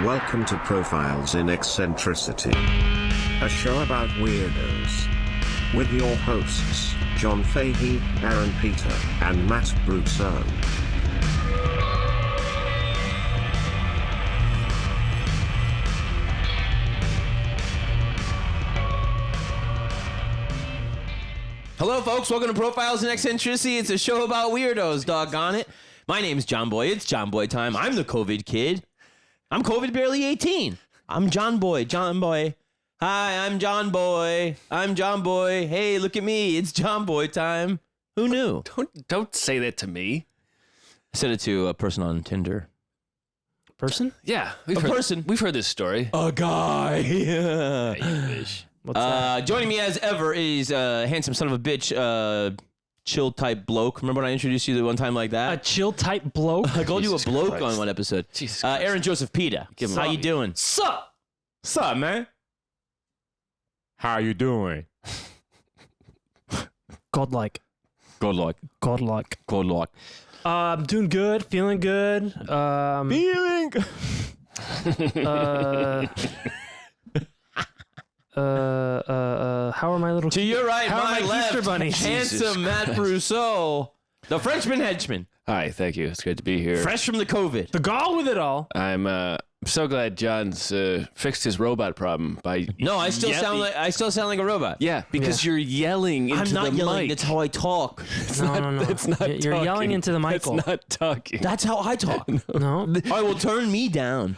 Welcome to Profiles in Eccentricity, a show about weirdos. With your hosts, John Fahey, Aaron Peter, and Matt Brousseau. Hello, folks. Welcome to Profiles in Eccentricity. It's a show about weirdos, doggone it. My name's John Boy. It's John Boy time. I'm the COVID kid. I'm COVID barely 18. I'm John Boy. John Boy. Hi, I'm John Boy. I'm John Boy. Hey, look at me. It's John Boy time. Who knew? Don't say that to me. I said it to a person on Tinder. Person? Yeah. We've heard this story. A guy. Yeah, you wish. What's that? Joining me as ever is handsome son of a bitch, chill type bloke. Remember when I introduced you the one time like that? A chill type bloke? I called you a Jesus bloke Christ. on one episode. Jesus Christ. Aaron Joseph Pita. How you doing? Sup? Sup, man? How you doing? Godlike. Godlike. Godlike. Godlike. Doing good. Feeling good. Feeling. How are my little... To your right, How are my my left, Easter bunnies? handsome Jesus Matt Christ. Brousseau, the Frenchman henchman, Hi, thank you. It's good to be here. fresh from the COVID. The gall with it all. I'm so glad John's fixed his robot problem by No, I still sound like a robot. Yeah, because you're yelling into I'm not the yelling. mic. That's how I talk. No. That's not You're talking. yelling into the Michael. That's not talking. That's how I talk. No. All right, well, turn me down.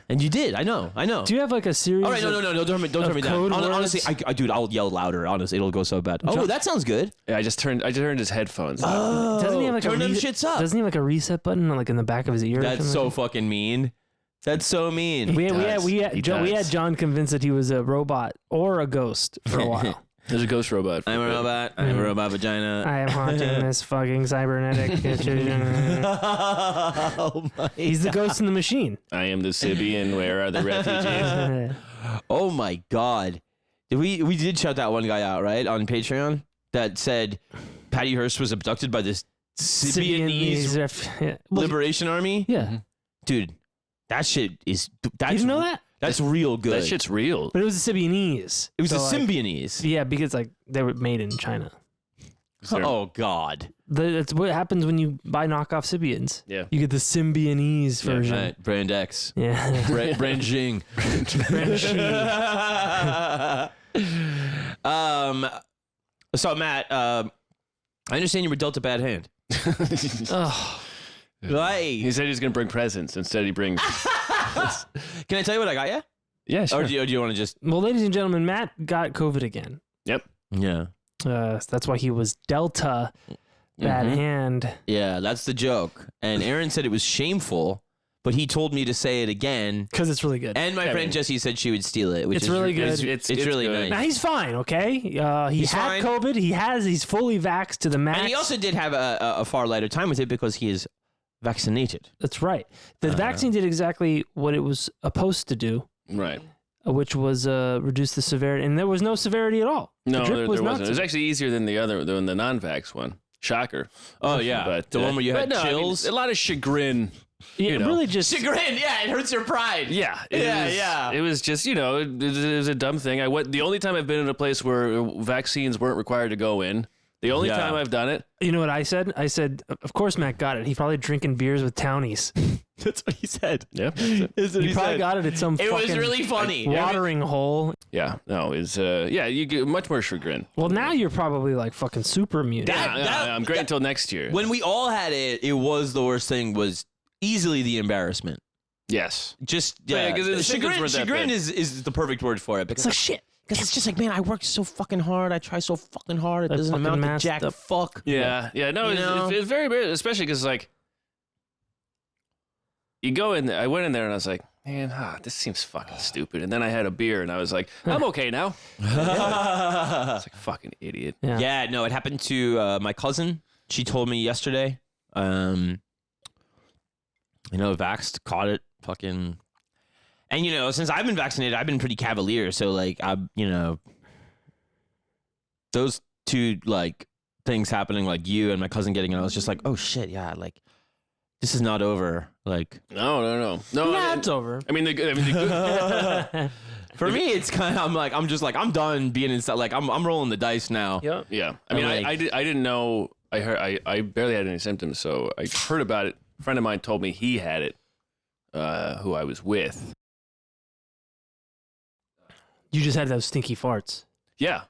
And you did. I know. Do you have like a series All right, no. Don't turn me of down. code Honestly, words? dude, I'll yell louder. Honestly, it'll go so bad. Oh, that sounds good. Yeah, I just turned his headphones up. Oh, Doesn't he have like turn a them shits up. Doesn't he have like a reset button like in the back of his ear? or That's something? so fucking mean. That's so mean. We He had does. John convinced that he was a robot or a ghost for a while. There's a ghost robot. I'm a robot. I'm a robot vagina. I am haunting this fucking cybernetic. Oh my! He's the ghost in the machine. I am the Sibian. Where are the refugees? Oh my God! We did shout that one guy out right on Patreon that said Patty Hearst was abducted by this Symbionese Liberation Army. Yeah. Dude, that shit is. That's, You didn't know that? That's real good. That shit's real. But it was the Symbionese. It was So, a like, Symbionese. Yeah, because like they were made in China. Oh God! That's what happens when you buy knockoff Sybians. Yeah. You get the Symbionese version. Right, Brand X. Yeah. Brand Jing. So Matt, I understand you were dealt a bad hand. Oh, Right. He said he was going to bring presents. Instead, he brings... Can I tell you what I got you? Yeah, sure. Or do you want to just? well, ladies and gentlemen, Matt got COVID again. Yep. Yeah. That's why he was Delta bad hand. Yeah, that's the joke. And Aaron said it was shameful, but he told me to say it again. Because it's really good. And my friend Jessie said she would steal it, which It's is really good. It's really good. Now nice. he's fine, okay? He He's had fine. COVID. He's fully vaxxed to the max. And he also did have a far lighter time with it because he is vaccinated. That's right. The vaccine did exactly what it was supposed to do, Right. which was reduce the severity. And there was no severity at all. No, the drip there was wasn't. not It was actually easier than than the non-vax one. Shocker. Oh yeah, But the one where you had but no, I mean, chills. a lot of chagrin. Yeah, know. really just Chagrin, yeah, it hurts your pride. Yeah. Yeah. It was just, it was a dumb thing. The only time I've been in a place where vaccines weren't required to go in. The only Yeah. time I've done it. You know what I said? I said, of course Matt got it. He's probably drinking beers with townies. That's what he said. Yeah. He probably got it at some It was fucking really funny. watering hole. Yeah. No, it's you get much more chagrin. Well, now you're probably like fucking super immune. I'm great until next year. When we all had it, it was the worst thing. Was easily the embarrassment. Yes. Just Yeah, 'cause the symptoms weren't that chagrin bad. is the perfect word for it. It's Because like shit. it's just like, man, I work so fucking hard. I try so fucking hard. It I doesn't fucking amount to masked jack up. fuck. Yeah. Yeah. No, You know? it's very bad, especially because like you go in there. I went in there and I was like, man, this seems fucking stupid. And then I had a beer and I was like, I'm okay now. It's like fucking idiot. Yeah. Yeah, no, it happened to my cousin. She told me yesterday. Vaxxed, caught it, fucking. And, since I've been vaccinated, I've been pretty cavalier. So, like, those two, like, things happening, like you and my cousin getting it, I was just like, oh, shit, yeah, like, this is not over. Like, No. That's over. I mean, the good. for me, it's kind of, I'm done being inside. Like, I'm rolling the dice now. Yep. Yeah. I mean, Like- I didn't know. I barely had any symptoms, so I heard about it. A friend of mine told me he had it, who I was with. You just had those stinky farts. Yeah.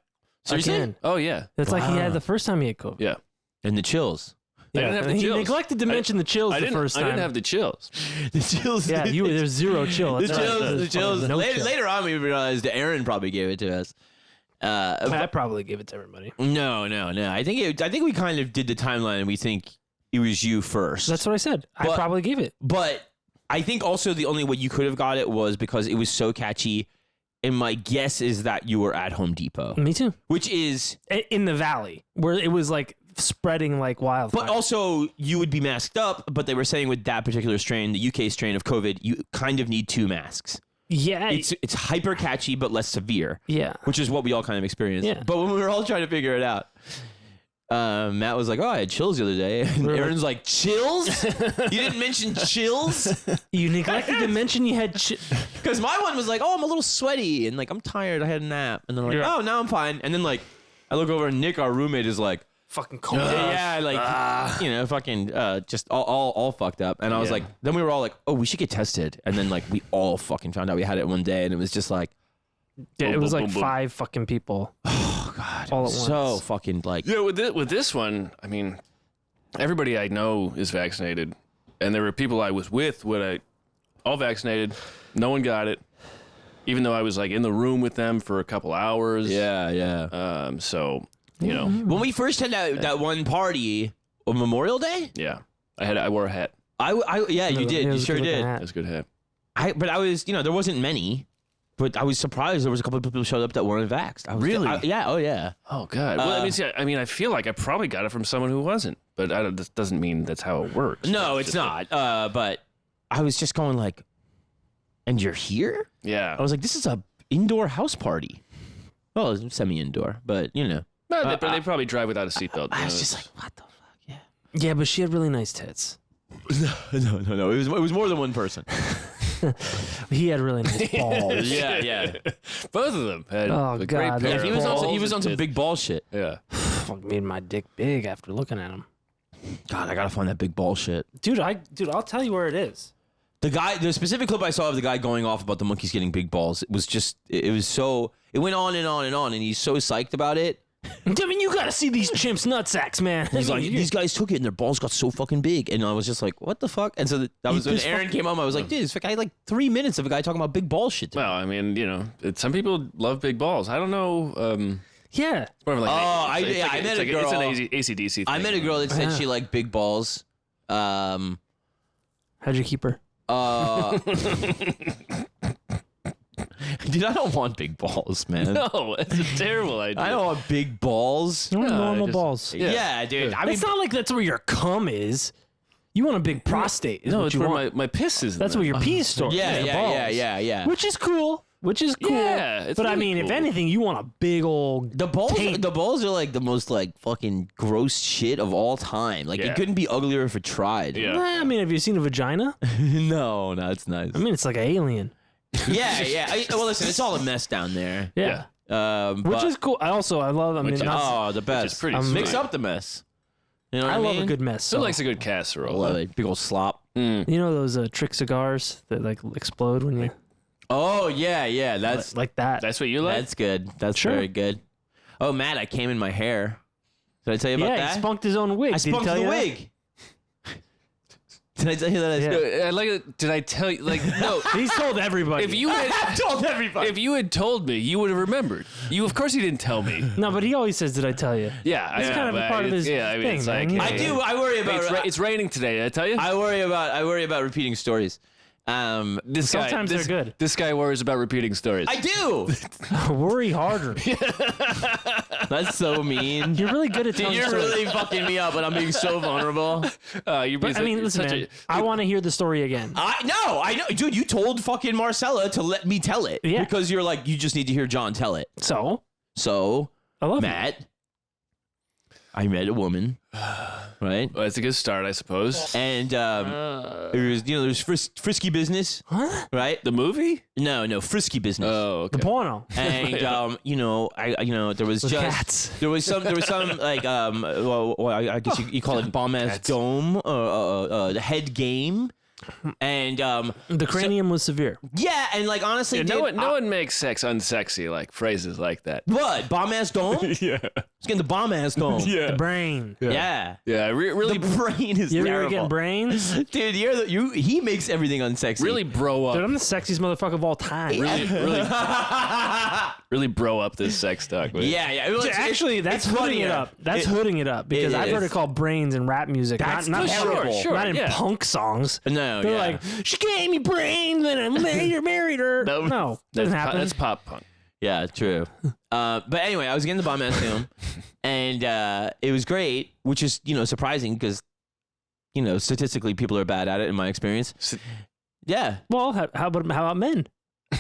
Seriously? Again. Oh, yeah. That's like he Wow. had the first time he had COVID. Yeah. And the chills. I didn't have the he chills. neglected to mention the chills I the didn't, first time. I didn't have the chills. The chills. Yeah, there's zero chill. The That's right. chills. The There's chills. fucking no Later, chill. later on, we realized Aaron probably gave it to us. I probably gave it to everybody. No. I think we kind of did the timeline, and we think it was you first. That's what I said. I But- probably gave it. But I think also the only way you could have got it was because it was so catchy. And my guess is that you were at Home Depot, Me too. which is, In the valley where it was like spreading like wildfire. but also you would be masked up. But they were saying with that particular strain, the UK strain of COVID, you kind of need 2 masks. yeah, It's hyper catchy but less severe, yeah. which is what we all kind of experienced. Yeah. But when we were all trying to figure it out, Matt was like, "Oh, I had chills the other day," and We're Aaron's like, "Chills? You didn't mention chills?" You neglected to mention you had. Because my one was like, "Oh, I'm a little sweaty and like I'm tired. I had a nap," and then like, Yeah. "Oh, now I'm fine." And then like, I look over and Nick, our roommate, is like, Fucking cold. "Yeah, like you know, fucking just all fucked up." And I was Yeah. like, then we were all like, "Oh, we should get tested." And then like we all fucking found out we had it one day, and it was just like, Yeah, it was Boom, like boom, boom. 5 fucking people. oh god, All it at was so once. fucking like. Yeah, with this one, I mean, everybody I know is vaccinated, and there were people I was with when I all vaccinated. No one got it, even though I was like in the room with them for a couple hours. Yeah. So you know, When we first had that one party on Memorial Day, yeah, I wore a hat. yeah, you did, It you was a sure good looking did. hat. It was a good hat. But I was, there wasn't many, but I was surprised there was a couple of people who showed up that weren't vaxxed. Really? Yeah. Oh yeah. Oh God. Well, I mean, I feel like I probably got it from someone who wasn't, but that doesn't mean that's how it works. No, it's not. But I was just going like, and you're here? Yeah. I was like, this is a indoor house party. Well, it's semi-indoor, but But they probably drive without a seatbelt. I you was know, just it's- like, what the fuck? Yeah. Yeah, but she had really nice tits. No. It was more than one person. He had really nice balls. yeah. both of them had Oh, a God, great pair those He of was on balls he was and on some tits. big ball shit. Yeah. Fuck, made my dick big after looking at him. God, I gotta find that big ball shit. Dude, I'll tell you where it is. The specific clip I saw of the guy going off about the monkeys getting big balls, it was just, it was so, it went on and on and on, and he's so psyched about it. I mean, you gotta see these chimps nutsacks, man. He's I like, mean, these guys took it and their balls got so fucking big. And I was just like, what the fuck? And so that was when this Aaron came home. I was like, dude, this guy had like 3 minutes of a guy talking about big ball shit. Well, I mean, some people love big balls. I don't know. yeah. It's more of like I met it's a like, girl. It's an AC/DC thing. I met a girl that said she liked big balls. How'd you keep her? Dude, I don't want big balls, man. No, it's a terrible idea. I don't want big balls. You want normal just- balls. Yeah, dude. I mean, It's not like that's where your cum is. You want a big prostate. Is No, what it's you where want. my piss is. in That's there. where your pee store. yeah. Which is cool. Yeah, it's but I really mean, if cool. anything, you want a big old. The balls, taint. the balls are like the most like fucking gross shit of all time. Like Yeah. it couldn't be uglier if it tried. Yeah. I mean, have you seen a vagina? no, it's nice. I mean, it's like an alien. Yeah. Well, listen, it's all a mess down there. Yeah. Which Which is cool. I love. I mean, Which is- not- the best. is pretty Mix sweet. up the mess. You know what I I love mean? a good mess. Who So. likes a good I casserole? love it. Big old slop. You know those trick cigars that like explode when you Oh yeah. That's like that. That's what you like? that's good. That's Sure. very good. Oh, Matt, I came in my hair. Did I tell you about yeah, that? he spunked his own wig. I Did he spunked tell the you that? wig. Did I tell you that? Yeah. I like it. Did I tell you? Like, no. He's told everybody. If you had told everybody. if you had told me, you would have remembered. Of course, you didn't tell me. No, but he always says, "Did I tell you?" Yeah, I It's know, kind of a but part of his Yeah, I mean, thing, it's man. like Yeah. I do. I worry about. It's raining today. Did I tell you? I worry about repeating stories. This guy, Sometimes this, they're good. This guy worries about repeating stories. I do. Worry harder. That's so mean. You're really good at telling You're stories. really fucking me up, and I'm being so vulnerable. You're But, I mean, listen, man. I want to hear the story again. I know, dude. You told fucking Marcella to let me tell it Yeah. because you're like, you just need to hear John tell it. So So, I love Matt, I met a woman right? Well, that's a good start, I suppose. And there's Frisky Business, Huh? right? The movie? No, Frisky Business. Oh, okay. The porno. And there was With just cats. there was some like I guess you call it bomb ass dome the head game. And The cranium was severe. yeah, and like honestly, Yeah, dude, no one makes sex unsexy, like phrases like that. what bomb ass dome? Yeah. It's getting the bomb ass dome. Yeah. The brain. Yeah. Yeah, really, The brain is You ever terrible. getting brains? Dude, he makes everything unsexy. really bro Dude, up. I'm the sexiest motherfucker of all time. Really bro up this sex talk. With. Yeah. Well, Actually, that's it's hooding funnier. it up. That's hooding it up because I've heard is. it called brains in rap music. That's not terrible. Sure, not in yeah. punk songs. No, They're yeah. like, she gave me brains and I married her. No, doesn't happen. That's pop punk. Yeah, true. But anyway, I was getting the bomb ass dome, and it was great, which is surprising because statistically people are bad at it in my experience. Yeah. Well, how about men?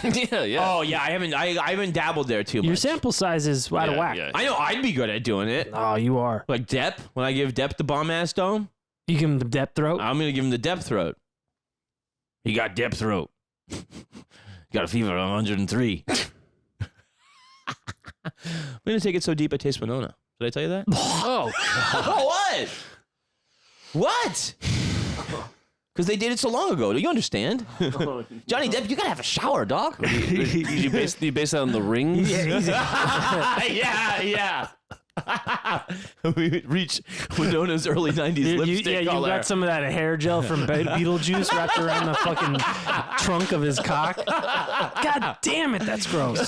Yeah. Oh yeah, I haven't dabbled there too much. Your sample size is out of whack. Yeah. I know I'd be good at doing it. Oh, you are. Like Depp, when I give Depp the bomb ass dome, You give him the depth throat. I'm gonna give him the Depp throat. He got Depp throat. Got a fever of 103. I'm gonna take it so deep I taste Winona. Did I tell you that? Oh, What? What? Because they did it so long ago. Do you understand? Johnny Depp, you gotta have a shower, dog. you base that on The Ring? yeah. We reach Winona's early 90s lipstick you color. got some of that hair gel from Beetlejuice wrapped around the fucking trunk of his cock. God damn it, that's gross.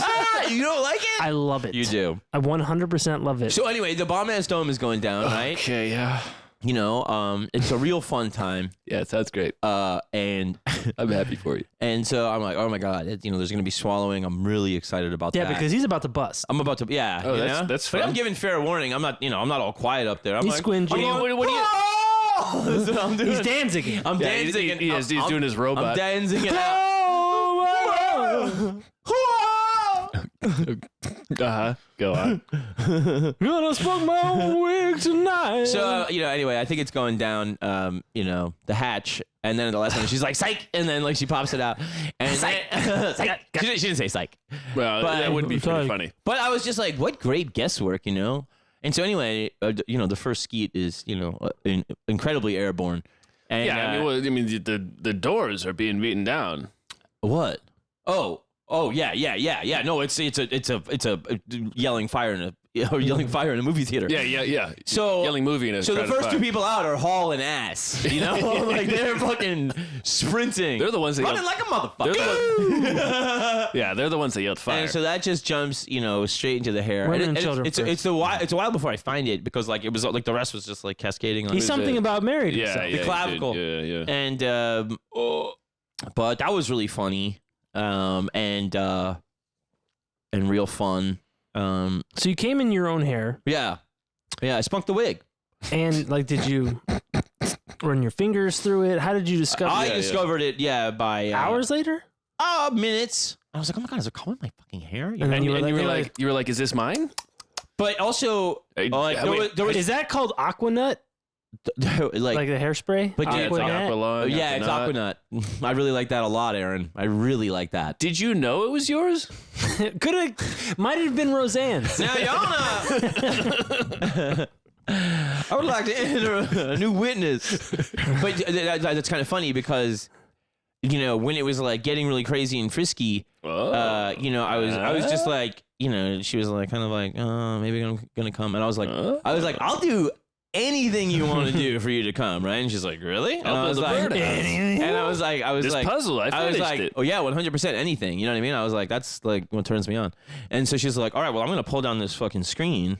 You don't like it? I love it. You do. I 100% love it. So anyway, the bomb ass dome is going down, right? Okay, yeah. It's a real fun time. Yeah, it sounds great. And I'm happy for you. and so I'm like, oh my god, there's gonna be swallowing. I'm really excited about Yeah, that. because he's about to bust. I'm about to, yeah. Oh, you that's- know? that's But I'm fun. giving fair warning. I'm not, I'm not all quiet up there. I'm He's like, squingy. I'm going, What do you- "Oh!" That's what I'm doing. He's dancing. I'm Yeah, dancing. he's doing his robot. I'm dancing it out. Go on. Gonna smoke my own wig tonight. So anyway, I think it's going down. The hatch, and then at the last one, she's like psych, and then like she pops it out, and psych. She didn't say psych, Well, But- that would be pretty Sorry. funny. but I was just like, what great guesswork, And so anyway, the first skeet is incredibly airborne. And, Yeah, the doors are being beaten down. what? Oh yeah. No, it's a yelling fire in a movie theater. Yeah. So yelling movie in a So the crowded first fire. two people out are hauling ass, like they're fucking sprinting. They're the ones that running yell- like a motherfucker. Yeah, they're the ones that yelled fire. And so that just jumps, straight into the hair. Women and it- children it's first. a while before I find it because like it was like the rest was just like cascading on He's something about married. yeah, himself. yeah, the clavicle. Yeah. And but that was really funny. And real fun. So you came in your own hair, Yeah, I spunked the wig. and like, did you run your fingers through it? How did you discover? I it? discovered it, by Hours later, minutes. I was like, oh my god, is it combing my fucking hair? and then you were You were like, is this mine? But also, Hey, like wait, there was is that called Aquanut? Like the hairspray? But dude, Yeah, it's like Aquanet? Aqualung, yeah, it's Aquanut. Aquanut. I really like that a lot, Aaron. I really like that. Did you know it was yours? Could have, might have been Roseanne's. Now, Yana, I would like to enter a new witness. But that's kind of funny because, when it was like getting really crazy and frisky, I was just like, she was like, kind of like, maybe I'm gonna come, and I was like, I'll do anything you want to do for you to come, right? And she's like, really? And I was like, This puzzle, I was finished like, it. oh yeah, 100% anything. You know what I mean? I was like, that's like what turns me on. And so she's like, all right, well, I'm gonna pull down this fucking screen,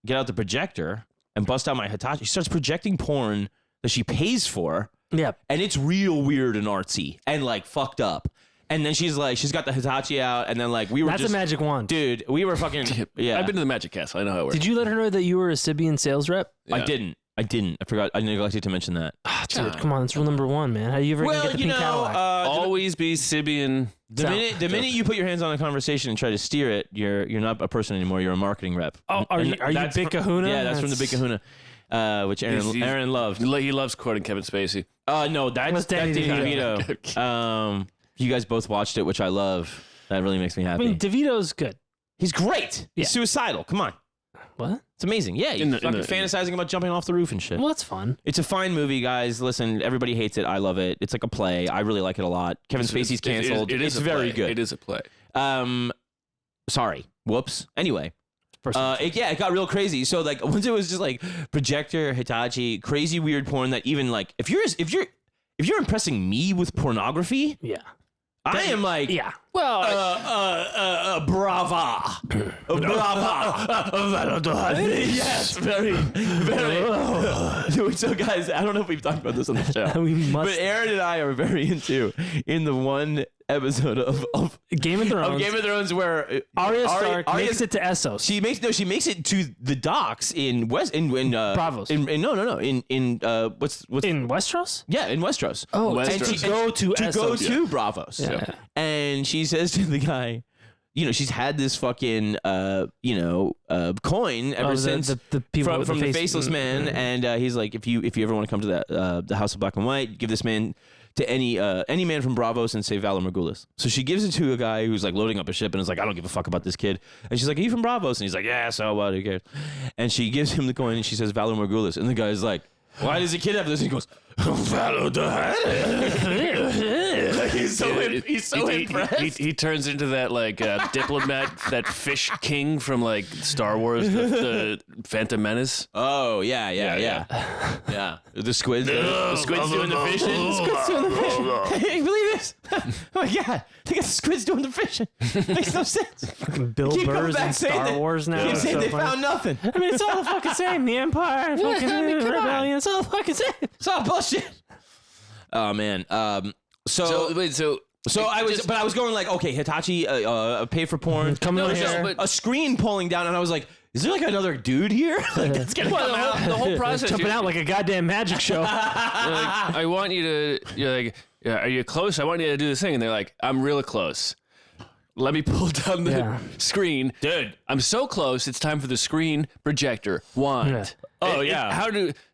get out the projector, and bust out my Hitachi. She starts projecting porn that she pays for, Yeah. and it's real weird and artsy and like fucked up. And then she's got the Hitachi out, and then like we were That's just, a magic wand. dude, we were fucking, yeah. I've been to the Magic Castle. I know how it works. Did you let her know that you were a Sibian sales rep? I Yeah. didn't. I forgot. I neglected to mention that. Dude, come on, that's rule number one, man. How you ever gonna get the pink Cadillac? Always be Sibian. the minute you put your hands on a conversation and try to steer it, you're not a person anymore. You're a marketing rep. Oh, are you that's Big Kahuna? Yeah, that's from the Big Kahuna. which Aaron loved. He loves quoting Kevin Spacey. No, that's Danny DeVito. You guys both watched it, which I love. That really makes me I happy. mean, DeVito's good. He's great. He's suicidal. Come on. What? It's amazing. Yeah, he's fucking fantasizing about jumping off the roof and shit. Well, that's fun. It's a fine movie, guys. Listen, everybody hates it. I love it. It's like a play. I really like it a lot. Kevin Spacey's canceled. It's very good. It is a play. Sorry. Whoops. Anyway. It got real crazy. So like once it was just like projector, Hitachi, crazy weird porn that even like if you're impressing me with pornography, Yeah. I am like Yeah. Well, brava. Yes, very. So guys, I don't know if we've talked about this on the show. We must. But Aaron and I are very in the one episode of Game of Thrones. Where Arya Stark makes it to Essos. She makes it to the docks in Bravos. In what's in Westros? yeah, in Westros. Oh, Westeros. and to go to To go Essos. to Bravos. Yeah. And she says to the guy, she's had this fucking coin ever since the people from the face- faceless man, and he's like, if you ever want to come to that the House of Black and White, give this man to any man from Bravos and say Valar Morghulis. So she gives it to a guy who's like loading up a ship and is like, I don't give a fuck about this kid. And she's like, are you from Bravos? And he's like, yeah, so what? Who cares? And she gives him the coin and she says Valar Morghulis. And the guy's like, why does the kid have this? And he goes, Valar the Hutt. He's so impressed. He turns into that like diplomat, that fish king from like Star Wars, the Phantom Menace. Oh yeah. The squids doing the fishing. Squids doing the fishing. Hey, believe this? Oh my god, they got the squids doing the fishing. Makes no sense. Bill Keep coming Burr's back in saying Star that- Wars now. Keep It's saying so they funny. found nothing. I mean, it's all the fucking same. The Empire, fucking rebellion. It's all the fucking same. It's all bullshit. Oh man. So I was going like, okay, Hitachi, pay for porn. Come over here. but- A screen pulling down, and I was like, is there like another dude here? Like, that's gonna come out. the whole process. Jumping out like a goddamn magic show. Like, I want you to. You're like, yeah, are you close? I want you to do this thing, and they're like, I'm real close. Let me pull down the screen, Dude. I'm so close. It's time for the screen projector wand. Yeah. Oh, yeah.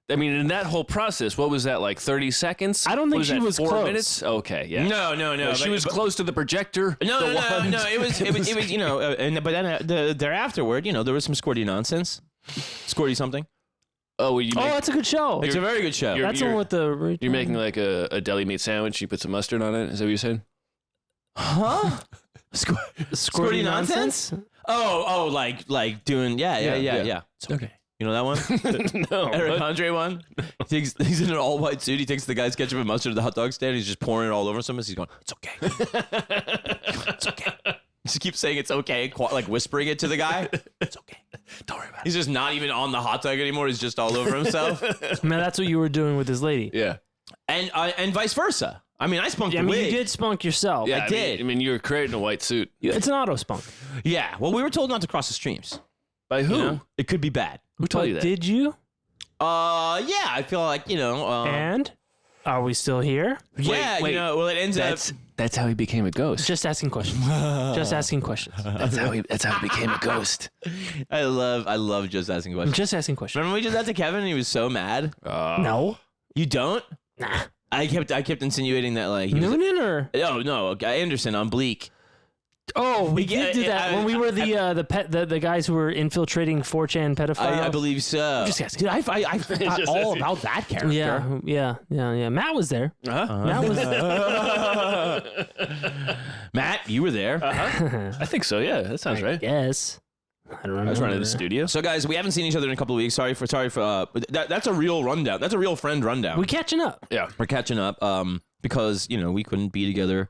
In that whole process, what was that, like 30 seconds? I don't think What she that, was 4 close. minutes? Okay, yeah. No. She was close to the projector. No, the wand. It was but then thereafterward, there was some squirty nonsense. Squirty something. Oh, well, That's a good show. It's a very good show. That's the one with the. You're making like a deli meat sandwich. You put some mustard on it. Is that what you said? Huh? Squirty nonsense? Oh, like doing yeah. It's okay. You know that one? No. Eric Andre one? He's in an all-white suit. He takes the guy's ketchup and mustard to the hot dog stand. He's just pouring it all over someone. He's going, it's okay. It's okay. He just keeps saying it's okay, like whispering it to the guy. It's okay. Don't worry about it. He's just not even on the hot dog anymore. He's just all over himself. Man, that's what you were doing with this lady. Yeah. And vice versa. I mean, I spunked the wig. You did spunk yourself. Yeah, I did. I mean, you were creating a white suit. It's an auto spunk. Yeah. Well, we were told not to cross the streams. By who? You know? It could be bad. Who told you that? Did you? Yeah. I feel like And are we still here? yeah. wait. Well, it ends up. That's how he became a ghost. Just asking questions. Just asking questions. That's how he became a ghost. I love just asking I'm questions. just asking questions. Remember we did that to Kevin and he was so mad? No. You don't? Nah. I kept insinuating that like he was, Noonan or? oh no, Anderson on Bleak. Oh, we did do I- that I- when we were the guys who were infiltrating 4chan pedophiles. I believe so. Just asking. Dude, I forgot Just all asking. about that character. Yeah. Matt was there. Matt was Matt, you were there. I think so. Yeah, that sounds right. Yes. I don't remember. I was running the studio. So guys, we haven't seen each other in a couple of weeks. Sorry for that's a real rundown. That's a real friend rundown. We catching up. Yeah. We're catching up because we couldn't be together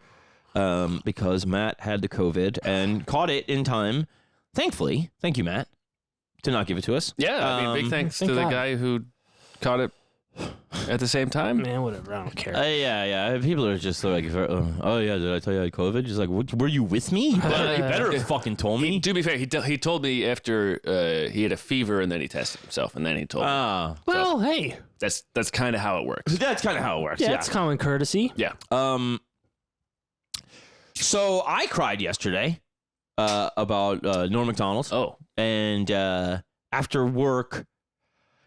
because Matt had the COVID and caught it in time. Thankfully, thank you, Matt, to not give it to us. Yeah, I mean, big thanks thank to the God. guy who caught it at the same time. Man, whatever. I don't care. Yeah. People are just like, oh yeah, did I tell you I had COVID? Just like, were you with me? You better have fucking told me. To be fair, he told me after he had a fever and then he tested himself and then he told me. Well, hey. That's kind of how it works. That's kind of how it works. Yeah, it's common courtesy. Yeah. So I cried yesterday about Norm Macdonald. Oh. And after work,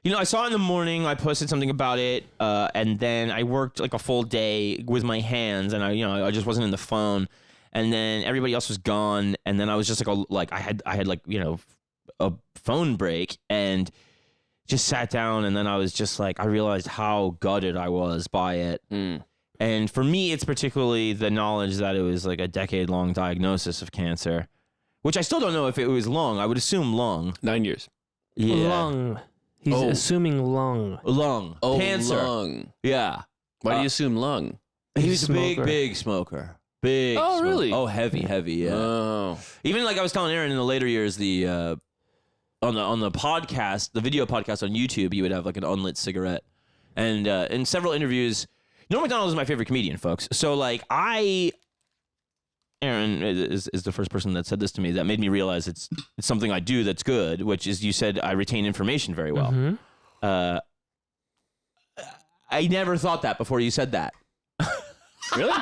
I saw it in the morning. I posted something about it, and then I worked like a full day with my hands, and I just wasn't in the phone. And then everybody else was gone, and then I was just I had a phone break, and just sat down, and then I was just like, I realized how gutted I was by it. And for me, it's particularly the knowledge that it was like a decade-long diagnosis of cancer, which I still don't know if it was lung. I would assume lung. 9 years. Yeah. Lung. He's assuming lung. Lung. Oh, Cancer. lung. Yeah. Why do you assume lung? He was a Smoker. big smoker. Big. Oh, smoker. really? Oh, heavy, yeah. Oh. Even like I was telling Aaron in the later years, the on the podcast, the video podcast on YouTube, he would have like an unlit cigarette, and in several interviews, Norm Macdonald is my favorite comedian, folks. So like Aaron is the first person that said this to me that made me realize it's something I do that's good, which is you said I retain information very well. Mm-hmm. I never thought that before you said that. Really?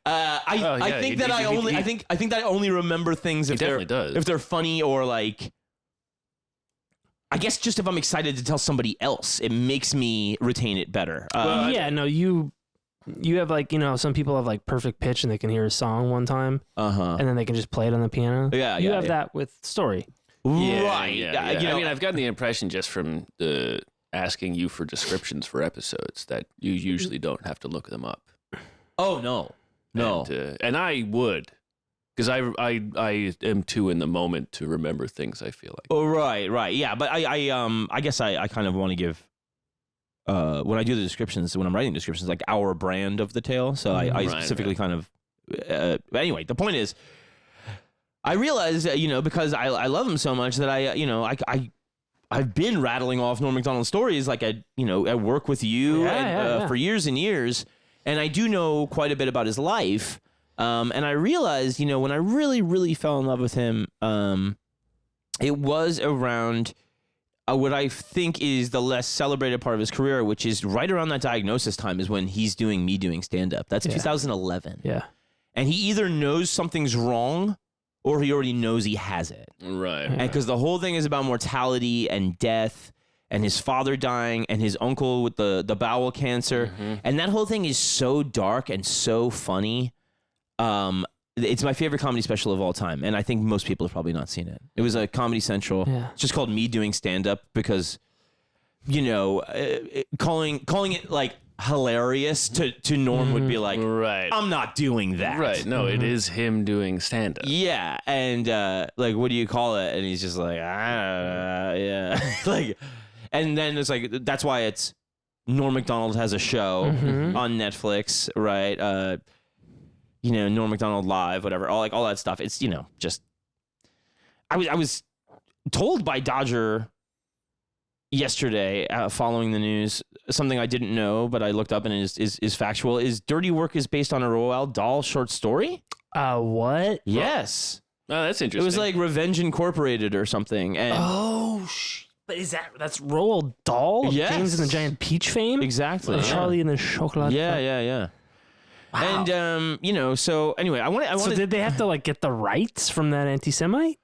I think that I think that I only remember things if definitely does. if they're funny or like. I guess just if I'm excited to tell somebody else, it makes me retain it better. You have like, some people have like perfect pitch and they can hear a song one time and then they can just play it on the piano. You have that with story. Right. Yeah. I mean, I've gotten the impression just from asking you for descriptions for episodes that you usually don't have to look them up. Oh, no. And I would. Because I am too in the moment to remember things, I feel like. Oh, right. Yeah, but I guess I kind of want to give, when I do the descriptions, when I'm writing descriptions, like our brand of the tale. So I specifically kind of, anyway, the point is, I realized, because I love him so much that I've been rattling off Norm Macdonald stories like at work with you for years and years. And I do know quite a bit about his life. And I realized, when I really, really fell in love with him, it was around what I think is the less celebrated part of his career, which is right around that diagnosis time is when he's doing stand-up. That's 2011. Yeah. And he either knows something's wrong or he already knows he has it. Right. And because the whole thing is about mortality and death and his father dying and his uncle with the bowel cancer. And that whole thing is so dark and so funny. It's my favorite comedy special of all time, and I think most people have probably not seen it. It was a Comedy Central. Yeah. It's just called Me Doing Stand-Up because, calling it like hilarious to Norm would be like, Right. I'm not doing that. Right. No, it is him doing stand-up. Yeah, and like, what do you call it? And he's just like, yeah, like, and then it's like that's why it's Norm Macdonald has a show on Netflix, right? Norm Macdonald Live, whatever, all that stuff. It's, just, I was told by Dodger yesterday, following the news, something I didn't know, but I looked up and it is factual. Is Dirty Work is based on a Roald Dahl short story? What? Yes. Oh, that's interesting. It was like Revenge Incorporated or something. And But that's Roald Dahl? Yes. James and the Giant Peach fame? Exactly. And Charlie and the Chocolate. Yeah. Wow. And, so anyway, I want So did they have to like get the rights from that anti-Semite?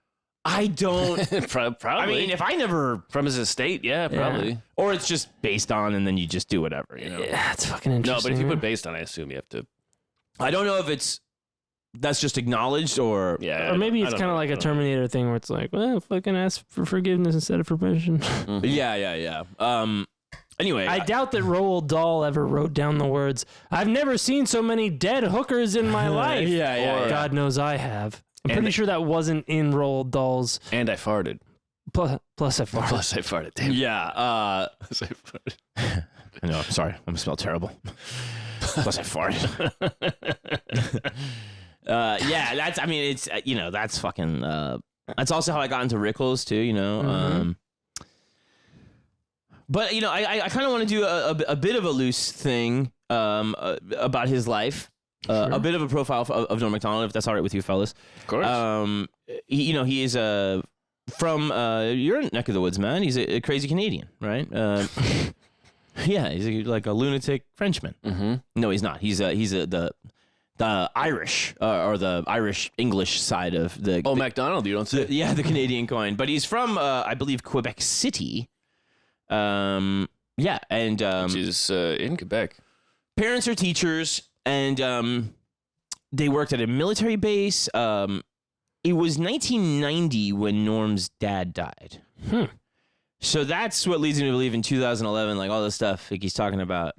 I don't, Probably. I mean, if I never, From his estate, yeah, probably. or it's just based on and then you just do whatever, Yeah, that's fucking No, interesting. but if you put based on, I assume you have to. I don't know if that's just acknowledged or, Yeah. Or maybe I it's don't kind of know. like I a don't know. Terminator thing where it's like, well, fucking ask for forgiveness instead of permission. yeah. Anyway, I doubt that Roald Dahl ever wrote down the words, I've never seen so many dead hookers in my life. Yeah. God knows I have. I'm pretty sure that wasn't in Roald Dahl's. And I farted. Plus I farted. Plus, I farted. Damn. yeah, Plus, I farted. no, I'm sorry. I'm smell terrible. Plus I farted. Yeah, it's, that's fucking, that's also how I got into Rickles too, But, I kind of want to do a bit of a loose thing about his life. A bit of a profile of Norm Macdonald, if that's all right with you fellas. Of course. He is from your neck of the woods, man. He's a crazy Canadian, right? Yeah, he's like a lunatic Frenchman. No, he's not. He's the Irish or the Irish English side of the. Macdonald, you don't say. The Canadian coin. But he's from, I believe, Quebec City. Yeah, and which is in Quebec. Parents are teachers, and they worked at a military base. It was 1990 when Norm's dad died. So that's what leads me to believe in 2011, like all the stuff like he's talking about.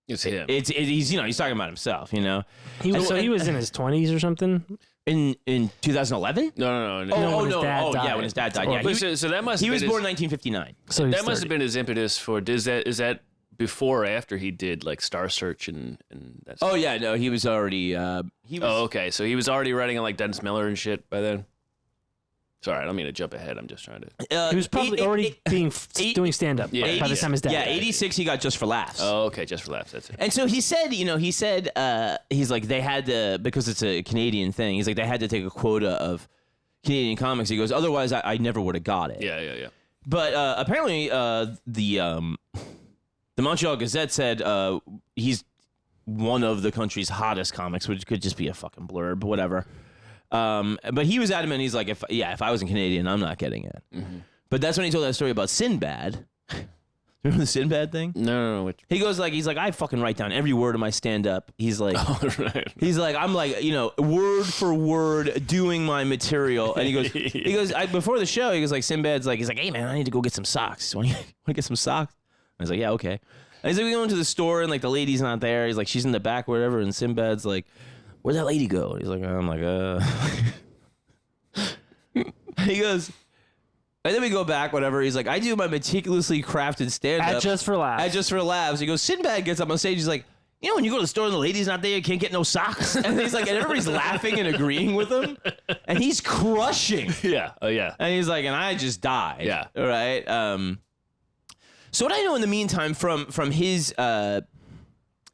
It's him. He's he's talking about himself. He was in his 20s or something. In 2011? No. When his dad died. Yeah, so that must. He was born in 1959. So that must have been his impetus for. Is that before or after he did like Star Search and that stuff? Oh yeah, no, he was already. Oh, okay. So he was already writing on like Dennis Miller and shit by then. Sorry, I don't mean to jump ahead. I'm just trying to. He was probably already doing stand up by the time his dad. Yeah, died. 86. He got Just for Laughs. Oh, okay, Just for Laughs. That's it. And so he said, he's like they had to, because it's a Canadian thing. He's like they had to take a quota of Canadian comics. He goes, otherwise I never would have got it. Yeah. But apparently the Montreal Gazette said he's one of the country's hottest comics, which could just be a fucking blurb, whatever. But he was adamant. He's like, if I wasn't Canadian, I'm not getting it. Mm-hmm. But that's when he told that story about Sinbad. Remember the Sinbad thing? No. He goes like, I fucking write down every word of my stand up. He's like, right. He's like, I'm like, word for word doing my material. And he goes, before the show, he goes like, Sinbad's like, he's like, hey man, I need to go get some socks. Want to get some socks? I was like, yeah, okay. And he's like, we go into the store and like the lady's not there. He's like, she's in the back, whatever. And Sinbad's like, where'd that lady go? He's like, I'm like, He goes, and then we go back, whatever. He's like, I do my meticulously crafted stand-up. At Just for Laughs. He goes, Sinbad gets up on stage. He's like, when you go to the store and the lady's not there, you can't get no socks. And he's like, and everybody's laughing and agreeing with him. And he's crushing. Yeah. Oh, yeah. And he's like, and I just died. Yeah. All right. So what I know in the meantime from his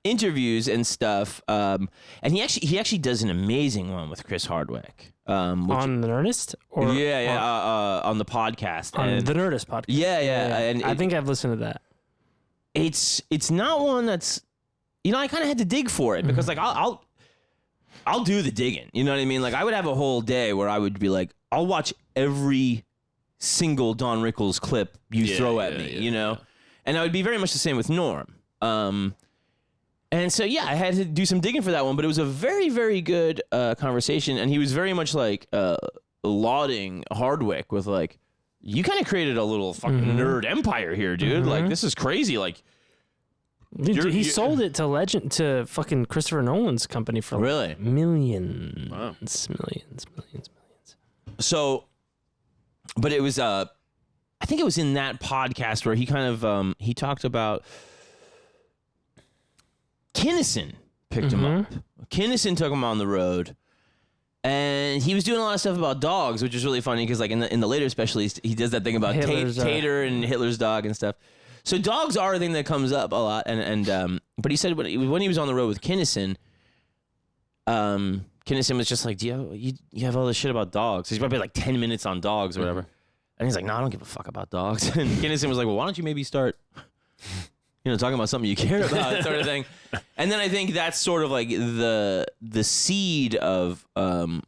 interviews and stuff, and he actually does an amazing one with Chris Hardwick. On the Nerdist? Or on the podcast. On the Nerdist podcast. Yeah. And I think I've listened to that. It's not one that's, I kind of had to dig for it because like I'll do the digging. You know what I mean? Like I would have a whole day where I would be like, I'll watch every single Don Rickles clip you throw at me, Yeah. And I would be very much the same with Norm. And so, I had to do some digging for that one, but it was a very, very good conversation. And he was very much like lauding Hardwick with like, you kind of created a little fucking nerd empire here, dude. Like, this is crazy. Like, he sold it to fucking Christopher Nolan's company for like millions. Wow. Millions. So, but it was, I think it was in that podcast where he kind of, he talked about Kinnison picked him up. Kinnison took him on the road, and he was doing a lot of stuff about dogs, which is really funny because, like in the later specials, he does that thing about Tater and Hitler's dog and stuff. So dogs are a thing that comes up a lot, and but he said when he was on the road with Kinnison, Kinnison was just like, "Do you have all this shit about dogs?" He's probably like 10 minutes on dogs or whatever, and he's like, "No, I don't give a fuck about dogs." And Kinnison was like, "Well, why don't you maybe start?" Talking about something you care about, sort of thing. And then I think that's sort of like the seed of, what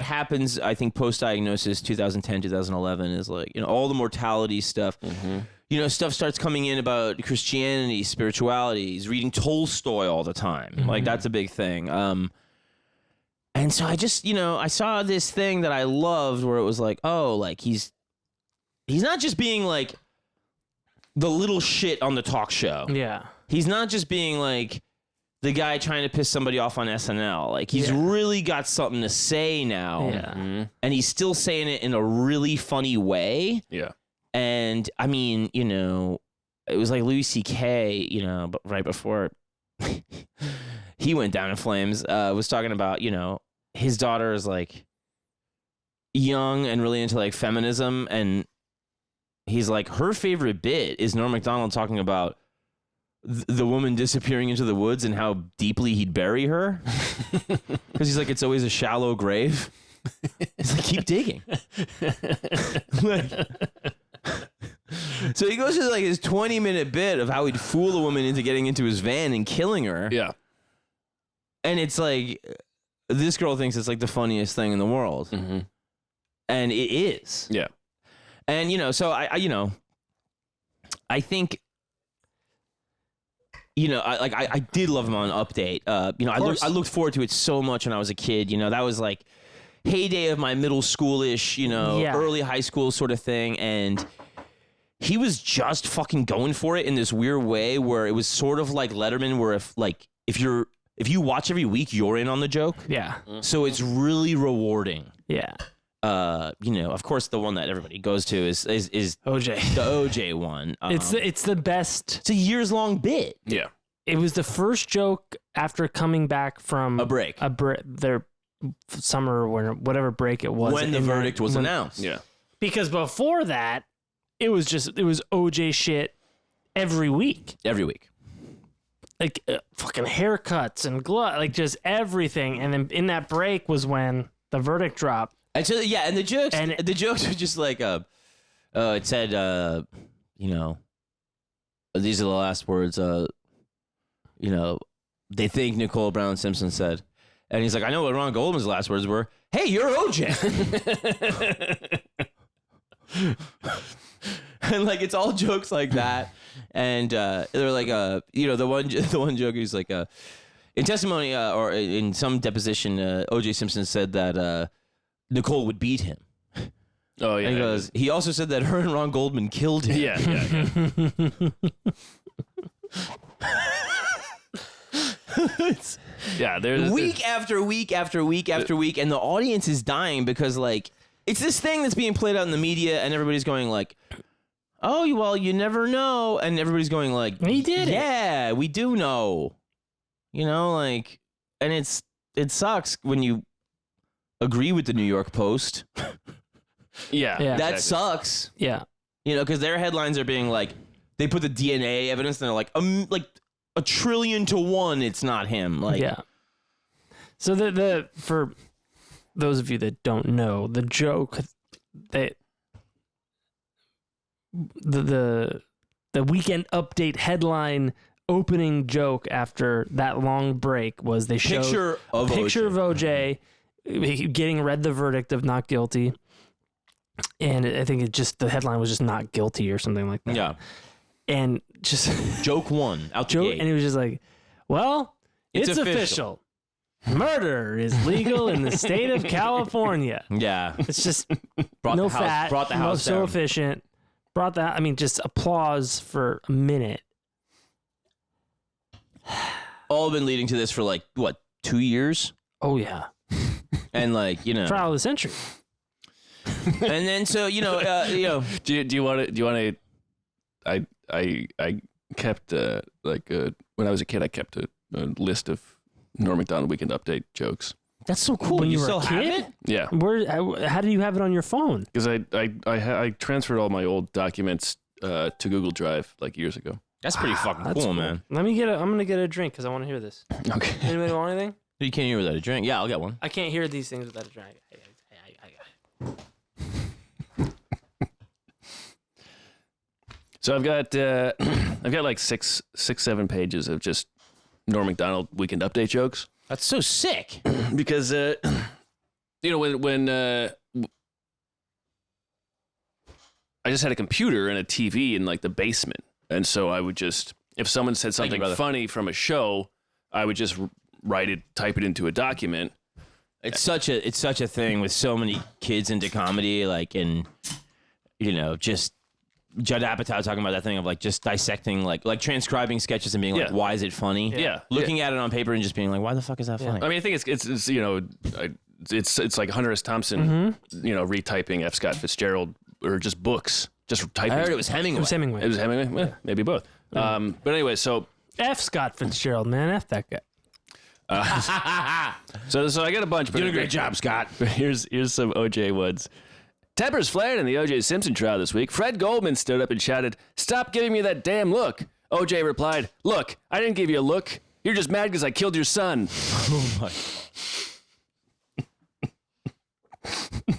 happens, I think, post-diagnosis, 2010, 2011, is like, all the mortality stuff. Stuff starts coming in about Christianity, spirituality. He's reading Tolstoy all the time. Like, that's a big thing. And so I just, I saw this thing that I loved where it was like, oh, like, he's not just being like, the little shit on the talk show. Yeah. He's not just being like the guy trying to piss somebody off on SNL. Like he's really got something to say now. Yeah. And he's still saying it in a really funny way. Yeah. And I mean, it was like Louis C.K., but right before he went down in flames, was talking about, his daughter is like young and really into like feminism, and he's like, her favorite bit is Norm Macdonald talking about the woman disappearing into the woods and how deeply he'd bury her. Because he's like, it's always a shallow grave. He's like, keep digging. So he goes to like his 20-minute bit of how he'd fool a woman into getting into his van and killing her. Yeah. And it's like, this girl thinks it's like the funniest thing in the world. And it is. Yeah. And, so I think, I did love him on Update. I looked forward to it so much when I was a kid. That was like heyday of my middle schoolish, early high school sort of thing. And he was just fucking going for it in this weird way where it was sort of like Letterman, where if you watch every week, you're in on the joke. Yeah. So it's really rewarding. Yeah. Of course, the one that everybody goes to is OJ. The OJ one. It's the best. It's a years-long bit. Yeah. It was the first joke after coming back from a break. Their summer or whatever break it was. When the verdict was announced. Yeah. Because before that, it was OJ shit every week. Every week. Like fucking haircuts and like just everything. And then in that break was when the verdict dropped. And so, and the jokes were just like, it said, these are the last words, they think Nicole Brown Simpson said. And he's like, I know what Ron Goldman's last words were. Hey, you're OJ. And like, it's all jokes like that. And they're like, the one joke is like, in testimony or in some deposition, OJ Simpson said that Nicole would beat him. Oh, yeah. And he goes, he also said that her and Ron Goldman killed him. Yeah. There's week after week after week after week, and the audience is dying because, like, it's this thing that's being played out in the media, and everybody's going like, oh, well, you never know. And everybody's going like, he did it. Yeah, we do know. And it sucks when you agree with the New York Post. Yeah. That exactly. sucks. Yeah. Because their headlines are being like, they put the DNA evidence and they're like 1,000,000,000 to 1, it's not him. Like, yeah. So the for those of you that don't know, the joke that the Weekend Update headline opening joke after that long break was they showed picture of OJ getting read the verdict of not guilty, and I think the headline was just not guilty or something like that. Yeah. And just joke one out joke, the gate. and he was just like, well, it's official. Murder is legal in the state of California. Yeah. It's just brought no the house, fat, brought the house so down. efficient. Brought that. I mean, just applause for a minute. All been leading to this for 2 years? Oh yeah. And trial of the century. And then so do you want to? I kept when I was a kid, I kept a list of Norm Macdonald Weekend Update jokes. That's so cool. When you were still a have kid? it? Yeah. How do you have it on your phone? Because I transferred all my old documents to Google Drive years ago. That's pretty fucking cool, man. I'm gonna get a drink because I want to hear this. Okay. Anybody want anything? You can't hear without a drink. Yeah, I'll get one. I can't hear these things without a drink. So I've got like 7 pages of just Norm Macdonald Weekend Update jokes. That's so sick. Because when I just had a computer and a TV in the basement, and so I would just, if someone said something funny from a show, I would just type it into a document. It's such a thing with so many kids into comedy, and just Judd Apatow talking about that thing of just dissecting, like transcribing sketches and being why is it funny? Yeah. Looking at it on paper and just being like, why the fuck is that funny? I mean, I think it's like Hunter S. Thompson, retyping F. Scott Fitzgerald or just books, just typing. I heard it was Hemingway. It was Hemingway. Well, maybe both. But anyway, so F. Scott Fitzgerald, man, F that guy. So I got a bunch. Doing a great job, Scott. Here's some OJ ones. Tempers flared in the O.J. Simpson trial this week. Fred Goldman stood up and shouted, "Stop giving me that damn look." O.J. replied, "Look, I didn't give you a look. You're just mad because I killed your son." Oh my God.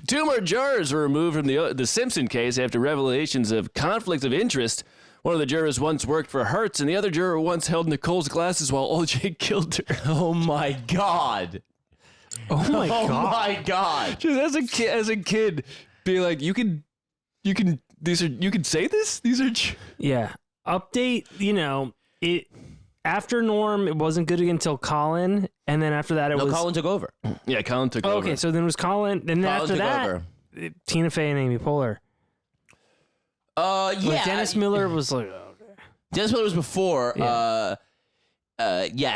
2 more jurors were removed from the Simpson case after revelations of conflict of interest. One of the jurors once worked for Hertz, and the other juror once held Nicole's glasses while O.J. killed her. Oh my God. Oh my God. Oh my God. Dude, as a kid, be like, you can say this? These are... Yeah. Update, it... After Norm, it wasn't good until Colin, and then after that, Colin took over. Yeah, Colin took over. Okay, so then it was Colin, and then after that, Tina Fey and Amy Poehler. Yeah. Dennis Miller was like, okay. Dennis Miller was before. Yeah.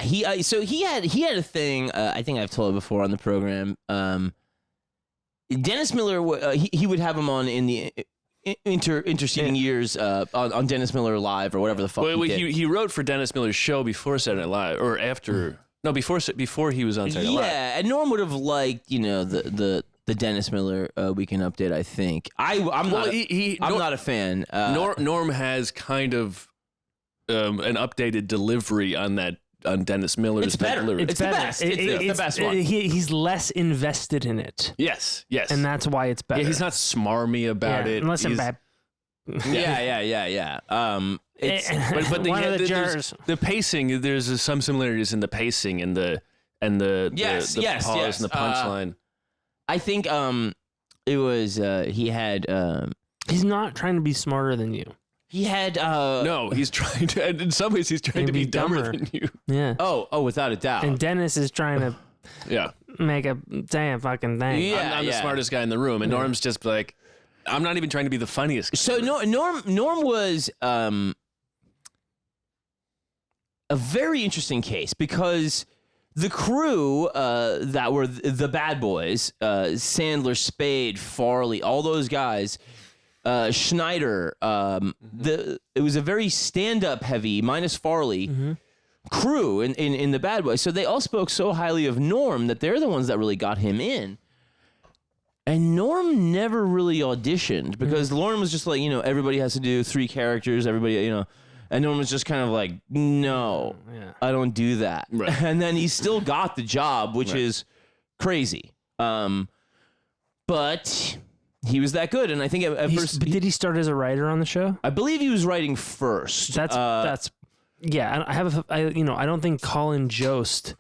He had a thing. I think I've told it before on the program. Dennis Miller, he would have him on in the interceding years on Dennis Miller Live or whatever the fuck. He wrote for Dennis Miller's show before Saturday Night Live or after. No, before he was on Saturday Night Live. Yeah, and Norm would have liked the Dennis Miller Weekend Update. I think I'm not a fan. Norm has kind of an updated delivery on Dennis Miller's. It's better. Delivery. It's the best. It's the best one. He's less invested in it. Yes, and that's why it's better. Yeah, he's not smarmy about it. Unless I'm bad. Yeah. But the pacing. There's some similarities in the pacing and the pause and the punchline. I think it was he had. He's not trying to be smarter than you. He had no. He's trying to. In some ways, he's trying to be dumber than you. Yeah. Oh, without a doubt. And Dennis is trying to. Make a damn fucking thing. Yeah, I'm the smartest guy in the room, and Norm's just like, I'm not even trying to be the funniest guy. So Norm was a very interesting case because the crew that were the bad boys, Sandler, Spade, Farley, all those guys, Schneider, it was a very stand-up heavy, minus Farley, crew in the bad boys. So they all spoke so highly of Norm that they're the ones that really got him in. And Norm never really auditioned because Norm was just like, everybody has to do 3 characters, everybody, and Norm was just kind of like, no, I don't do that. Right. And then he still got the job, which is crazy. But he was that good. And I think at first... But did he start as a writer on the show? I believe he was writing first. That's yeah. I don't think Colin Jost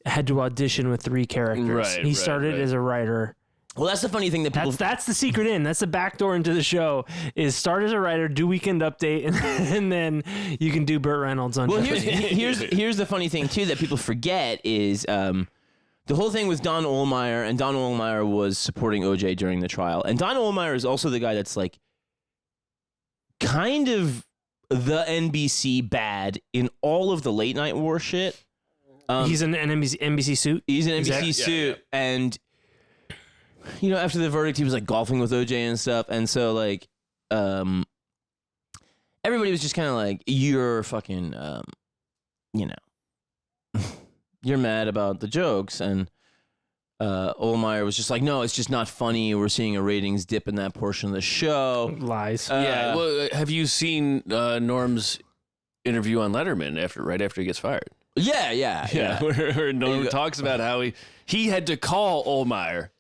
had to audition with 3 characters. Right, he started as a writer. Well, that's the funny thing that people... That's the secret in. That's the back door into the show is start as a writer, do Weekend Update, and then you can do Burt Reynolds on here's the funny thing, too, that people forget is the whole thing with Don Ohlmeyer, and Don Ohlmeyer was supporting OJ during the trial. And Don Ohlmeyer is also the guy that's like kind of the NBC bad in all of the late night war shit. He's in an NBC suit? He's in an NBC suit, and... after the verdict, he was like golfing with OJ and stuff. And so like, everybody was just kind of like, you're fucking, you're mad about the jokes. And Ohlmeyer was just like, no, it's just not funny. We're seeing a ratings dip in that portion of the show. Lies. Well, have you seen Norm's interview on Letterman right after he gets fired? Yeah. Where Norm talks about how he had to call Ohlmeyer.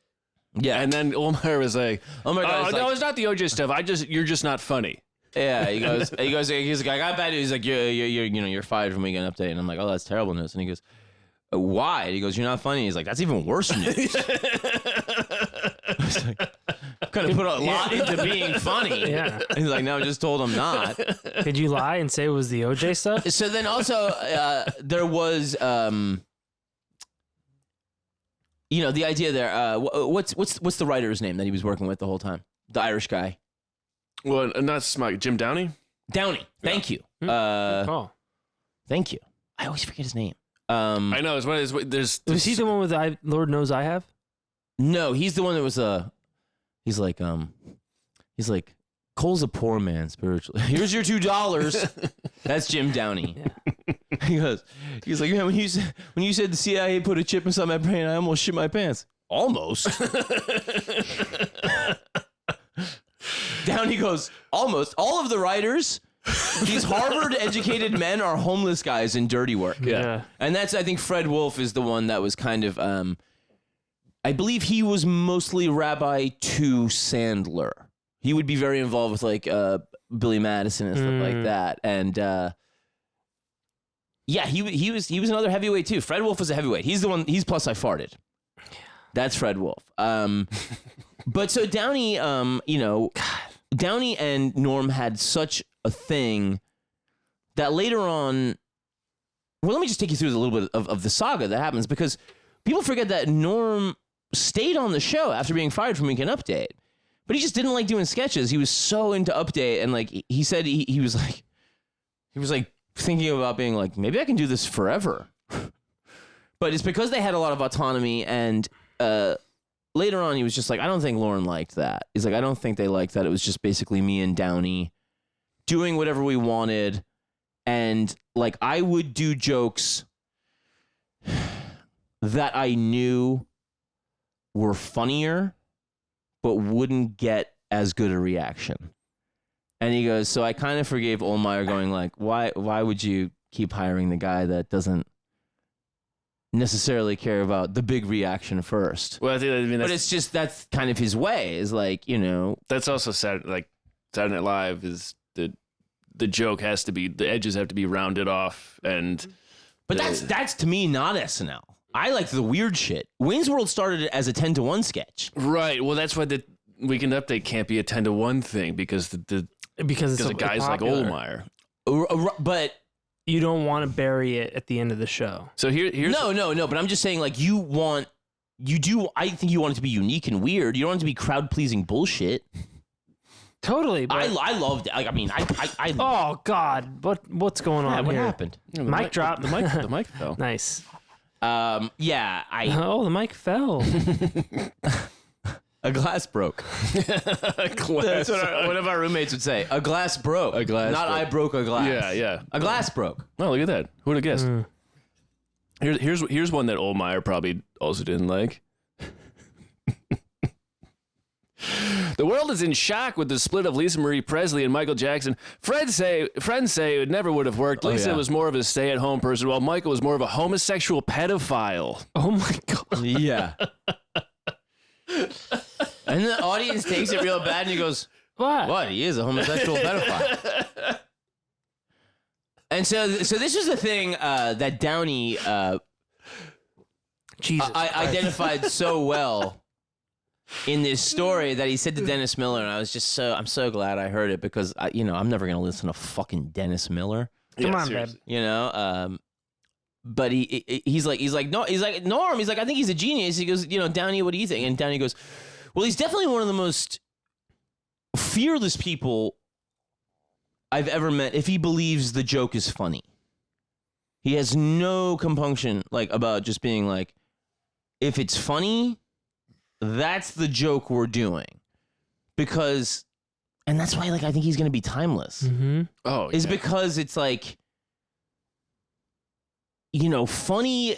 Yeah, and then Ohlmeyer was like, "Oh my God, no, it's not the OJ stuff. You're just not funny." Yeah, he's like, I got bad news. He's like, you're fired from Weekend Update, and I'm like, oh, that's terrible news. And he goes, why? And he goes, you're not funny. He's like, that's even worse news. I was like, could have put a lot into being funny. Yeah, he's like, no, I just told him not. Could you lie and say it was the OJ stuff? So then also there was. The idea there. What's the writer's name that he was working with the whole time? The Irish guy. Well, not Smug. Jim Downey. Downey. Thank you. Good call. Thank you. I always forget his name. I know. There's. Was he the one with Lord Knows I Have? No, he's the one that was He's like Cole's a poor man spiritually. Here's your $2. That's Jim Downey. Yeah. He's like, yeah, when you said the CIA put a chip inside my brain, I almost shit my pants. Almost. Downey goes, almost. All of the writers, these Harvard-educated men are homeless guys in dirty work. Yeah. And I think Fred Wolf is the one that was kind of, I believe he was mostly rabbi to Sandler. He would be very involved with like Billy Madison and stuff like that. And he was another heavyweight too. Fred Wolf was a heavyweight. He's the one. He's plus I farted. That's Fred Wolf. But so Downey, Downey and Norm had such a thing that later on, well, let me just take you through a little bit of the saga that happens, because people forget that Norm stayed on the show after being fired from Weekend Update, but he just didn't like doing sketches. He was so into Update, and like he said, he was like thinking about being like, maybe I can do this forever. But it's because they had a lot of autonomy, and later on he was just like, I don't think Lauren liked that. He's like, I don't think they liked that. It was just basically me and Downey doing whatever we wanted, and like I would do jokes that I knew were funnier but wouldn't get as good a reaction. And he goes, so I kind of forgave Ohlmeyer, going like, why would you keep hiring the guy that doesn't necessarily care about the big reaction first? Well, I mean, but it's just, that's kind of his way, is like, you know. That's also Saturday Night Live is the joke has to be, the edges have to be rounded off, and but that's to me not SNL. I like the weird shit. Wayne's World started as a 10-to-1 sketch. Right. Well, that's why the Weekend Update can't be a 10-to-1 thing, because because of guys popular. like Ohlmeyer. But you don't want to bury it at the end of the show. So here's no. But I'm just saying, like, I think you want it to be unique and weird. You don't want it to be crowd pleasing bullshit. Totally. But I loved it. Like, I mean, I oh God, what's going on? What here? happened? Mic drop. The mic fell. Nice. Oh, the mic fell. A glass broke. That's what one of our roommates would say. A glass broke. Not broke. I broke a glass. Yeah. A glass broke. Oh, look at that. Who would have guessed? Here's one that Ohlmeyer probably also didn't like. The world is in shock with the split of Lisa Marie Presley and Michael Jackson. Friends say it never would have worked. Lisa was more of a stay-at-home person, while Michael was more of a homosexual pedophile. Oh my God. Yeah. And the audience takes it real bad, and he goes, What? He is a homosexual pedophile. And so this is the thing that Downey identified so well in this story, that he said to Dennis Miller, and I was just I'm so glad I heard it, because I'm never gonna listen to fucking Dennis Miller. Come on, babe. You know, but he's like Norm. He's like, I think he's a genius. He goes, Downey, what do you think? And Downey goes, well, he's definitely one of the most fearless people I've ever met. If he believes the joke is funny, he has no compunction about just being like, if it's funny, that's the joke we're doing, because, and that's why I think he's gonna be timeless. Mm-hmm. Oh, is because it's like, funny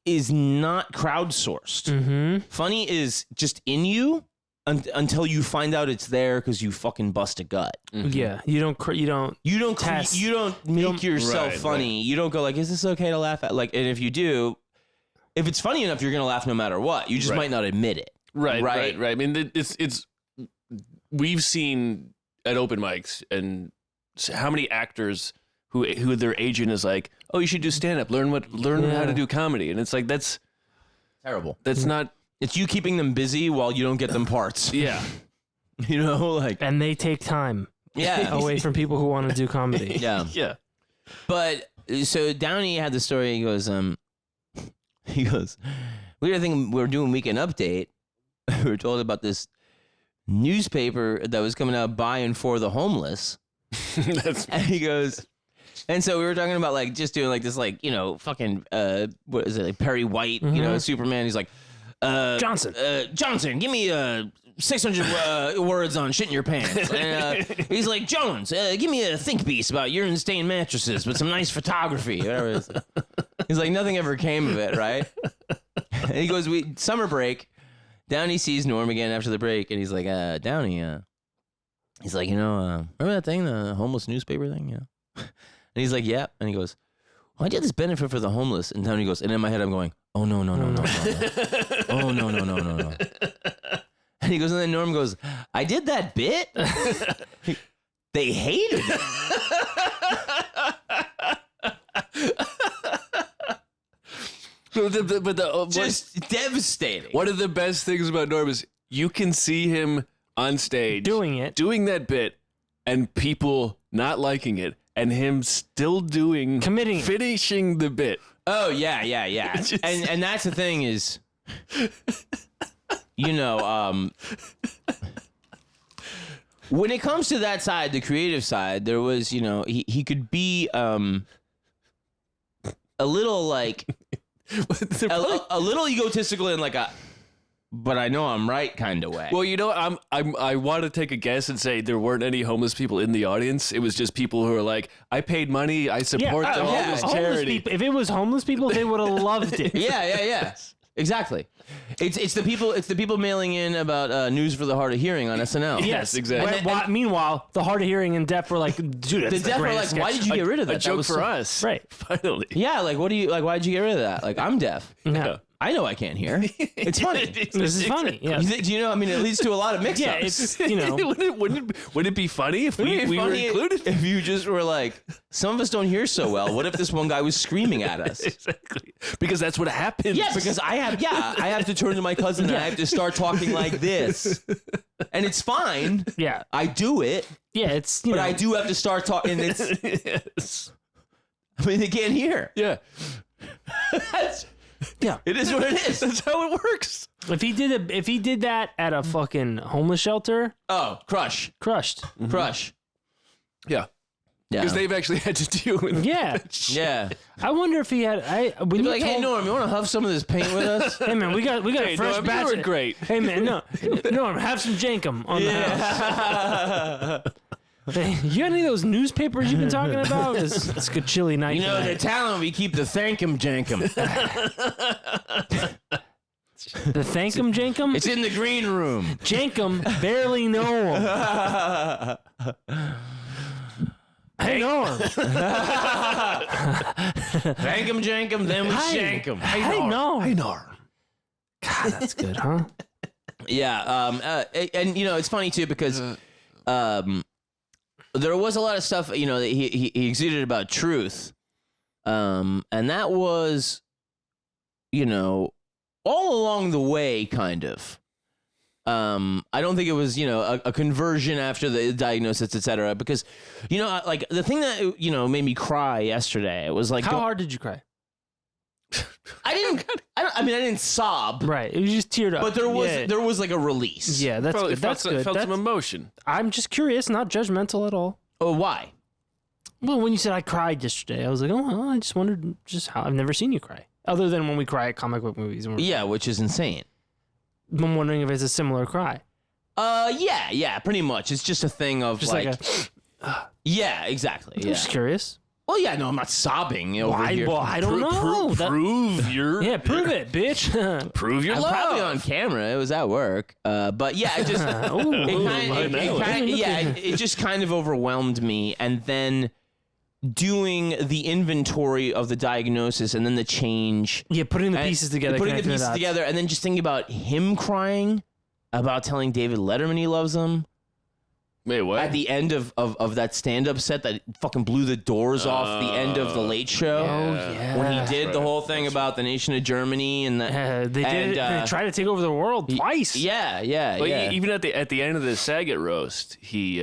is not crowdsourced. Mm-hmm. Funny is just in you until you find out it's there because you fucking bust a gut. Mm-hmm. Yeah, you don't make yourself funny. Right. You don't go like, is this okay to laugh at? And if you do, if it's funny enough, you're gonna laugh no matter what. You just might not admit it. Right. I mean, it's we've seen at open mics, and how many actors who their agent is like, oh, you should do stand up, learn how to do comedy, and it's like, that's terrible. That's not. It's you keeping them busy while you don't get them parts. Yeah, and they take time. Yeah, away from people who want to do comedy. Yeah. But so Downey had the story. He goes, we were thinking we were doing Weekend Update. We were told about this newspaper that was coming out by and for the homeless. And he goes, and so we were talking about just doing this fucking what is it, Perry White, Superman. He's like, Johnson, give me 600 words on shit in your pants. And he's like, Jones, give me a think piece about urine-stained mattresses with some nice photography. Whatever it is. He's like, nothing ever came of it, right? And he goes, summer break. Downey sees Norm again after the break, and he's like, Downey, he's like, remember that thing, the homeless newspaper thing? Yeah. And he's like, yeah. And he goes, well, I did this benefit for the homeless. And Downey goes, and in my head I'm going, oh, no. Oh, no. And he goes, and then Norm goes, I did that bit? They hated it. Just devastating. One of the best things about Norm is you can see him on stage doing that bit, and people not liking it, and him still finishing the bit. Oh yeah. And that's the thing is, when it comes to that side, the creative side, there was, he could be a little like a little egotistical in like but I know I'm right kind of way. Well, I want to take a guess and say there weren't any homeless people in the audience. It was just people who are like, I paid money, I support the homeless charity. People, if it was homeless people, they would have loved it. Yeah. Exactly. It's the people mailing in about news for the hard of hearing on SNL. Yes, exactly. Meanwhile, the hard of hearing and deaf were like, dude, the deaf were like, why did you get rid of that? A joke for us, right? Finally. Yeah, like why did you get rid of that? Like I'm deaf. Yeah. I know I can't hear. It's funny. This is funny. Yeah. Do you know? I mean, it leads to a lot of mix-ups. Yeah, it's Wouldn't it be funny if we were included? If you just were like, some of us don't hear so well. What if this one guy was screaming at us? Exactly. Because that's what happens. Yeah, because I have to turn to my cousin and I have to start talking like this, and it's fine. Yeah, I do it. Yeah, it's but I do have to start talking. Yes. I mean, they can't hear. Yeah. Yeah, it is what it is. That's how it works. If he did that at a fucking homeless shelter, crushed. Mm-hmm. Crush. Yeah, because they've actually had to deal with. Yeah. I wonder if he had. He'd be like, hey Norm, you want to huff some of this paint with us? Hey man, we got a fresh Norm, batch. You were great. Hey man, Norm, have some jankum on the house. Hey, you got any of those newspapers you've been talking about? It's a good chilly night. You know, the talent we keep the thankum jankum. The thankum jankum? It's in the green room. Jankum barely know him. Hey Norm. Thankum jankum, then we shank him. Hey Norm. Hey Norm. God, that's good, huh? Yeah. And it's funny too because there was a lot of stuff, that he exuded about truth. And that was, all along the way, kind of. I don't think it was, a conversion after the diagnosis, etc. Because, like the thing that, made me cry yesterday, it was like. How hard did you cry? I didn't sob. Right. It was just teared up. But there was like a release. Yeah, that's good. That's good. Felt some emotion. I'm just curious, not judgmental at all. Oh, why? Well, when you said I cried yesterday, I was like, I just wondered just how. I've never seen you cry. Other than when we cry at comic book movies. Yeah, which is insane. I'm wondering if it's a similar cry. Yeah, pretty much. It's just a thing of just like yeah, exactly. I'm just curious. Well, yeah, no, I'm not sobbing over here. Well, I don't know. Prove your... Yeah, prove it, bitch. Prove your I'm love. probably on camera. It was at work. But yeah, it just... it just kind of overwhelmed me. And then doing the inventory of the diagnosis and then the change. Yeah, putting the pieces together. Putting the pieces together and then just thinking about him crying, about telling David Letterman he loves him. Wait, what? At the end of that stand-up set that fucking blew the doors off the end of The Late Show. Oh, yeah. When he did the whole thing about the nation of Germany and that. They did. They tried to take over the world twice. Yeah. Even at the end of the Saget roast, he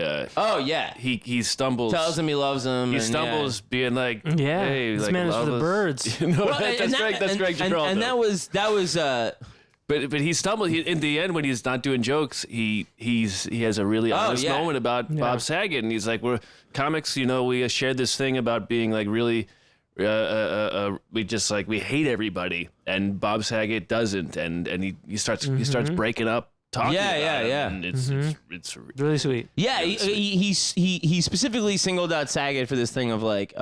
stumbles. Tells him he loves him. He stumbles being like, hey, this like, man is for the birds. That's Greg Gibraltar. And that was But he stumbled. In the end, when he's not doing jokes, he has a really honest moment about Bob Saget, and he's like, "We're comics, we shared this thing about being like really, we hate everybody, and Bob Saget doesn't, and he starts breaking up." Talking about it, and it's really sweet. Yeah, he specifically singled out Saget for this thing of like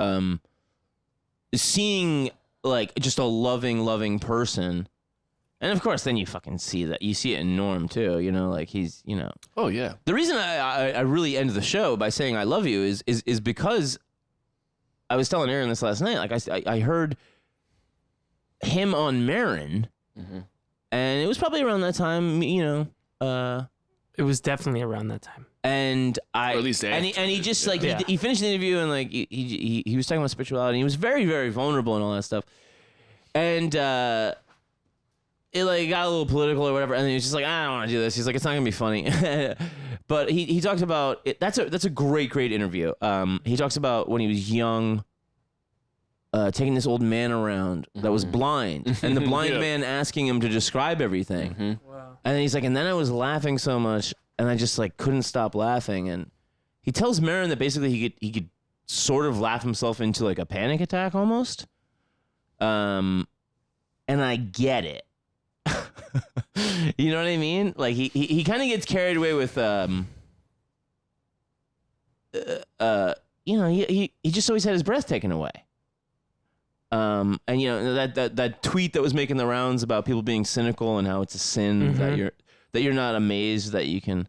seeing like just a loving person. And of course, then you fucking see that. You see it in Norm too. Like he's, Oh yeah. The reason I really end the show by saying I love you is because I was telling Aaron this last night. Like I heard him on Marin, and it was probably around that time. It was definitely around that time. And or at least he just like he finished the interview and like he was talking about spirituality. And he was very, very vulnerable and all that stuff. And it like got a little political or whatever, and then he's just like, I don't want to do this. He's like, it's not gonna be funny. But he talks about it. That's a great interview. He talks about when he was young, taking this old man around that was blind, and the blind man asking him to describe everything. Wow. And then he's like, and then I was laughing so much, and I just like couldn't stop laughing. And he tells Marin that basically he could sort of laugh himself into like a panic attack almost. And I get it. You know what I mean? Like he kind of gets carried away with he just always had his breath taken away. And you know that tweet that was making the rounds about people being cynical and how it's a sin that you're not amazed that you can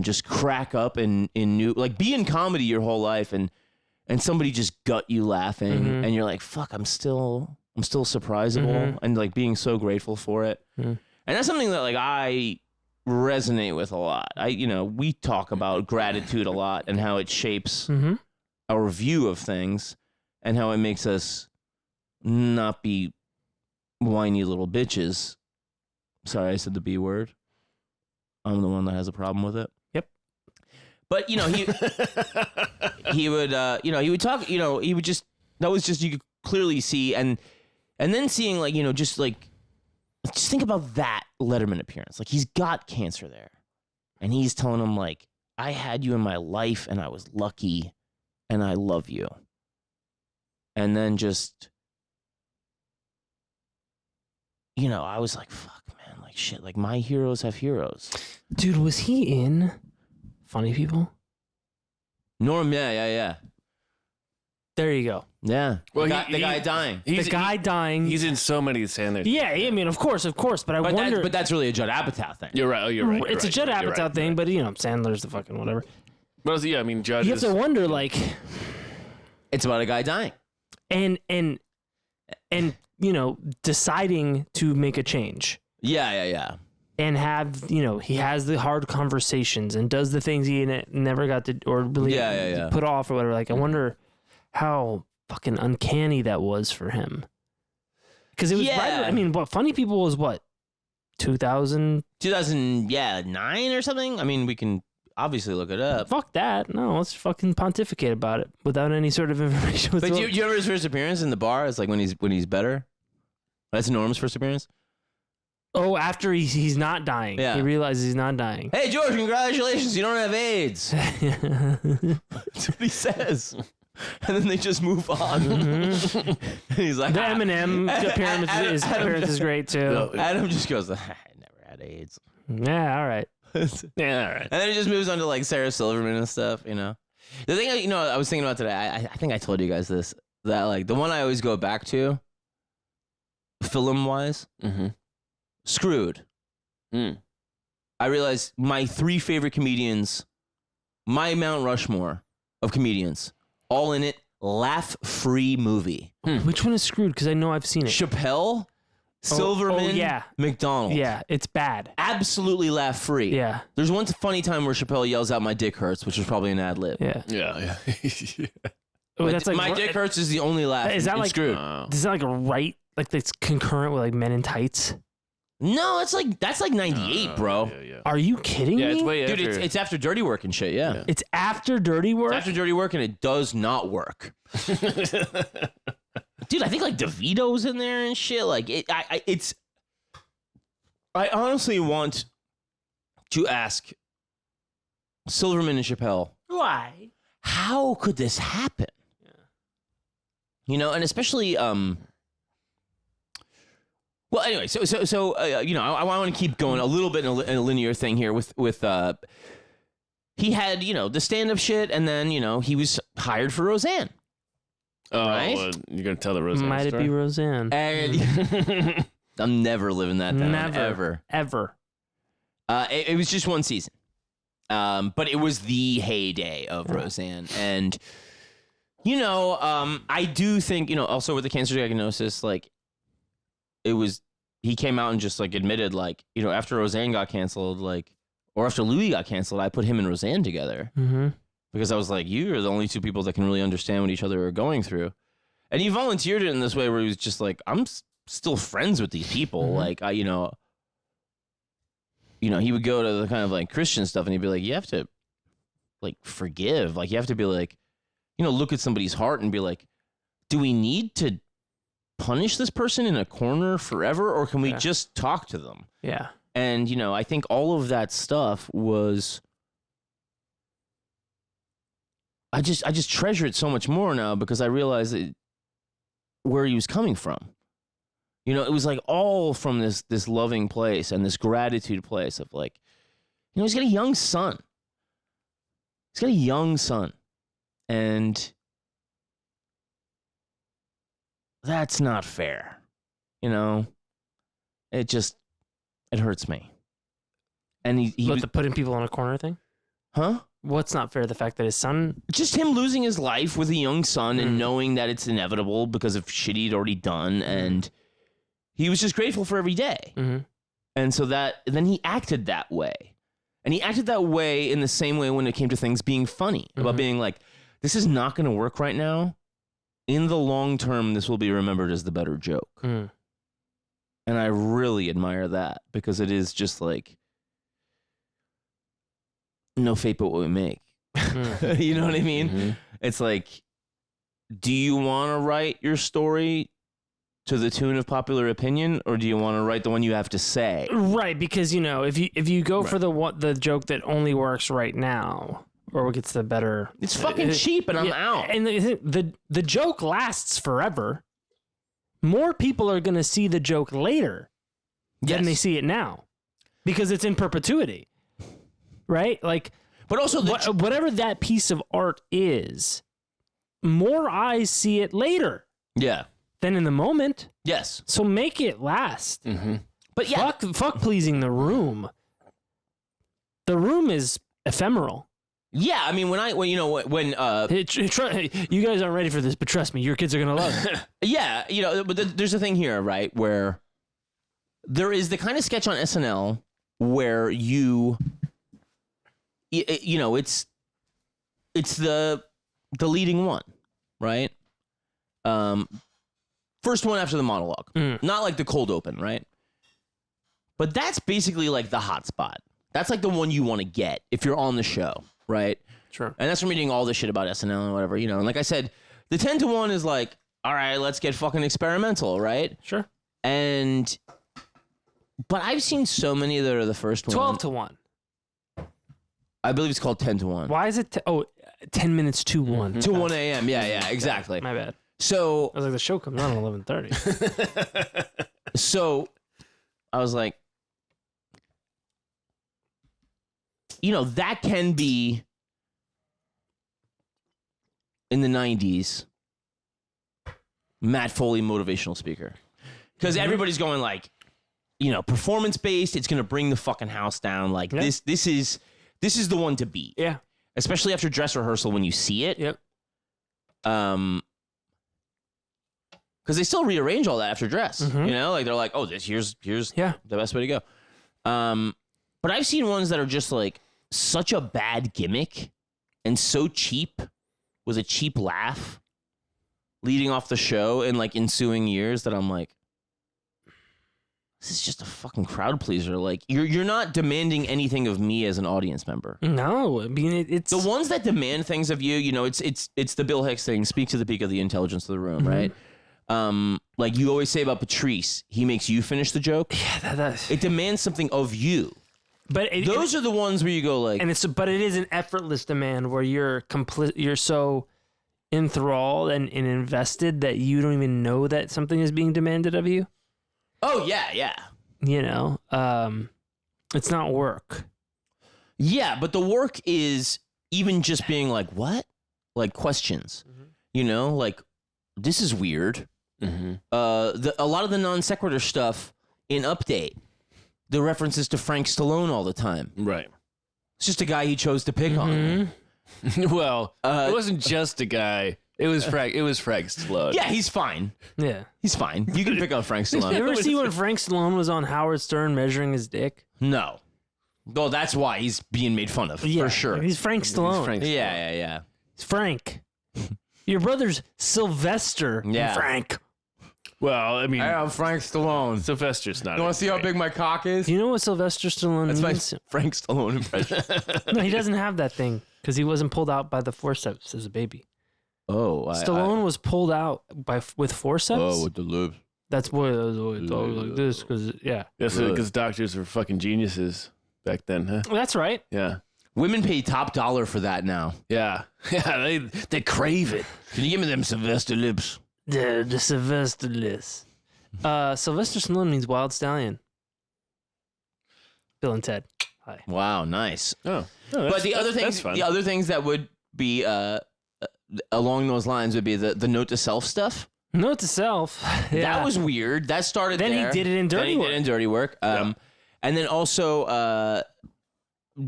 just crack up in new, like, be in comedy your whole life and somebody just gut you laughing and you're like, fuck, I'm still surprisable and like being so grateful for it. And that's something that like I resonate with a lot. We talk about gratitude a lot and how it shapes our view of things and how it makes us not be whiny little bitches. Sorry, I said the B word. I'm the one that has a problem with it. Yep. But he he would talk, he would just, that was just, you could clearly see and then seeing like, just think about that Letterman appearance. Like, he's got cancer there and he's telling him like, I had you in my life and I was lucky and I love you. And then just, I was like, fuck, man, like shit, like my heroes have heroes. Dude, was he in Funny People? Norm, yeah. There you go. Yeah. Well, the guy dying. The guy dying. He's in so many Sandler. Yeah, I mean, of course. But I wonder. But that's really a Judd Apatow thing. You're right. Oh, you're right. It's a Judd Apatow thing, but Sandler's the fucking whatever. Well, yeah, I mean, Judd. You have to wonder, like, it's about a guy dying, and deciding to make a change. Yeah. And have, he has the hard conversations and does the things he never got to, or really put off or whatever. Like, I wonder how fucking uncanny that was for him. Because it was right, I mean, Funny People was what? 2009 or something? I mean, we can obviously look it up. Fuck that. No, let's fucking pontificate about it without any sort of information. But do you remember his first appearance in the bar? It's like when he's better. That's Norm's first appearance. Oh, after he's not dying. Yeah. He realizes he's not dying. Hey, George, congratulations. You don't have AIDS. That's what he says. And then they just move on. He's like, the Eminem appearance is great, too. Adam just goes, I never had AIDS. Yeah, all right. Yeah, all right. And then it just moves on to like Sarah Silverman and stuff, The thing, I was thinking about today, I think I told you guys this, that like the one I always go back to, film-wise, Screwed. I realized my 3 favorite comedians, my Mount Rushmore of comedians, all in it, laugh-free movie. Which one is Screwed? Because I know I've seen it. Chappelle, Silverman, Macdonald. Yeah, it's bad. Absolutely laugh-free. Yeah. There's one funny time where Chappelle yells out, "My dick hurts," which was probably an ad-lib. Yeah. Oh, that's like my dick hurts is the only laugh. Is that like Screwed? Is that like a like that's concurrent with like Men in Tights? No, that's like 98, bro. Yeah. Are you kidding me? It's way after. Dude, it's after Dirty Work and shit, yeah. It's after Dirty Work? It's after Dirty Work, and it does not work. Dude, I think like DeVito's in there and shit. Like, I honestly want to ask Silverman and Chappelle, why? How could this happen? And especially, well, anyway, so I want to keep going a little bit in a linear thing here with he had, the stand-up shit, and then, he was hired for Roseanne. Oh, right? You're going to tell the Roseanne Might story? it be Roseanne? And I'm never living that down. Never. Ever. It was just one season. But it was the heyday of Roseanne. And, I do think, also with the cancer diagnosis, like, he came out and just like admitted, like, after Roseanne got canceled, like, or after Louis got canceled, I put him and Roseanne together because I was like, you are the only 2 people that can really understand what each other are going through. And he volunteered it in this way where he was just like, I'm still friends with these people. Like, he would go to the kind of like Christian stuff and he'd be like, you have to like forgive. Like, you have to be like, look at somebody's heart and be like, do we need to punish this person in a corner forever, or can we just talk to them? Yeah. And, I think all of that stuff was, I just treasure it so much more now because I realize where he was coming from. It was like all from this loving place and this gratitude place of like, he's got a young son. He's got a young son. And that's not fair. It hurts me. And he was the putting people in a corner thing? Huh? What's not fair? The fact that his son... Just him losing his life with a young son and knowing that it's inevitable because of shit he'd already done. And he was just grateful for every day. And so then he acted that way. And he acted that way in the same way when it came to things being funny. About being like, this is not going to work right now. In the long term, this will be remembered as the better joke. And I really admire that because it is just like, no fate but what we make. You know what I mean? It's like, do you want to write your story to the tune of popular opinion, or do you want to write the one you have to say? Right, because if you go for the joke that only works right now, or gets the better, it's fucking cheap, and I'm out. And the joke lasts forever. More people are going to see the joke later than they see it now, because it's in perpetuity. Right? Like, but also whatever that piece of art is, more eyes see it later. Yeah. Than in the moment. Yes. So make it last. But yeah, fuck pleasing the room. The room is ephemeral. Yeah, I mean, when you guys aren't ready for this, but trust me, your kids are gonna love it. Yeah, but there's a thing here, right, where there is the kind of sketch on SNL where it's the leading one, right? First one after the monologue, not like the cold open, right? But that's basically like the hot spot. That's like the one you want to get if you're on the show, right? Sure. And that's from reading all this shit about SNL and whatever, And like I said, the 10-1 is like, all right, let's get fucking experimental, right? Sure. But I've seen so many that are the first one. 12-1. I believe it's called 10-1. Why is it? 10 minutes to 1. To 1 a.m. Yeah, exactly. My bad. So I was like, the show comes on at 11:30. So I was like, that can be in the 90s, Matt Foley motivational speaker. Because everybody's going like, performance based, it's going to bring the fucking house down. Like this is the one to beat. Yeah. Especially after dress rehearsal when you see it. Yep. Because they still rearrange all that after dress. Like they're like, oh, here's the best way to go. But I've seen ones that are just like such a bad gimmick and so cheap, with a cheap laugh leading off the show in like ensuing years, that I'm like, this is just a fucking crowd pleaser. Like you're not demanding anything of me as an audience member. No, I mean it's the ones that demand things of you. It's the Bill Hicks thing. Speak to the peak of the intelligence of the room, right? Like you always say about Patrice, he makes you finish the joke. Yeah, it demands something of you. But those are the ones where you go like, and but it is an effortless demand where you're so enthralled and invested that you don't even know that something is being demanded of you. Oh yeah. It's not work. Yeah, but the work is even just being like, what? Like questions. Like, this is weird. A lot of the non sequitur stuff in Update, the references to Frank Stallone all the time. Right. It's just a guy he chose to pick on. Well, it wasn't just a guy. It was Frank Stallone. Yeah, he's fine. Yeah. He's fine. You can pick on Frank Stallone. You ever see when Frank Stallone was on Howard Stern measuring his dick? No. Well, that's why he's being made fun of, for sure. He's Frank Stallone. Yeah. It's Frank. Your brother's Sylvester. Yeah. Frank. Well, I mean, I'm Frank Stallone. Sylvester's not. You want to see how big my cock is? You know what Sylvester Stallone That's my means? Frank Stallone impression. No, he doesn't have that thing because he wasn't pulled out by the forceps as a baby. Oh, Stallone was pulled out with forceps. Oh, with the lips. That's why I was always like this because Yes, because doctors were fucking geniuses back then, huh? That's right. Yeah. Women pay top dollar for that now. Yeah. Yeah, they crave it. Can you give me them Sylvester lips? The Sylvester list. Sylvester Stallone means wild stallion. Bill and Ted. Hi. Wow, nice. Oh. But the other things that would be along those lines would be the note to self stuff. Note to self. Yeah. That was weird. That started Then there. he did it in Dirty Work. Then he did it in Dirty Work. And then also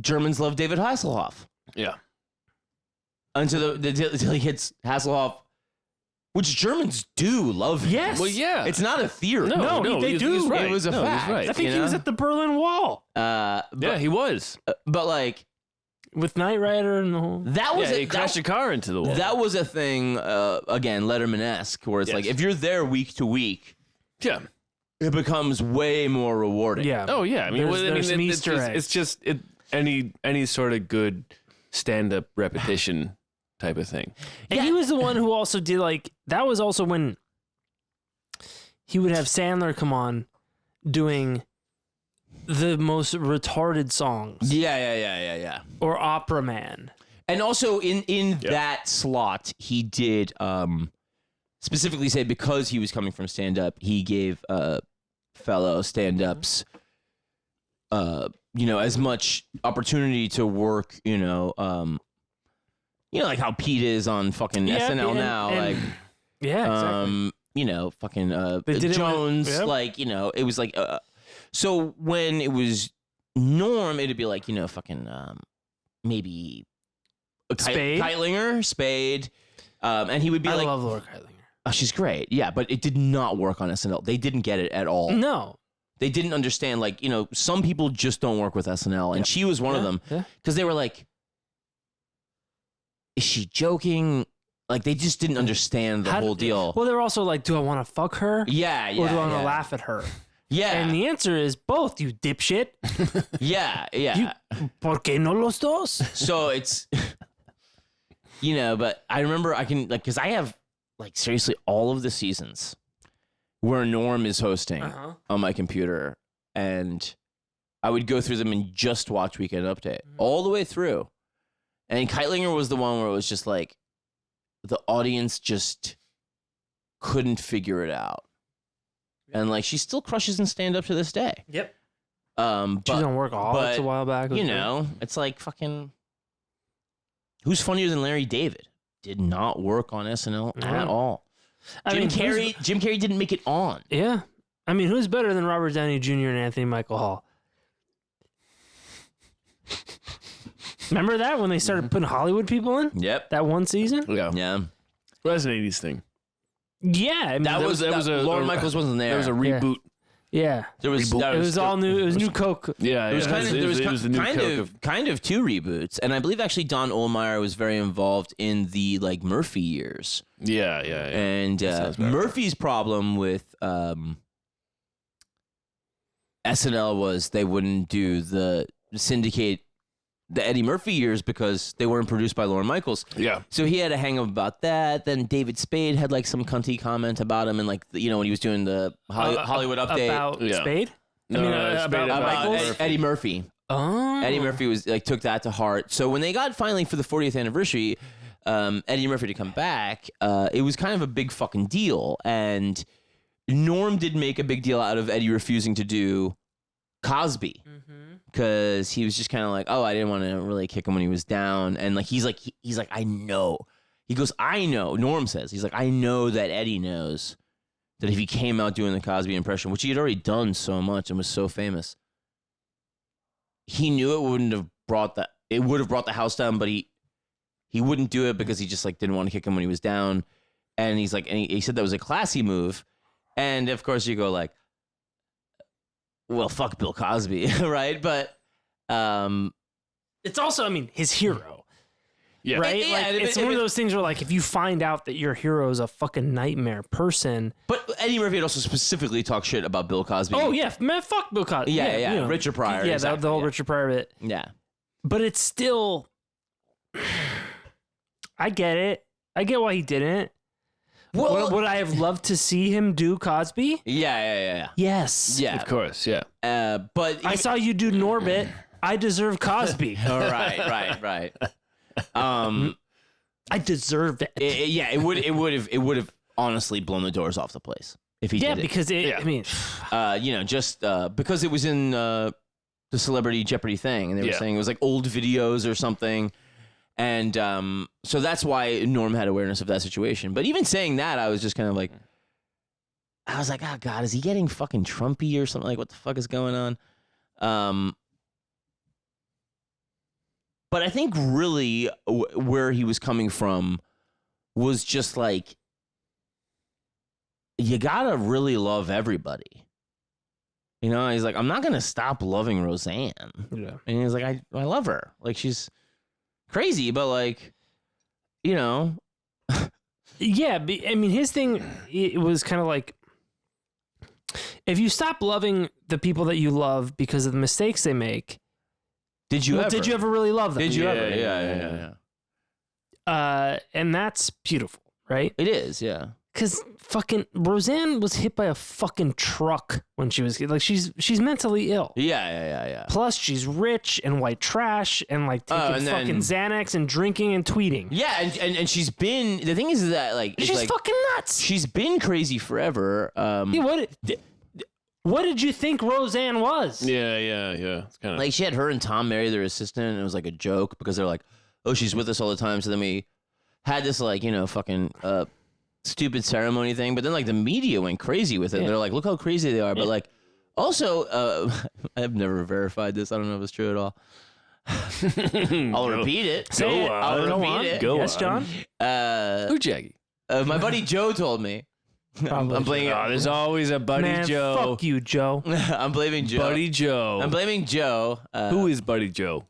Germans love David Hasselhoff. Yeah. Until he hits Hasselhoff, which Germans do love him. Yes. Well, yeah. It's not a theory. No, they do. He's right. It was a No, he's fact. right. I think you he was know? at the Berlin Wall Yeah, he was. But like with Knight Rider and the whole. that was He crashed a car into the wall. that was a thing. Again, Letterman-esque, where it's Yes. like if you're there week to week, Yeah. it becomes way more rewarding. Yeah. Oh yeah. I mean, There's some Easter eggs. it's just any sort of good stand-up repetition type of thing. And he was the one who also did that was also when he would have Sandler come on doing the most retarded songs Yeah. or Opera Man. And also in that slot, he did specifically say because he was coming from stand up, he gave fellow stand ups as much opportunity to work, like how Pete is on fucking SNL now, Yeah, exactly. fucking They did it Jones, when- it was like so when it was Norm, it'd be like, fucking maybe Spade? Spade, and he would be I like, love Laura Keitlinger. oh, she's great, yeah, but it did not work on SNL. They didn't get it at all. No. They didn't understand, some people just don't work with SNL, and she was one of them, Yeah. because they were like, is she joking? Like, they just didn't understand the whole deal. Well, they're also like, do I want to fuck her? Yeah. Or do I want to laugh at her? Yeah. And the answer is both, you dipshit. Yeah. ¿Por qué no los dos? So it's, but I remember I can, because I have, seriously, all of the seasons where Norm is hosting on my computer, and I would go through them and just watch Weekend Update all the way through. And Keitlinger was the one where it was just like, the audience just couldn't figure it out. And she still crushes in stand up to this day. Yep. But, She's on Workaholics a while back. It's like fucking, who's funnier than Larry David? Did not work on SNL at all. Jim Carrey didn't make it on. Yeah. I mean, who's better than Robert Downey Jr. and Anthony Michael Hall? Remember that when they started putting Hollywood people in? Yep. That one season? Yeah. Yeah. Well, that's an 80s thing. Yeah. I mean, That was Lorne Michaels wasn't there. That was a reboot. yeah. There was, Reboot. It was all new. It was new Coke. Yeah, There was the new Coke kind of two reboots, and I believe actually Don Ohlmeyer was very involved in the Murphy years. Yeah. And sounds about Murphy's problem with SNL was they wouldn't do the syndicate, the Eddie Murphy years, because they weren't produced by Lorne Michaels. Yeah. So he had a hang up about that. Then David Spade had some cunty comment about him, and when he was doing the Hollywood update About Yeah. Spade? No, about Michaels? Eddie Murphy. Oh. Eddie Murphy was took that to heart. So when they got finally for the 40th anniversary, Eddie Murphy to come back, it was kind of a big fucking deal. And Norm did make a big deal out of Eddie refusing to do Cosby, because he was just kind of like, oh, I didn't want to really kick him when he was down. And he's like, I know. He goes, I know. Norm says, he's like, I know that Eddie knows that if he came out doing the Cosby impression, which he had already done so much and was so famous, he knew it would have brought the house down, but he wouldn't do it because he just didn't want to kick him when he was down. And he's like, and he said that was a classy move. And of course you go well, fuck Bill Cosby, right? But It's also, his hero. Yeah. Right? Yeah, like, it's one of those things where, like, if you find out that your hero is a fucking nightmare person. But Eddie Murphy had also specifically talked shit about Bill Cosby. Oh, yeah. Man, fuck Bill Cosby. Yeah, you know. Richard Pryor. Yeah, exactly. the whole Richard Pryor bit. Yeah. But it's still... I get it. I get why he didn't. Well, Would I have loved to see him do Cosby? Yeah. Yes. Yeah. Of course, yeah. But I saw you do Norbit. I deserve Cosby. All right. I deserved it. It would have honestly blown the doors off the place if he did it. Because I mean, just because it was in the Celebrity Jeopardy thing, and they were saying it was like old videos or something. And so that's why Norm had awareness of that situation. But even saying that, I was just kind of like, I was like, oh, God, is he getting fucking Trumpy or something? Like, what the fuck is going on? But I think really where he was coming from was just like, you gotta really love everybody. You know, he's like, I'm not gonna stop loving Roseanne. yeah. And he's like, I love her. Like, she's crazy, but like, you know. Yeah, I mean, his thing, it was kind of like, if you stop loving the people that you love because of the mistakes they make, Did you ever really love them? Did you ever? Yeah. And that's beautiful, right? It is, yeah. Because fucking Roseanne was hit by a fucking truck when she was like, she's mentally ill. Yeah. Plus, she's rich and white trash and like taking and then- fucking Xanax and drinking and tweeting. Yeah, and she's been, the thing is that like, it's She's like, fucking nuts. she's been crazy forever. Yeah, what did you think Roseanne was? Yeah. It's kind of Like, she had her and Tom marry their assistant, and it was like a joke because they're like, oh, she's with us all the time. So then we had this like, fucking stupid ceremony thing, but then like the media went crazy with it. Yeah. They're like, look how crazy they are. But like, also, I've never verified this. I don't know if it's true at all. I'll repeat it. Say it. I'll Go repeat on. it. Go Yes, John? Who, Jaggy? My buddy Joe told me. I'm blaming. Oh, there's always a Buddy Man, Joe. fuck you, Joe. I'm blaming Joe. Buddy Joe. I'm blaming Joe. Who is Buddy Joe?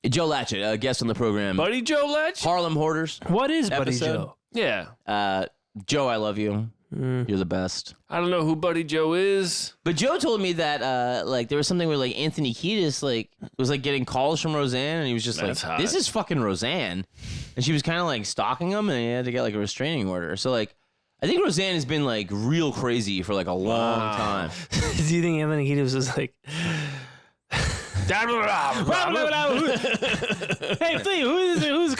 Joe Latchett, a guest on the program. Buddy Joe Letch? Harlem Hoarders. What is Buddy Episode. Joe? Yeah. Joe, I love you. Mm. You're the best. I don't know who Buddy Joe is. But Joe told me that like there was something where like Anthony Kiedis like was like getting calls from Roseanne, and he was just That's like, hot. "This is fucking Roseanne," and she was kind of like stalking him, and he had to get like a restraining order. So like, I think Roseanne has been like real crazy for like a long time. Do you think Anthony Kiedis was like, hey, Flea, who's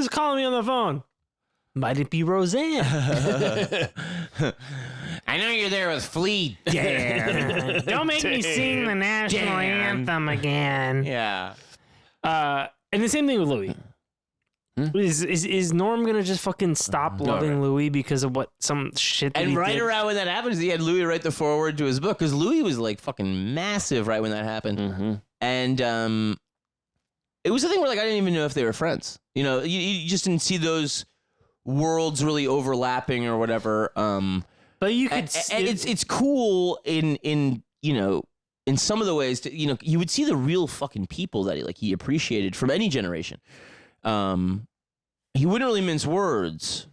calling me on the phone? Might it be Roseanne? I know you're there with Flea. Damn. Don't make me sing the national anthem again. Yeah. And the same thing with Louis. Is Norm gonna just fucking stop loving Louis because of what some shit that And he right did? around when that happens, he had Louis write the foreword to his book because Louis was like fucking massive right when that happened. Mm-hmm. And it was the thing where like I didn't even know if they were friends. You just didn't see those worlds really overlapping or whatever. But you could. And it's cool in in some of the ways to, you would see the real fucking people that he appreciated from any generation. He wouldn't really mince words.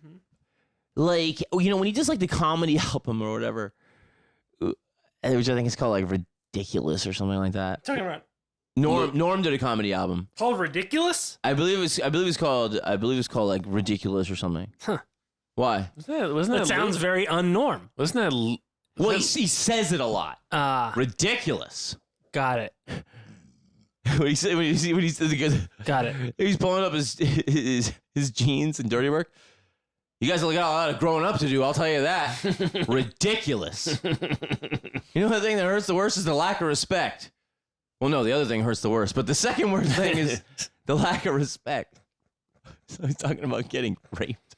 Like, when he does like the comedy album or whatever, which I think is called like Ridiculous or something like that. talking about Norm did a comedy album. called Ridiculous. I believe it was called like Ridiculous or something. Huh. Why? Wasn't That sounds very unnorm. Wasn't that? Well, he says it a lot. Ridiculous. Got it. When he said Got it. he's pulling up his jeans and dirty work. You guys have got a lot of growing up to do, I'll tell you that. Ridiculous. You know the thing that hurts the worst is the lack of respect. Well, no, the other thing hurts the worst, but the second worst thing is the lack of respect. So he's talking about getting raped.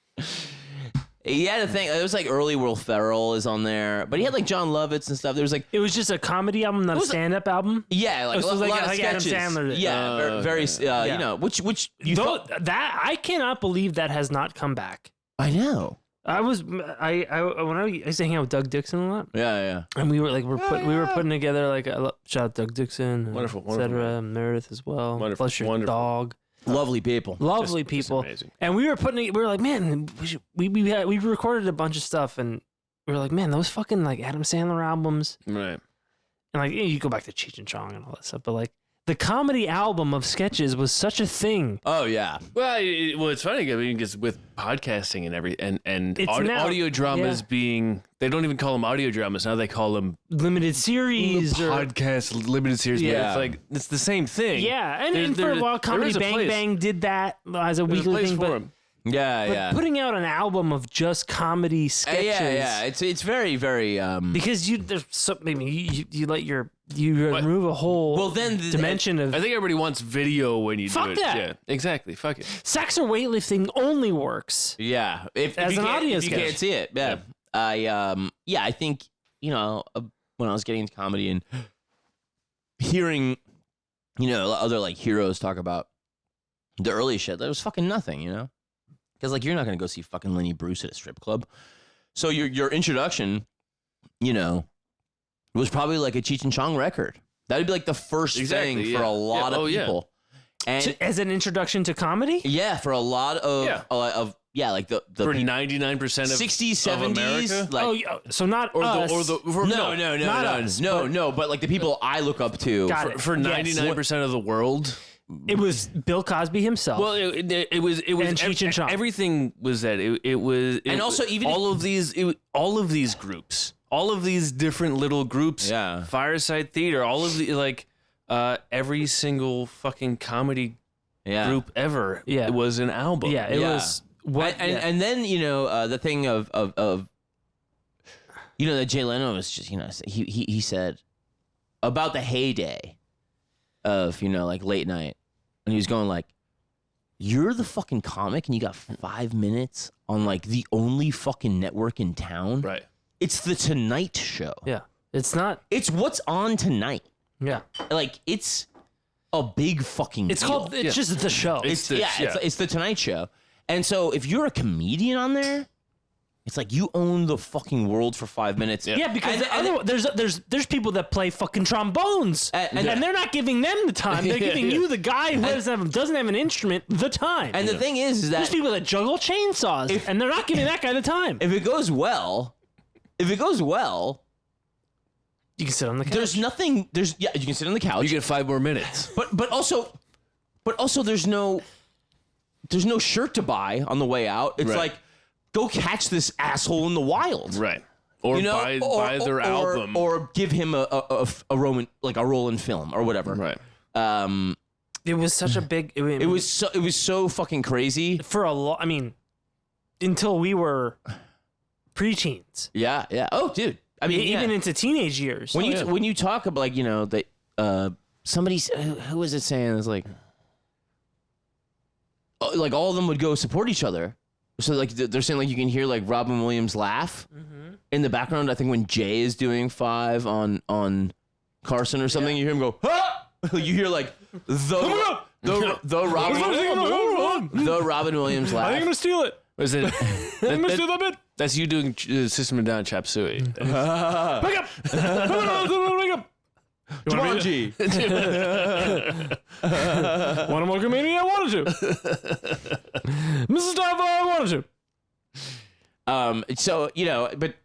He had a thing. It was like early Will Ferrell is on there, but he had like John Lovitz and stuff. There was like It was just a comedy album, not a stand-up album. yeah, like It was a like- lot of like Adam sketches. Sandler did. Yeah, very Yeah. which you Though, thought. that I cannot believe that has not come back. I know. I when I used to hang out with Doug Dixon a lot, Yeah. and we were like we were putting together like shout out Doug Dixon, Wonderful, etc. wonderful, Meredith as well. Wonderful, Plus your wonderful. dog. Lovely people. Just amazing. And we were like, man, we recorded a bunch of stuff, and we were like, man, those fucking like Adam Sandler albums, Right. and like you go back to Cheech and Chong and all that stuff, but like the comedy album of sketches was such a thing. Oh yeah. Well, it's funny. I mean, because with podcasting and It's now- audio dramas being, they don't even call them audio dramas now. They call them Limited series or podcast limited series. Yeah. Yeah, it's like it's the same thing. yeah, and, There- for a there- while, there Comedy is a Bang place. Bang did that as a There's a weekly place thing, for but 'em. Yeah, But yeah. putting out an album of just comedy sketches, Yeah. It's very, very. because there's something you let you remove a whole Well, then dimension of I think everybody wants video when you Fuck do it. that. Yeah, exactly. Fuck it. sex or weightlifting only works. Yeah, if As you an can't- audio if you sketch. can't see it, yeah. I think when I was getting into comedy and hearing, other like heroes talk about the early shit, that was fucking nothing, because like you're not gonna go see fucking Lenny Bruce at a strip club, so your introduction, was probably like a Cheech and Chong record. That'd be like the first Exactly, thing for yeah. a lot Yeah, of oh, yeah. people, and As an introduction to comedy, yeah, for a lot of Yeah. like the For people- 99% of 60s, of 70s, America? like so not or us. no, no, but like the people I look up to. Got it. for 99% of the world. It was Bill Cosby himself. Well, it was And Cheech and Chong. everything was that it was, And also even all of these groups, all of these different little groups, Yeah. Fireside Theater, all of the like every single fucking comedy yeah. group ever, Yeah. it was an album. yeah, it Yeah. was what And then the thing of that Jay Leno was just he said about the heyday of like late night, and he was going like, you're the fucking comic and you got 5 minutes on like the only fucking network in town. Right. It's the Tonight Show. yeah, it's not. It's what's on tonight. Yeah, Like it's a big fucking it's deal. called. It's just the show. It's the- It's the Tonight Show. And so if you're a comedian on there, it's like you own the fucking world for 5 minutes. Yeah. yeah, because And- there's people that play fucking trombones, And- and they're not giving them the time. They're giving you, the guy who doesn't have an instrument, the time. And the thing is there's that people that juggle chainsaws, and they're not giving that guy the time. if it goes well, You can sit on the couch. there's nothing. You can sit on the couch. You get 5 more minutes. but also there's no shirt to buy on the way out. It's Right. like go catch this asshole in the wild. Right. Or buy their album. or give him a role in film or whatever. Right. It was such a big. It was so fucking crazy. for a lot. I mean, until we were preteens, Yeah. Oh, dude. I mean, even into teenage years. when you talk about like that somebody's who was it saying it's like all of them would go support each other, so like they're saying like you can hear like Robin Williams laugh in the background. I think when Jay is doing 5 on Carson or something, you hear him go ah! You hear like the Robin Williams laugh. gonna steal it. Was it? I'm gonna steal that bit. That's you doing System of a Down Chop Suey. Pick up. Pick up. Jumanji. Want a more comedian? I wanted to. Mrs. Dive, I wanted to. So but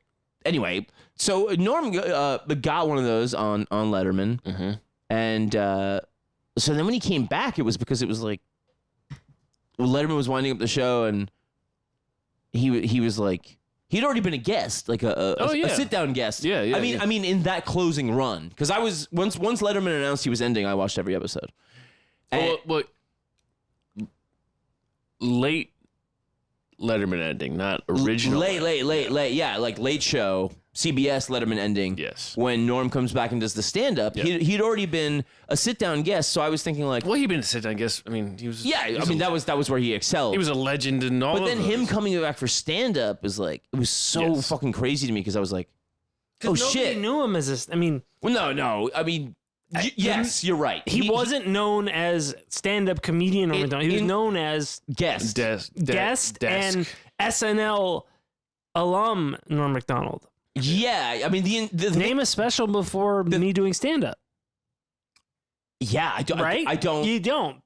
anyway, so Norm got one of those on Letterman, and so then when he came back, it was because it was like Letterman was winding up the show, and he was like. He'd already been a guest, like a sit down guest. Yeah. I mean, in that closing run, because I was once Letterman announced he was ending, I watched every episode. And, Late Letterman ending, not original. late, yeah, like late show, CBS Letterman ending. Yes. When Norm comes back and does the stand up, he'd already been a sit down guest, so I was thinking like, Well, he'd been a sit down guest. I mean, he was. yeah, he I mean that was where he excelled. He was a legend in all. but of then those. him coming back for stand up is like it was so Yes. fucking crazy to me because I was like, oh Nobody shit. knew him as a. I mean, Well, no, I mean, yes, you're right. he wasn't known as stand-up comedian or anything. He was known as guest. guest and SNL alum Norm Macdonald. Yeah, I mean the Name a special before me doing stand-up. yeah, I don't. Right? I don't. You don't.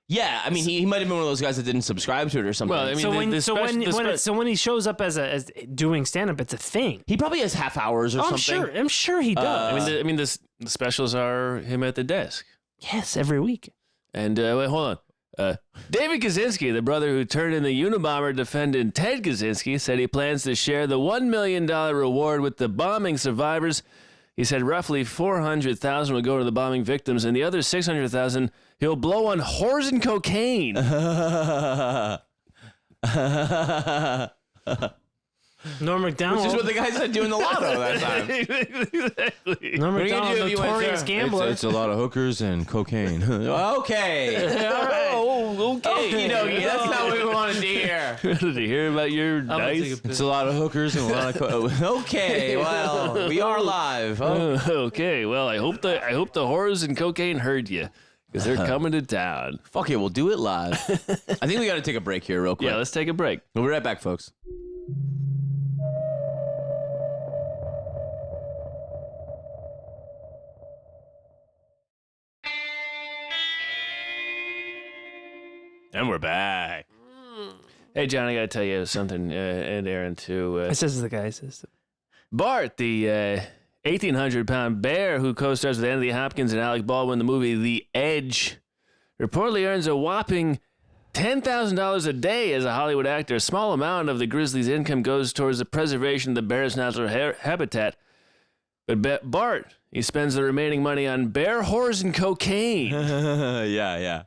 Yeah, I mean, he might have been one of those guys that didn't subscribe to it or something. Well, I mean, so when he shows up as doing stand up, it's a thing. he probably has half hours or something. I'm sure he does. The specials are him at the desk. Yes, every week. And wait, hold on. David Kaczynski, the brother who turned in the Unabomber defendant Ted Kaczynski, said he plans to share the $1 million reward with the bombing survivors. He said roughly $400,000 will go to the bombing victims, and the other $600,000 he'll blow on whores and cocaine. Norm Macdonald. Which is what the guy said doing the lotto that time. Exactly. Norm What are you gonna Macdonald, do if you went notorious there? gambler. It's a lot of hookers and cocaine. Okay. All right. Oh, okay. Okie dokie. That's not what we wanted to hear. Did you hear about your dice? It's a lot of hookers and a lot of Okay. Well, we are live. Oh. Okay. Well, I hope the whores and cocaine heard you, because they're coming to town. Fuck it. We'll do it live. I think we got to take a break here real quick. Yeah, let's take a break. We'll be right back, folks. And we're back. Hey, John, I got to tell you something, and Aaron, too. It says the guy says. Bart, the 1,800-pound bear who co-stars with Anthony Hopkins and Alec Baldwin in the movie The Edge, reportedly earns a whopping $10,000 a day as a Hollywood actor. A small amount of the grizzly's income goes towards the preservation of the bear's natural habitat. But Bart, he spends the remaining money on bear whores and cocaine. Yeah.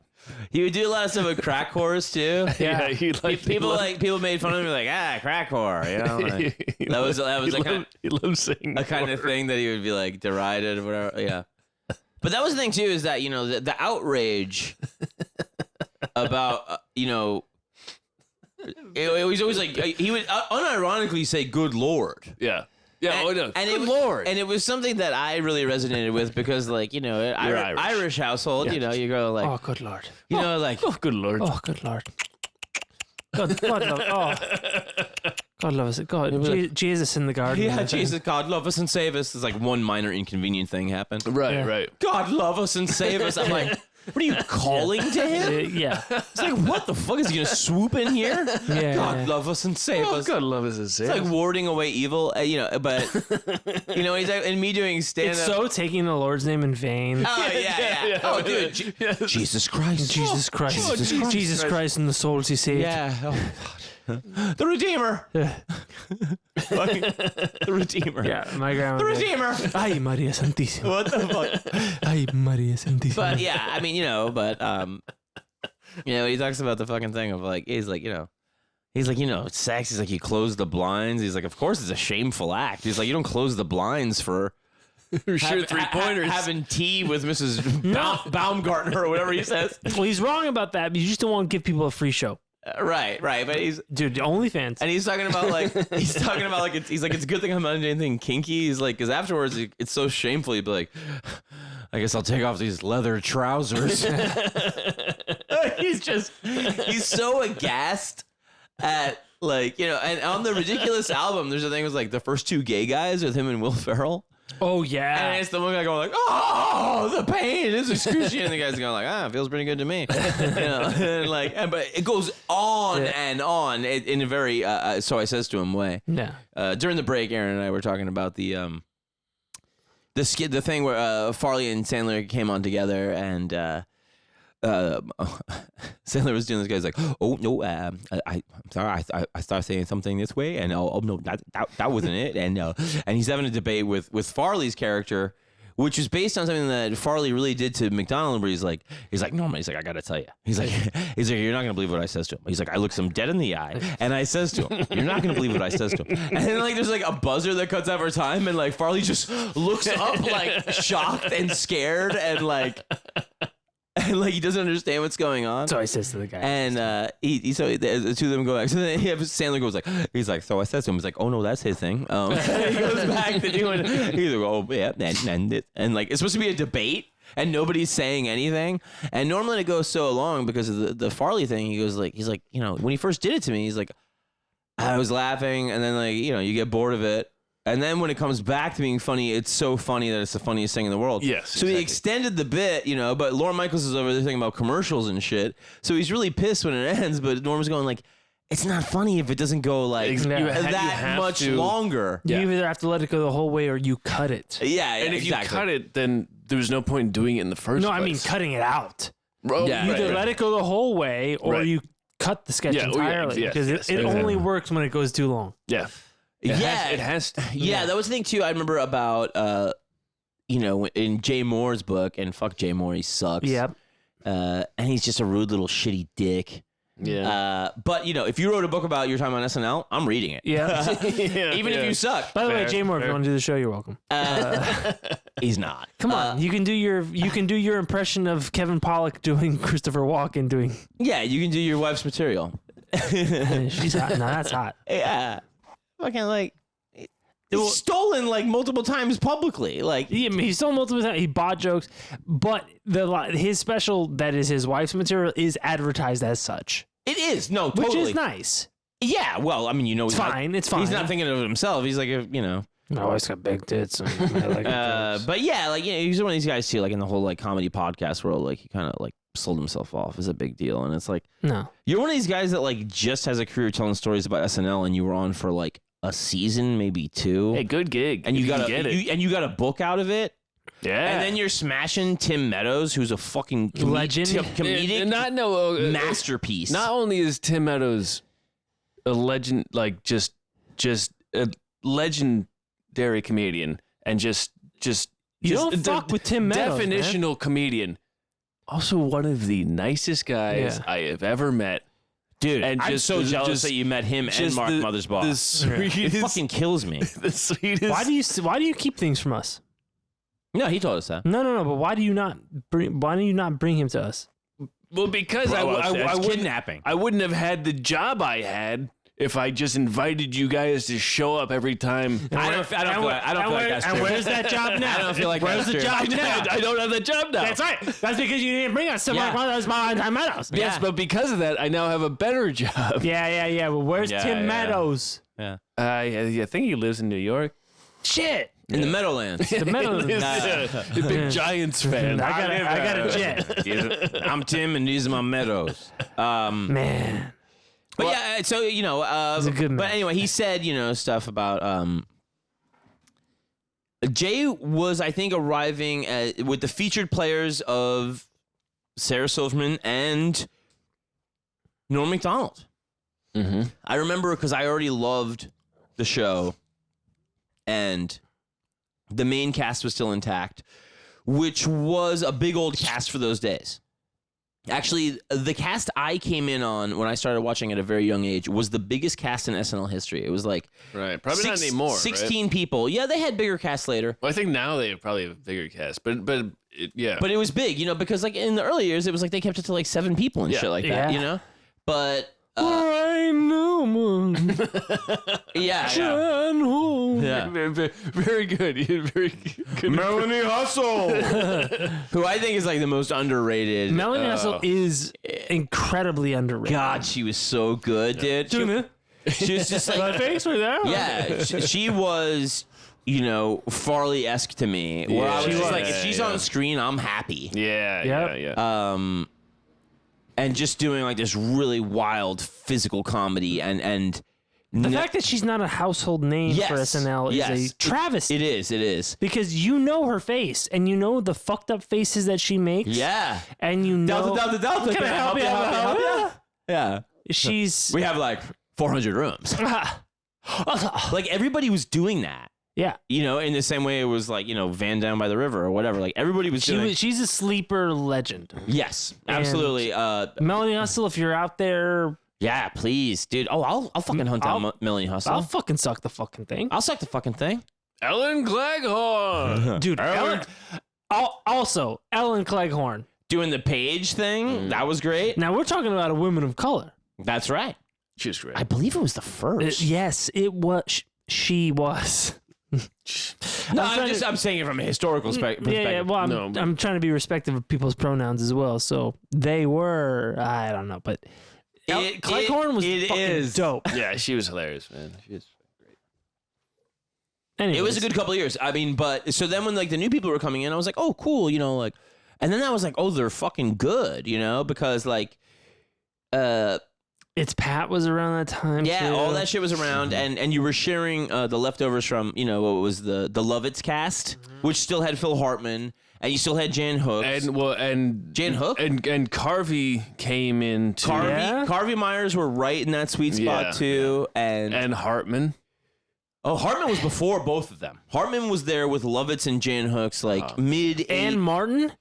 He would do a lot of stuff with crack whores too. Yeah, people made fun of him like crack whore, you know. Like, that was he loves saying a kind of thing that he would be like derided or whatever. Yeah. But that was the thing too, is that, you know, the outrage about it was always like he would unironically say "Good Lord." Yeah. Yeah, Good Lord. And it was something that I really resonated with because, like, you know, Irish household, Yeah. you know, you go like, Oh, good Lord. you know, like, Oh, good Lord. Oh, good Lord. God love. Oh, God love us. God, Jesus in the garden. yeah, Jesus, God love us and save us. There's like one minor inconvenient thing happened. Right, Yeah. right. God love us and save us. I'm like, what are you calling to him? Yeah. It's like, what the fuck? Is he going to swoop in here? Yeah. God love us and save us. God love us and It's save like us. warding away evil, you know, but, you know, he's like, and me doing stand-up. It's so taking the Lord's name in vain. Oh, yeah. Oh, dude. Jesus Christ. Jesus Christ. Jesus Christ. Jesus Christ and the souls he saved. Yeah. Oh, God. The Redeemer. The Redeemer. Yeah, my grandma. The Redeemer. Ay, Maria Santísima. What the fuck? Ay, Maria Santísima. But yeah, I mean, you know, he talks about the fucking thing of like, he's like, you know, sex. He's like, you close the blinds. He's like, of course it's a shameful act. He's like, you don't close the blinds for Sure, three-pointers. having tea with Mrs. Baumgartner or whatever he says. Well, he's wrong about that, but you just don't want to give people a free show. Right. But he's. Dude, OnlyFans. And he's talking about like it's a good thing I'm not into anything kinky. He's like, because afterwards it's so shameful. He'd be like, I guess I'll take off these leather trousers. He's so aghast at, like, you know, and on the Ridiculous album, there's a thing with like the first two gay guys with him and Will Ferrell. Oh, yeah. And it's the one guy going like, oh, the pain is excruciating. And the guy's going like, it feels pretty good to me. You know, and like, but it goes on and on in a very, so I says to him way. Yeah. During the break, Aaron and I were talking about the thing where Farley and Sandler came on together, and Sandler was doing this. Guy's like, oh no, I'm sorry, I started saying something this way, and oh no, that wasn't it, and he's having a debate with Farley's character, which is based on something that Farley really did to Macdonald, where he's like, Norman, he's like, I gotta tell you, he's like, you're not gonna believe what I says to him. He's like, I looks him dead in the eye, and I says to him, you're not gonna believe what I says to him. And then like there's like a buzzer that cuts out for time, and like Farley just looks up like shocked and scared, and like he doesn't understand what's going on. So I says to the guy. And so the two of them go back. So then Sandler goes like, he's like, so I said to him, he's like, oh no, that's his thing. He goes back to doing. He's like, oh yeah, and like it's supposed to be a debate, and nobody's saying anything. And normally it goes so long because of the Farley thing. He's like, you know, when he first did it to me, he's like, I was laughing, and then like, you know, you get bored of it. And then when it comes back to being funny, it's so funny that it's the funniest thing in the world. Yes, So he extended the bit, but Lorne Michaels is over there thinking about commercials and shit. So he's really pissed when it ends, but Norm's going like, it's not funny if it doesn't go like that much longer. You either have to let it go the whole way or you cut it. Yeah, And if exactly. you cut it, then there's no point in doing it in the first place. No, I mean cutting it out. Bro, Yeah. You either let it go the whole way or you cut the sketch entirely because it only works when it goes too long. Yeah. It has to. Yeah, that was the thing too. I remember about in Jay Moore's book, and fuck Jay Moore, he sucks. Yep. And he's just a rude little shitty dick. Yeah. But if you wrote a book about your time on SNL, I'm reading it. Yeah. Even if you suck. By the way, Jay Moore, if you want to do the show, you're welcome. He's not. Come on, you can do your impression of Kevin Pollak doing Christopher Walken doing. Yeah, you can do your wife's material. She's hot. No, that's hot. Yeah. Fucking he's stolen multiple times publicly. He stole multiple times. He bought jokes, but his special that is his wife's material is advertised as such. It is. No, totally. Which is nice. Yeah, well, I mean, it's fine. It's fine. He's not thinking of himself. He's like, My wife's got big tits. And I like her but yeah, he's one of these guys too, in the whole comedy podcast world, he kind of sold himself off as a big deal. And it's no. You're one of these guys that just has a career telling stories about SNL, and you were on for a season, maybe 2. Hey, good gig. And you got it. you got a book out of it. Yeah. And then you're smashing Tim Meadows, who's a fucking legend, comedic masterpiece. Not only is Tim Meadows a legend, just a legendary comedian, and just you don't fuck with Tim Meadows, definitional comedian. Also, one of the nicest guys I have ever met. Dude, and I'm so jealous that you met him and Mark Mothersbaugh. The sweetest, it fucking kills me. The sweetest. Why do you keep things from us? No, he told us that. No. But why do you not bring him to us? Well, because I wouldn't, kidnapping. I wouldn't have had the job I had if I just invited you guys to show up every time. I don't feel like that's true. And where's that job now? I don't feel like where's that's the true. job now? I don't have that job now. That's right. That's because you didn't bring us to Mark Meadows. Yes, but because of that, I now have a better job. Yeah. Well, where's Tim Meadows? Yeah. I think he lives in New York. Shit. In the Meadowlands. The Meadows. The big Giants fan. I got a jet. I'm Tim, and these are my meadows. Man. But yeah, so he's a good man. But anyway, he said stuff about Jay was, I think, arriving with the featured players of Sarah Silverman and Norm Macdonald. Mm-hmm. I remember because I already loved the show, and the main cast was still intact, which was a big old cast for those days. Actually, the cast I came in on when I started watching at a very young age was the biggest cast in SNL history. It was right, probably not anymore. 16 right? people. Yeah, they had bigger casts later. Well, I think now they probably have a bigger cast, but yeah. But it was big, because in the early years it was they kept it to 7 people and shit like that, But I know one. yeah. Very good. Very good. Melanie Hustle, who I think is the most underrated. Melanie Hustle is incredibly underrated. God, she was so good, dude. She was just thanks for that. Yeah, she was, Farley-esque to me. Where I was just if she's on screen, I'm happy. Yeah. And just doing this really wild physical comedy and the fact that she's not a household name for SNL is a travesty. It is. Because her face and the fucked up faces that she makes. Yeah. And Delta. Can I help you? Yeah. We have 400 rooms. Everybody was doing that. Yeah. In the same way it was Van Down by the River or whatever. Everybody was doing. She's a sleeper legend. Yes, absolutely. Melanie Hustle, if you're out there. Yeah, please, dude. Oh, I'll fucking hunt down Melanie Hustle. I'll fucking suck the fucking thing. I'll suck the fucking thing. Ellen Cleghorn. Dude, Ellen Cleghorn. Doing the page thing. That was great. Now we're talking about a woman of color. That's right. She was great. I believe it was the first. Yes, it was. She was. No, I'm saying it from a historical perspective. Yeah. Well, I'm trying to be respectful of people's pronouns as well. So they were. I don't know, but Cleghorn was fucking dope. Yeah, she was hilarious, man. She was It was a good couple of years. I mean, but so then when like the new people were coming in, I was like, oh, cool, you know, like, and then I was like, oh, they're fucking good, you know, because like, It's Pat was around that time. yeah, too. all that shit was around, and you were sharing the leftovers from, you know, what was the Lovitz cast, which still had Phil Hartman, and you still had Jan Hooks. And Jan Hook? and Carvey came in too. Carvey Myers were right in that sweet spot too, and Hartman. Oh, Hartman was before both of them. Hartman was there with Lovitz and Jan Hooks, like mid and Martin.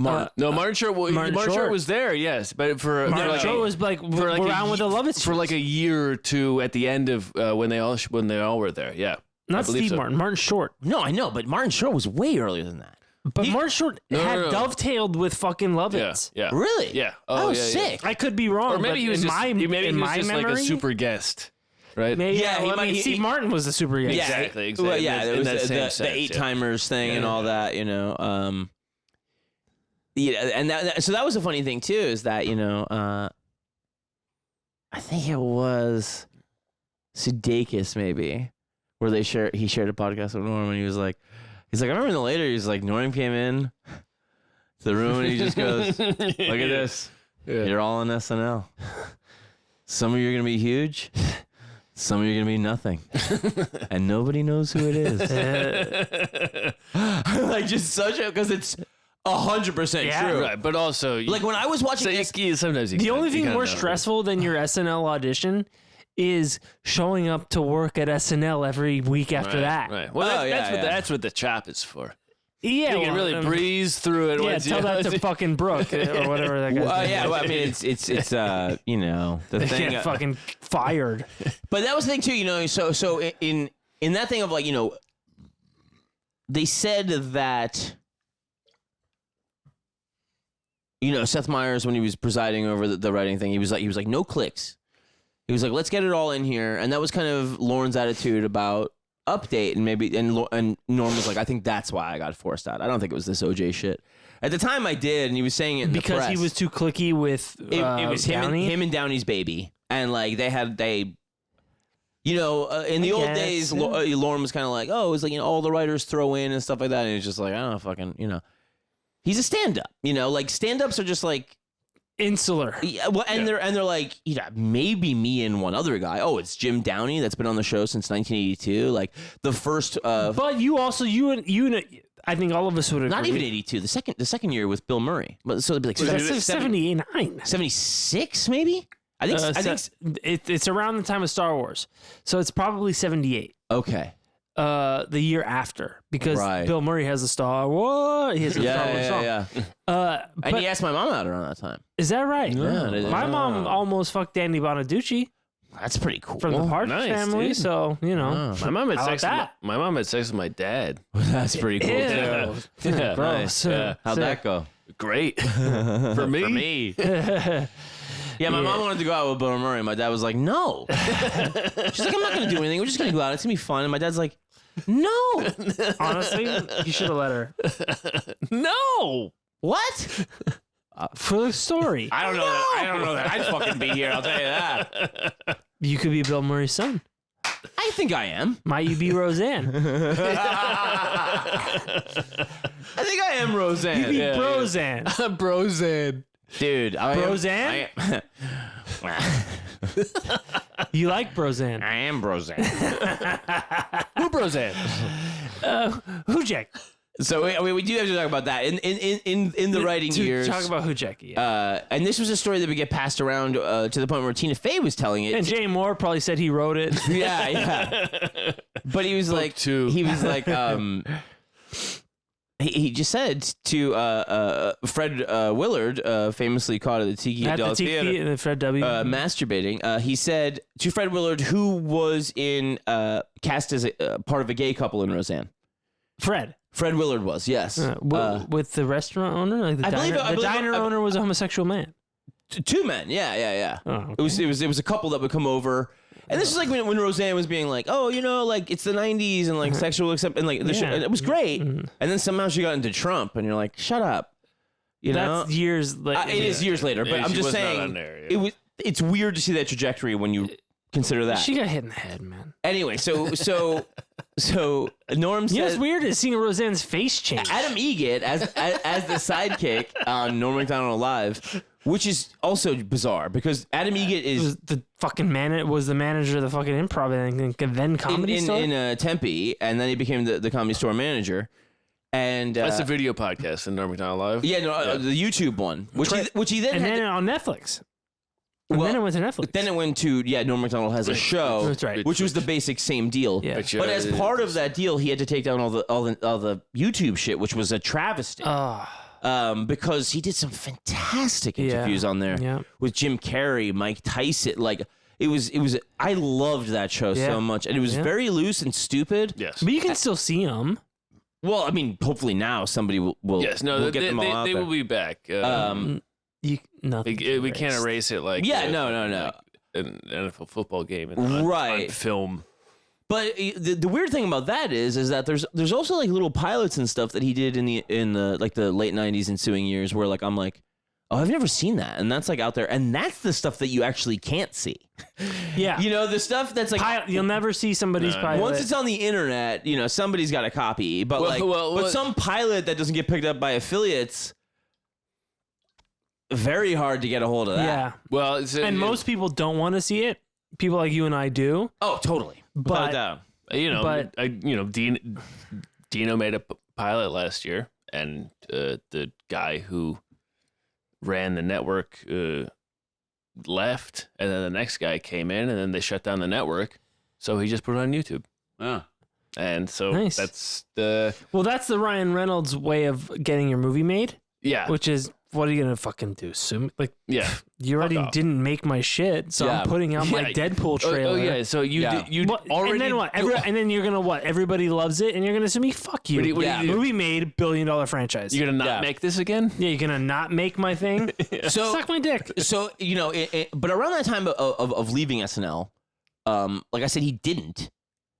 Martin Short. Martin Short was there, yes, but for Martin Short was like around with the Lovitz for like a year or two at the end of when they all were there. Yeah, not Steve Martin. Martin Short. No, I know, but Martin Short was way earlier than that. But Martin Short had dovetailed with fucking Lovitz. Yeah. Really? Yeah. Oh, that was sick. I could be wrong. Or maybe he was just, memory, like a super guest. Right? Maybe, Steve Martin was the super guest. Yeah, exactly. Well, yeah, in there was that the eight timers thing and all that, you know. Yeah, and so that was a funny thing too, is that, you know, I think it was Sudeikis maybe, where he shared a podcast with Norm, and he was like, I remember in the later, he's like, Norm came in to the room and he just goes, look at this, you're all on SNL. Some of you are gonna be huge. Some of you are going to be nothing. And nobody knows who it is. Like, just such a... Because it's 100% true. Right, but also... Like, when I was watching... sometimes the only thing more stressful than your SNL audition is showing up to work at SNL every week after that. Right. Well, that's what the chop is for. Yeah, you can really breeze through it. Yeah, tell that to fucking Brooke or whatever that guy's name. Well, I mean, it's you know, the thing. Get fucking fired. But that was the thing too, you know. So in that thing of like, you know, they said that, you know, Seth Meyers, when he was presiding over the writing thing, he was like no clicks. He was like, let's get it all in here, and that was kind of Lorne's attitude about Update, and Norm was like, I think that's why I got forced out. I don't think it was this OJ shit. At the time, I did, and he was saying it in because the press. He was too cliquey with it was Downey? him and Downey's baby, and like they, you know, in the old days, Lorne was kind of like, oh, it was like, you know, all the writers throw in and stuff like that, and he's just like, I don't know, fucking, you know, he's a stand-up, you know, like stand-ups are just like insular. Yeah, well, and they're like, yeah, maybe me and one other guy. Oh, it's Jim Downey that's been on the show since 1982. Like the first. But you also I think all of us would agree. Not even 82. The second year with Bill Murray. But so it'd be like 79, 76 maybe. I think it's around the time of Star Wars, so it's probably 78. Okay. The year after, because Bill Murray has a Star Wars. He has a Star Wars song. Yeah. And he asked my mom out around that time. Is that right? Yeah. My mom almost fucked Danny Bonaducci. That's pretty cool. From the Partridge Family, dude. So, you know. My mom had sex with my dad. That's pretty cool, too. Yeah. Gross. Yeah. How'd that go? Great. For me. For me. Yeah, my mom wanted to go out with Bill Murray. My dad was like, no. She's like, I'm not going to do anything. We're just going to go out. It's going to be fun. And my dad's like, no. Honestly, you should have let her. No. What? For the story. I don't know that. I don't know that. I'd fucking be here. I'll tell you that. You could be Bill Murray's son. I think I am. Might you be Roseanne? I think I am Roseanne. You be Brozanne. Brozanne. Dude, Brozanne? You like Brozanne? I am Brozanne. Who Brozanne? Who Jack? So we do have to talk about that in the writing years. Talk about Who Jackie. Yeah. And this was a story that would get passed around to the point where Tina Fey was telling it. And Jay Moore probably said he wrote it. Yeah. But he was like, he just said to Fred Willard, famously caught at the Tiki Del Theater, Fred W. Masturbating. He said to Fred Willard, who was cast as a part of a gay couple in Roseanne. Fred Willard was, yes. With the restaurant owner? Like the diner owner was a homosexual man. Two men, yeah. Oh, okay. It was a couple that would come over. And this is like when Roseanne was being like, oh, you know, like it's the 90s and like sexual and like and it was great. And then somehow she got into Trump and you're like, shut up. You know? That's years later. It is years later, but I'm just saying it's weird to see that trajectory when you Consider that. She got hit in the head, man. Anyway, so Norm says, You know what's weird is seeing Roseanne's face change. Adam Egget as the sidekick on Norm Macdonald Live, which is also bizarre because Adam Egget is was the fucking was the manager of the fucking improv and then comedy store in Tempe, and then he became the comedy store manager. And that's a video podcast in Norm Macdonald Live. Yeah, the YouTube one, which he then and had then on Netflix. And then it went to Netflix. Then it went to Norm Macdonald has a show. That's right. Which was the basic same deal. Yeah. But as part of that deal, he had to take down all the YouTube shit, which was a travesty. Because he did some fantastic interviews on there with Jim Carrey, Mike Tyson. Like it was. I loved that show so much, and it was very loose and stupid. Yes, but you can still see them. Well, I mean, hopefully now somebody will. Yes, no, will get them all out they there. will be back. We can't erase it like no. Like an NFL football game on film. But the weird thing about that is that there's also like little pilots and stuff that he did in the like the late 90s ensuing years where like I'm like, oh, I've never seen that, and that's like out there, and that's the stuff that you actually can't see. Yeah, you know, the stuff that's like you'll never see somebody's pilot. Once it's on the internet, you know, somebody's got a copy, but but some pilot that doesn't get picked up by affiliates. Very hard to get a hold of that. Yeah. Well, most people don't want to see it. People like you and I do. Oh, totally. But Dino made a pilot last year, and the guy who ran the network left, and then the next guy came in, and then they shut down the network. So he just put it on YouTube. Yeah. And so that's the Ryan Reynolds way of getting your movie made. Yeah. Which is, what are you gonna fucking do? You already didn't make my shit, so I'm putting out my Deadpool trailer. Oh yeah, so you already. And then what? And then you're gonna what? Everybody loves it, and you're gonna sue me? Fuck you. What do you do? Movie made, $1 billion franchise. You're gonna not make this again? Yeah, you're gonna not make my thing. So suck my dick. So you know, but around that time of leaving SNL, like I said, he didn't.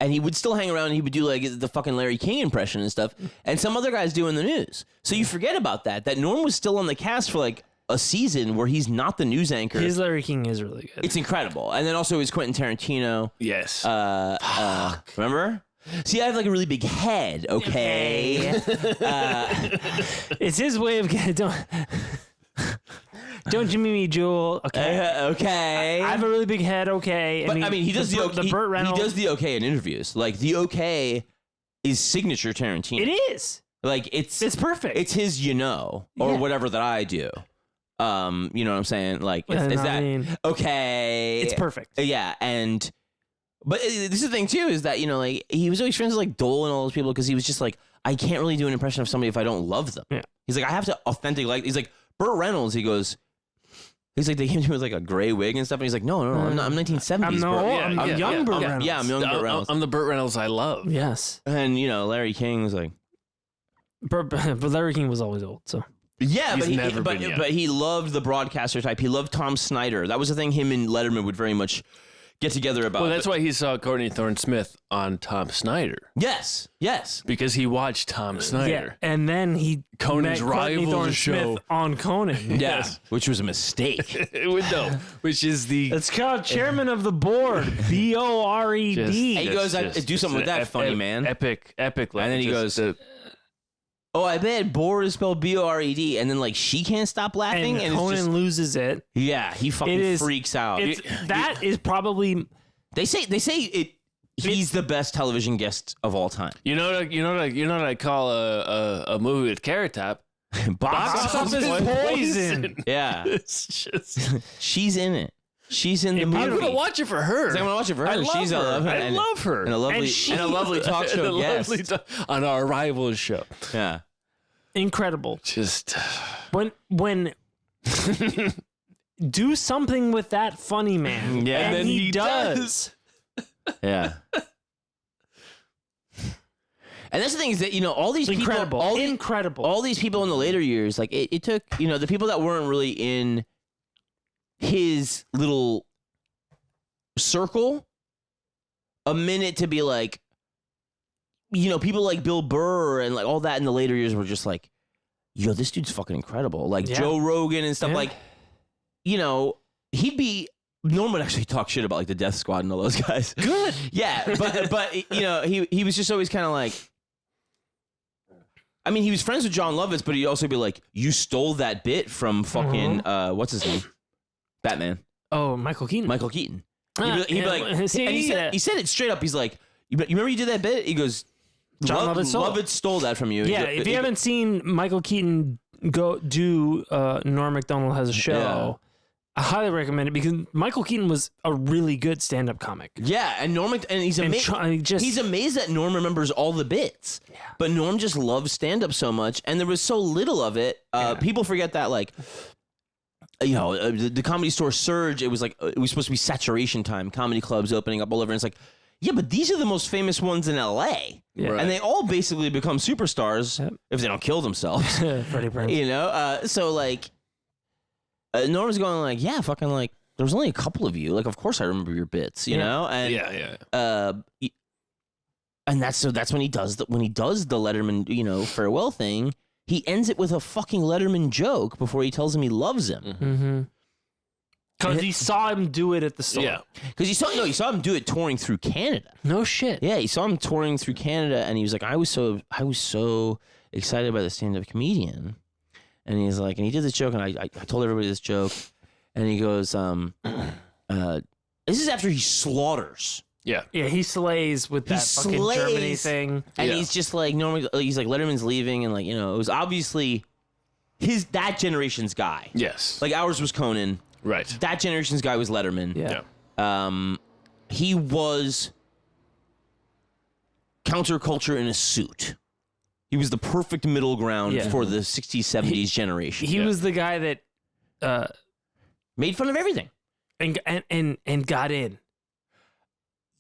And he would still hang around and he would do like the fucking Larry King impression and stuff. And some other guys doing the news. So you forget about that Norm was still on the cast for like a season where he's not the news anchor. His Larry King is really good. It's incredible. And then also his Quentin Tarantino. Yes. Remember? See, I have like a really big head, okay? It's his way of getting... Don't Jimmy me, Jewel. Okay. Okay. I have a really big head. Okay. But I mean, he does the Burt Reynolds. He does the okay in interviews. Like the okay is signature Tarantino. It is. Like it's perfect. It's his, or whatever that I do. You know what I'm saying? Like is that okay? It's perfect. Yeah, but this is the thing too is that like he was always friends with like Dole and all those people because he was just like I can't really do an impression of somebody if I don't love them. Yeah. He's like I have to authentically like. He's like Burt Reynolds. He's like, they came to him with like a gray wig and stuff. And he's like, no, I'm not. I'm 1970s. I'm young Burt Reynolds. Yeah, I'm young Burt Reynolds. I'm the Burt Reynolds I love. Yes. And, Larry King was like. But Larry King was always old, so. Yeah, but he loved the broadcaster type. He loved Tom Snyder. That was the thing him and Letterman would very much get together about. Well, that's why he saw Courtney Thorne-Smith on Tom Snyder. Yes. Because he watched Tom Snyder. Yeah, and then he Conan's rival show on Conan. Yes, which was a mistake. No, which is the... It's called chairman of the board, BORED. He goes, do something with that, funny man. Epic. And then he goes... Oh, I bet bored is spelled BORED, and then like she can't stop laughing, and Conan loses it. Yeah, he fucking freaks out. That is probably. They say it. He's the best television guest of all time. You know what I call a movie with Carrot Top. Box office poison. Yeah, it's just she's in it. She's in the movie. I'm gonna watch it for her. I'm gonna watch it for her. I love her. And a lovely talk show guest on our rival's show. Yeah, incredible. Just when do something with that funny man. Yeah, and he does. Yeah. And that's the thing is that, all these people, all these people in the later years, like it took, the people that weren't really in his little circle a minute to be like, people like Bill Burr and like all that in the later years were just like, yo, this dude's fucking incredible. Like Joe Rogan and stuff like, he'd be Norm would actually talk shit about like the Death Squad and all those guys. Good. Yeah, but you know, he was just always kind of like. I mean, he was friends with John Lovitz, but he'd also be like, "You stole that bit from fucking what's his name, Batman." Oh, Michael Keaton. Michael Keaton. He'd be like, and he said it straight up. He's like, "You remember you did that bit?" He goes, John Lovitz stole that from you." Yeah, if you haven't seen Michael Keaton do Norm Macdonald Has a Show, I highly recommend it because Michael Keaton was a really good stand-up comic. Yeah, and Norm, and he's amazed. He's amazed that Norm remembers all the bits. Yeah. But Norm just loves stand-up so much, and there was so little of it. People forget that, like, you know, the Comedy Store surge. It was like it was supposed to be saturation time. Comedy clubs opening up all over, and it's like, yeah, but these are the most famous ones in LA. Yeah. Right. And they all basically become superstars if they don't kill themselves. Freddie Prinze. You know, so like. Norm's going like, yeah, fucking like, there was only a couple of you. Like, of course I remember your bits, you know? And and that's when he does the Letterman, you know, farewell thing. He ends it with a fucking Letterman joke before he tells him he loves him. Mm-hmm. Because he saw him do it at the store. Yeah. Because he saw him do it touring through Canada. No shit. Yeah, he saw him touring through Canada, and he was like, I was so excited by the stand-up comedian. And he's like, and he did this joke, and I told everybody this joke, and he goes, this is after he slaughters. Yeah. Yeah, he slays with that fucking Germany thing. And he's just like, normally, he's like, Letterman's leaving, and like, you know, it was obviously that generation's guy. Yes. Like, ours was Conan. Right. That generation's guy was Letterman. Yeah. He was counterculture in a suit. He was the perfect middle ground for the 60s, 70s generation. He was the guy that made fun of everything and got in.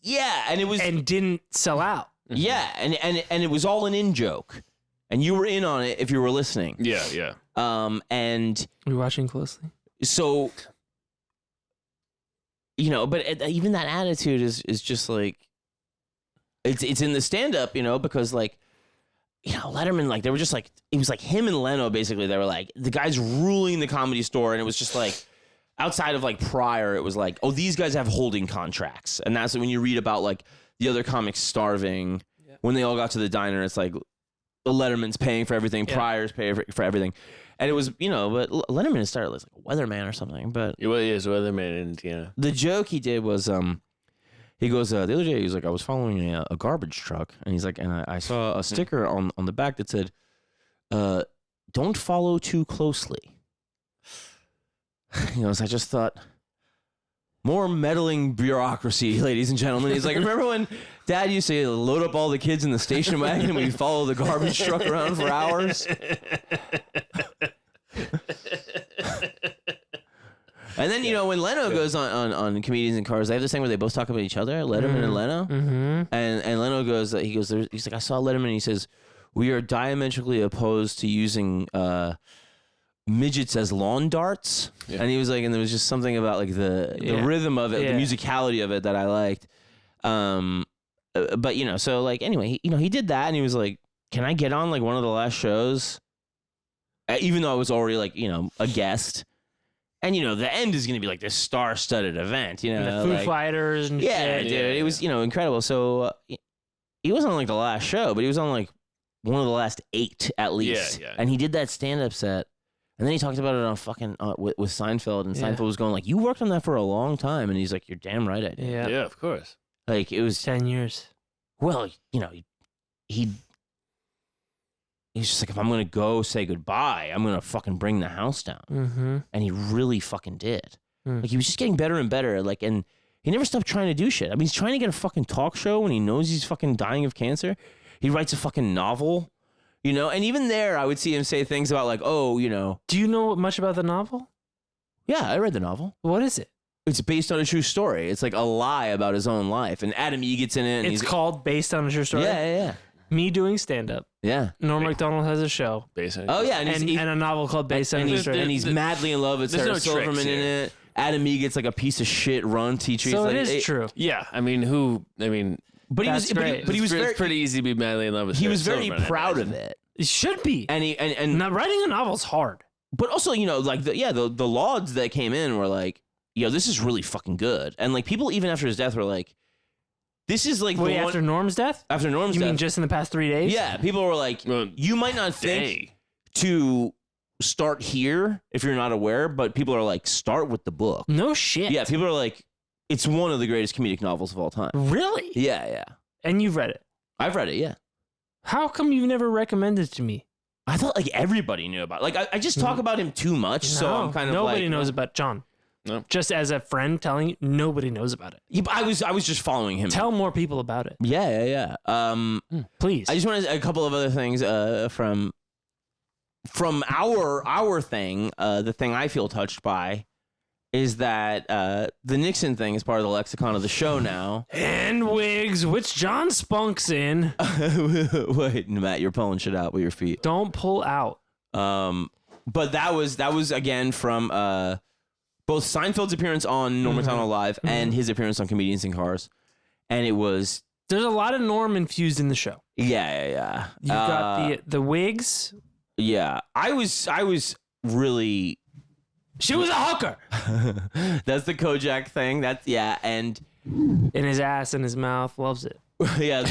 Yeah, and it was and didn't sell out. Yeah, and it was all an in joke, and you were in on it if you were listening. Yeah. And were you watching closely? So, you know, but even that attitude is just like it's in the stand up, you know, because like. You know, Letterman, like, they were just like, it was like him and Leno, basically. They were like, the guys ruling the Comedy Store. And it was just like, outside of like Pryor, it was like, oh, these guys have holding contracts. And that's when you read about like the other comics starving. Yeah. When they all got to the diner, it's like, the Letterman's paying for everything. Yeah. Pryor's paying for everything. And it was, you know, but Letterman started as like a weatherman or something. But he is a weatherman in Indiana. The joke he did was, he goes, the other day, he was like, I was following a garbage truck, and he's like, and I saw a sticker on the back that said, don't follow too closely. He goes, I just thought, more meddling bureaucracy, ladies and gentlemen. He's like, remember when Dad used to load up all the kids in the station wagon and we'd follow the garbage truck around for hours? And then, you know, when Leno goes on Comedians in Cars, they have this thing where they both talk about each other, Letterman and Leno. Mm-hmm. And Leno goes, he's like, I saw Letterman, and he says, we are diametrically opposed to using midgets as lawn darts. Yeah. And he was like, and there was just something about like the rhythm of it, the musicality of it that I liked. But, you know, so like, anyway, he did that, and he was like, can I get on like one of the last shows? Even though I was already like, you know, a guest. And, you know, the end is going to be like this star-studded event, you know. The Foo Fighters and shit. Dude. It was, you know, incredible. So he wasn't on like the last show, but he was on like one of the last 8 at least. Yeah. And he did that stand-up set. And then he talked about it on fucking with Seinfeld. And Seinfeld was going like, you worked on that for a long time. And he's like, you're damn right I did. Yeah, of course. Like, it was 10 years. Well, you know, he's just like, if I'm going to go say goodbye, I'm going to fucking bring the house down. Mm-hmm. And he really fucking did. Like, he was just getting better and better. Like, and he never stopped trying to do shit. I mean, he's trying to get a fucking talk show when he knows he's fucking dying of cancer. He writes a fucking novel, you know? And even there, I would see him say things about like, oh, you know. Do you know much about the novel? Yeah, I read the novel. What is it? It's based on a true story. It's like a lie about his own life. And Adam E. gets in it. And it's called Based on a True Story? Yeah. Me doing stand-up. Yeah. Norm Macdonald has a show. Oh, yeah. And a novel called Based on a True Story. And he's madly in love with Sarah Silverman in it. Adam E. gets like a piece of shit run teacher. So it is true. Yeah. But he was it's pretty easy to be madly in love with He Sarah was very Silverman, proud of it. It should be. And not writing a novel's hard. But also, you know, like the lauds that came in were like, yo, this is really fucking good. And like people even after his death were like, this is like Wait, after Norm's death? After Norm's death? You death. mean just in the past 3 days? Yeah, people were like, you might not think to start here if you're not aware, but people are like, start with the book. No shit. Yeah, people are like, it's one of the greatest comedic novels of all time. Really? Yeah. And you've read it? I've read it, yeah. How come you've never recommended it to me? I thought like everybody knew about it. Like I just talk about him too much, so I'm kind of nobody knows about John. No. Just as a friend telling you, nobody knows about it. Yeah, I was just following him. Tell more people about it. Yeah. Please. I just wanted a couple of other things from our thing. The thing I feel touched by is that the Nixon thing is part of the lexicon of the show now. And wigs, which John spunks in. Wait, Matt, you're pulling shit out with your feet. Don't pull out. But that was again from both Seinfeld's appearance on Norm Macdonald Live and his appearance on Comedians in Cars, and it was. There's a lot of Norm infused in the show. Yeah. You got the wigs. Yeah, I was really. She was a hooker. That's the Kojak thing. And in his ass and his mouth, loves it. Yeah.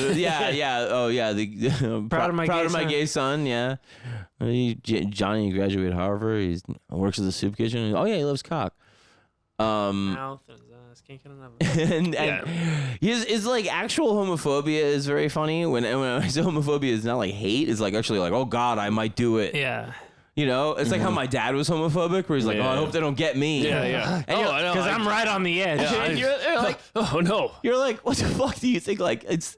Oh yeah. Proud of my gay son. Yeah. Johnny graduated Harvard. He works at the soup kitchen. Oh yeah, he loves cock. Mouth and his ass. Can't get enough of it. and his like actual homophobia is very funny. When I say homophobia is not like hate. It's like actually like, oh God, I might do it. Yeah. You know, it's like how my dad was homophobic, where he's like, "Oh, I hope they don't get me." Yeah. And I know. Because I'm right on the edge. and you're like, oh no, you're like, what the fuck do you think? Like, it's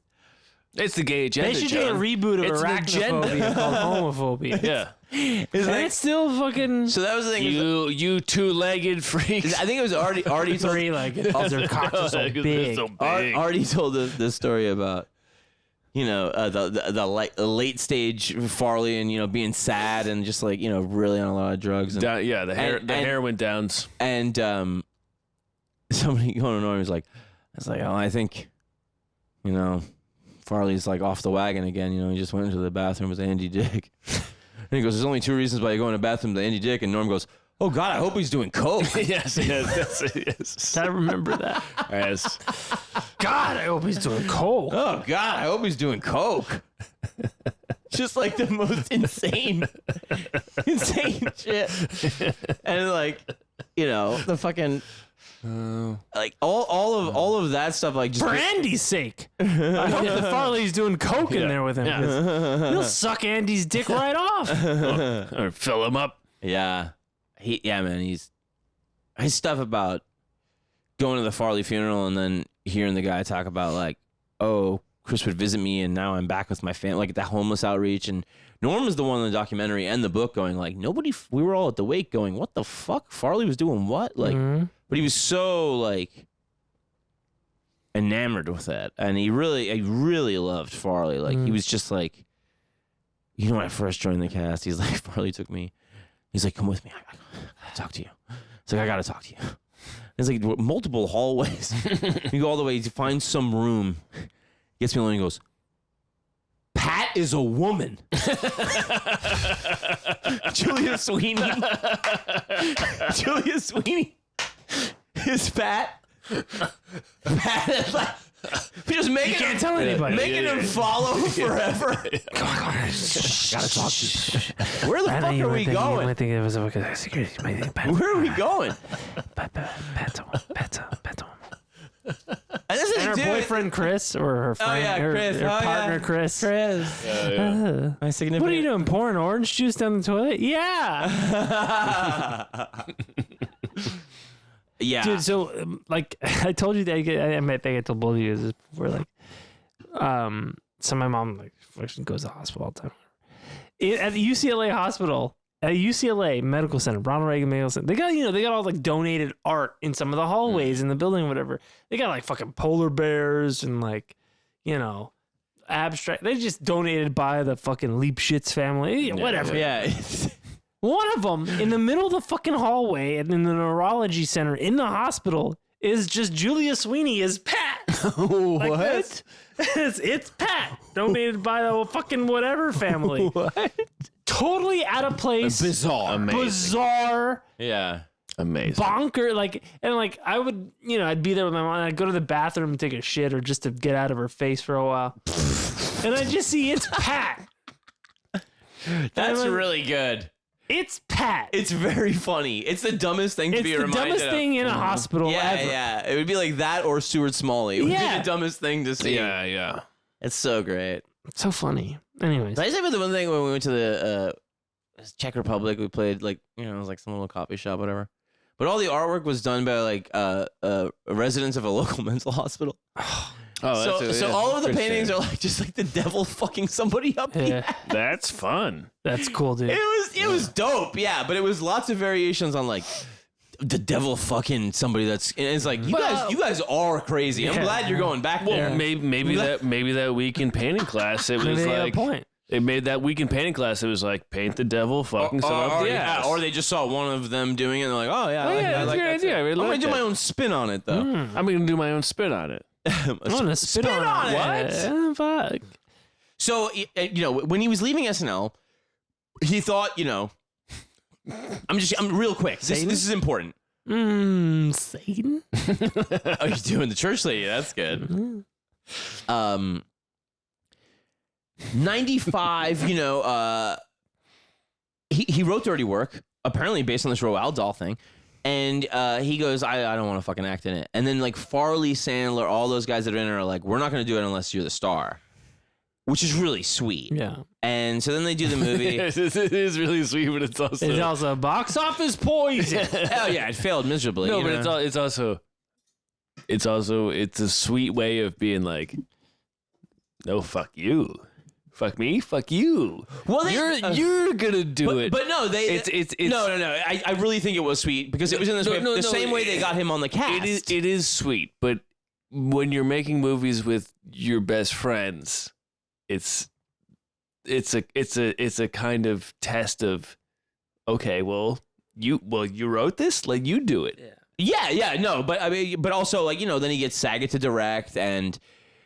the gay agenda. They should do a reboot of It's an arachnophobia called homophobia. Yeah. It's still fucking. So that was the thing. You two-legged freaks. I think it was already told, three-legged. Their cocks are so big. already told the story about, you know, the late stage Farley and, you know, being sad and just like, you know, really on a lot of drugs. And, the hair went down. And somebody going to Norm was like, oh, I think, you know, Farley's like off the wagon again. You know, he just went into the bathroom with Andy Dick. And he goes, there's only two reasons why you go in the bathroom with Andy Dick. And Norm goes, oh God, I hope he's doing coke. yes. I remember that. Yes. God, I hope he's doing coke. Oh God, I hope he's doing coke. Just like the most insane shit. And like, you know, the fucking like all of that stuff, like just for Andy's sake. I hope that Farley's doing coke in there with him. Yeah. He'll suck Andy's dick right off. Or fill him up. Yeah. Man, his stuff about going to the Farley funeral and then hearing the guy talk about like, oh, Chris would visit me and now I'm back with my family, like at that homeless outreach. And Norm is the one in the documentary and the book going like, we were all at the wake going, what the fuck? Farley was doing what? Like, but he was so like enamored with that. And he really loved Farley. Like he was just like, you know, when I first joined the cast, he's like, Farley took me. He's like, come with me. I gotta talk to you. It's like, I gotta talk to you. It's like multiple hallways. You go all the way to find some room. Gets me alone and he goes, Pat is a woman. Julia Sweeney. Julia Sweeney is Pat. Pat is like, just making you can't tell anybody. Making him follow forever. Come on. Gotta talk to you. Where the fuck are we going? I think it was a security. Where are we going? And her boyfriend Chris, or her friend, Chris. her partner Chris. My significant. What are you doing? Pouring orange juice down the toilet? Yeah. Yeah, dude. So, like, I told you that. I think I told both of you this before. Like, so my mom like fucking goes to the hospital all the time. At the UCLA hospital, at UCLA Medical Center, Ronald Reagan Medical Center, they got all like donated art in some of the hallways in the building, or whatever. They got like fucking polar bears and like, you know, abstract. They just donated by the fucking Leipschitz family, whatever. Yeah. One of them in the middle of the fucking hallway and in the neurology center in the hospital is just Julia Sweeney as Pat. What? Like it's Pat, donated by the fucking whatever family. What? Totally out of place. Bizarre. Amazing. Bizarre. Yeah. Amazing. bonker. Like, and like, I would, I'd be there with my mom. And I'd go to the bathroom and take a shit or just to get out of her face for a while. And I just see it's Pat. That's really good. It's Pat. It's very funny. It's the dumbest thing to be reminded of. It's the dumbest thing in a hospital ever. Yeah. It would be like that or Stuart Smalley. It would be the dumbest thing to see. Yeah. It's so great. It's so funny. Anyways. Did I say about the one thing when we went to the Czech Republic? We played it was like some little coffee shop, whatever. But all the artwork was done by like residents of a local mental hospital. So all of the paintings are like just like the devil fucking somebody up. Yeah. That's fun. That's cool, dude. It was dope, yeah. But it was lots of variations on like the devil fucking somebody that's. And it's like you guys are crazy. I'm glad you're going back there. Well, maybe that week in painting class it was like. Point. They made that week in painting class. It was like paint the devil, fucking someone up the ass. Or they just saw one of them doing it and they're like, oh yeah, I like that idea. I'm gonna do my own spin on it though. I'm gonna do my own spin on it. I'm gonna spit on it. What? Fuck. So when he was leaving SNL, he thought, I'm real quick. This is important. Satan. Oh, you're doing the church lady. That's good. 95, he wrote Dirty Work, apparently based on this Roald Dahl thing. And he goes, I don't want to fucking act in it. And then like Farley, Sandler, all those guys that are in it are like, we're not going to do it unless you're the star, which is really sweet. Yeah. And so then they do the movie. It is really sweet, but it's also box office poison. Oh yeah, it failed miserably. No, but it's a sweet way of being like, no, fuck you. Fuck me, fuck you. Well, you're gonna do it. But no, it's no. I really think it was sweet because it was in this way. The same way they got him on the cast. It is sweet, but when you're making movies with your best friends, it's a kind of test of, okay, well you wrote this, like you do it. Yeah. No, but I mean, but also like then he gets Saget to direct and.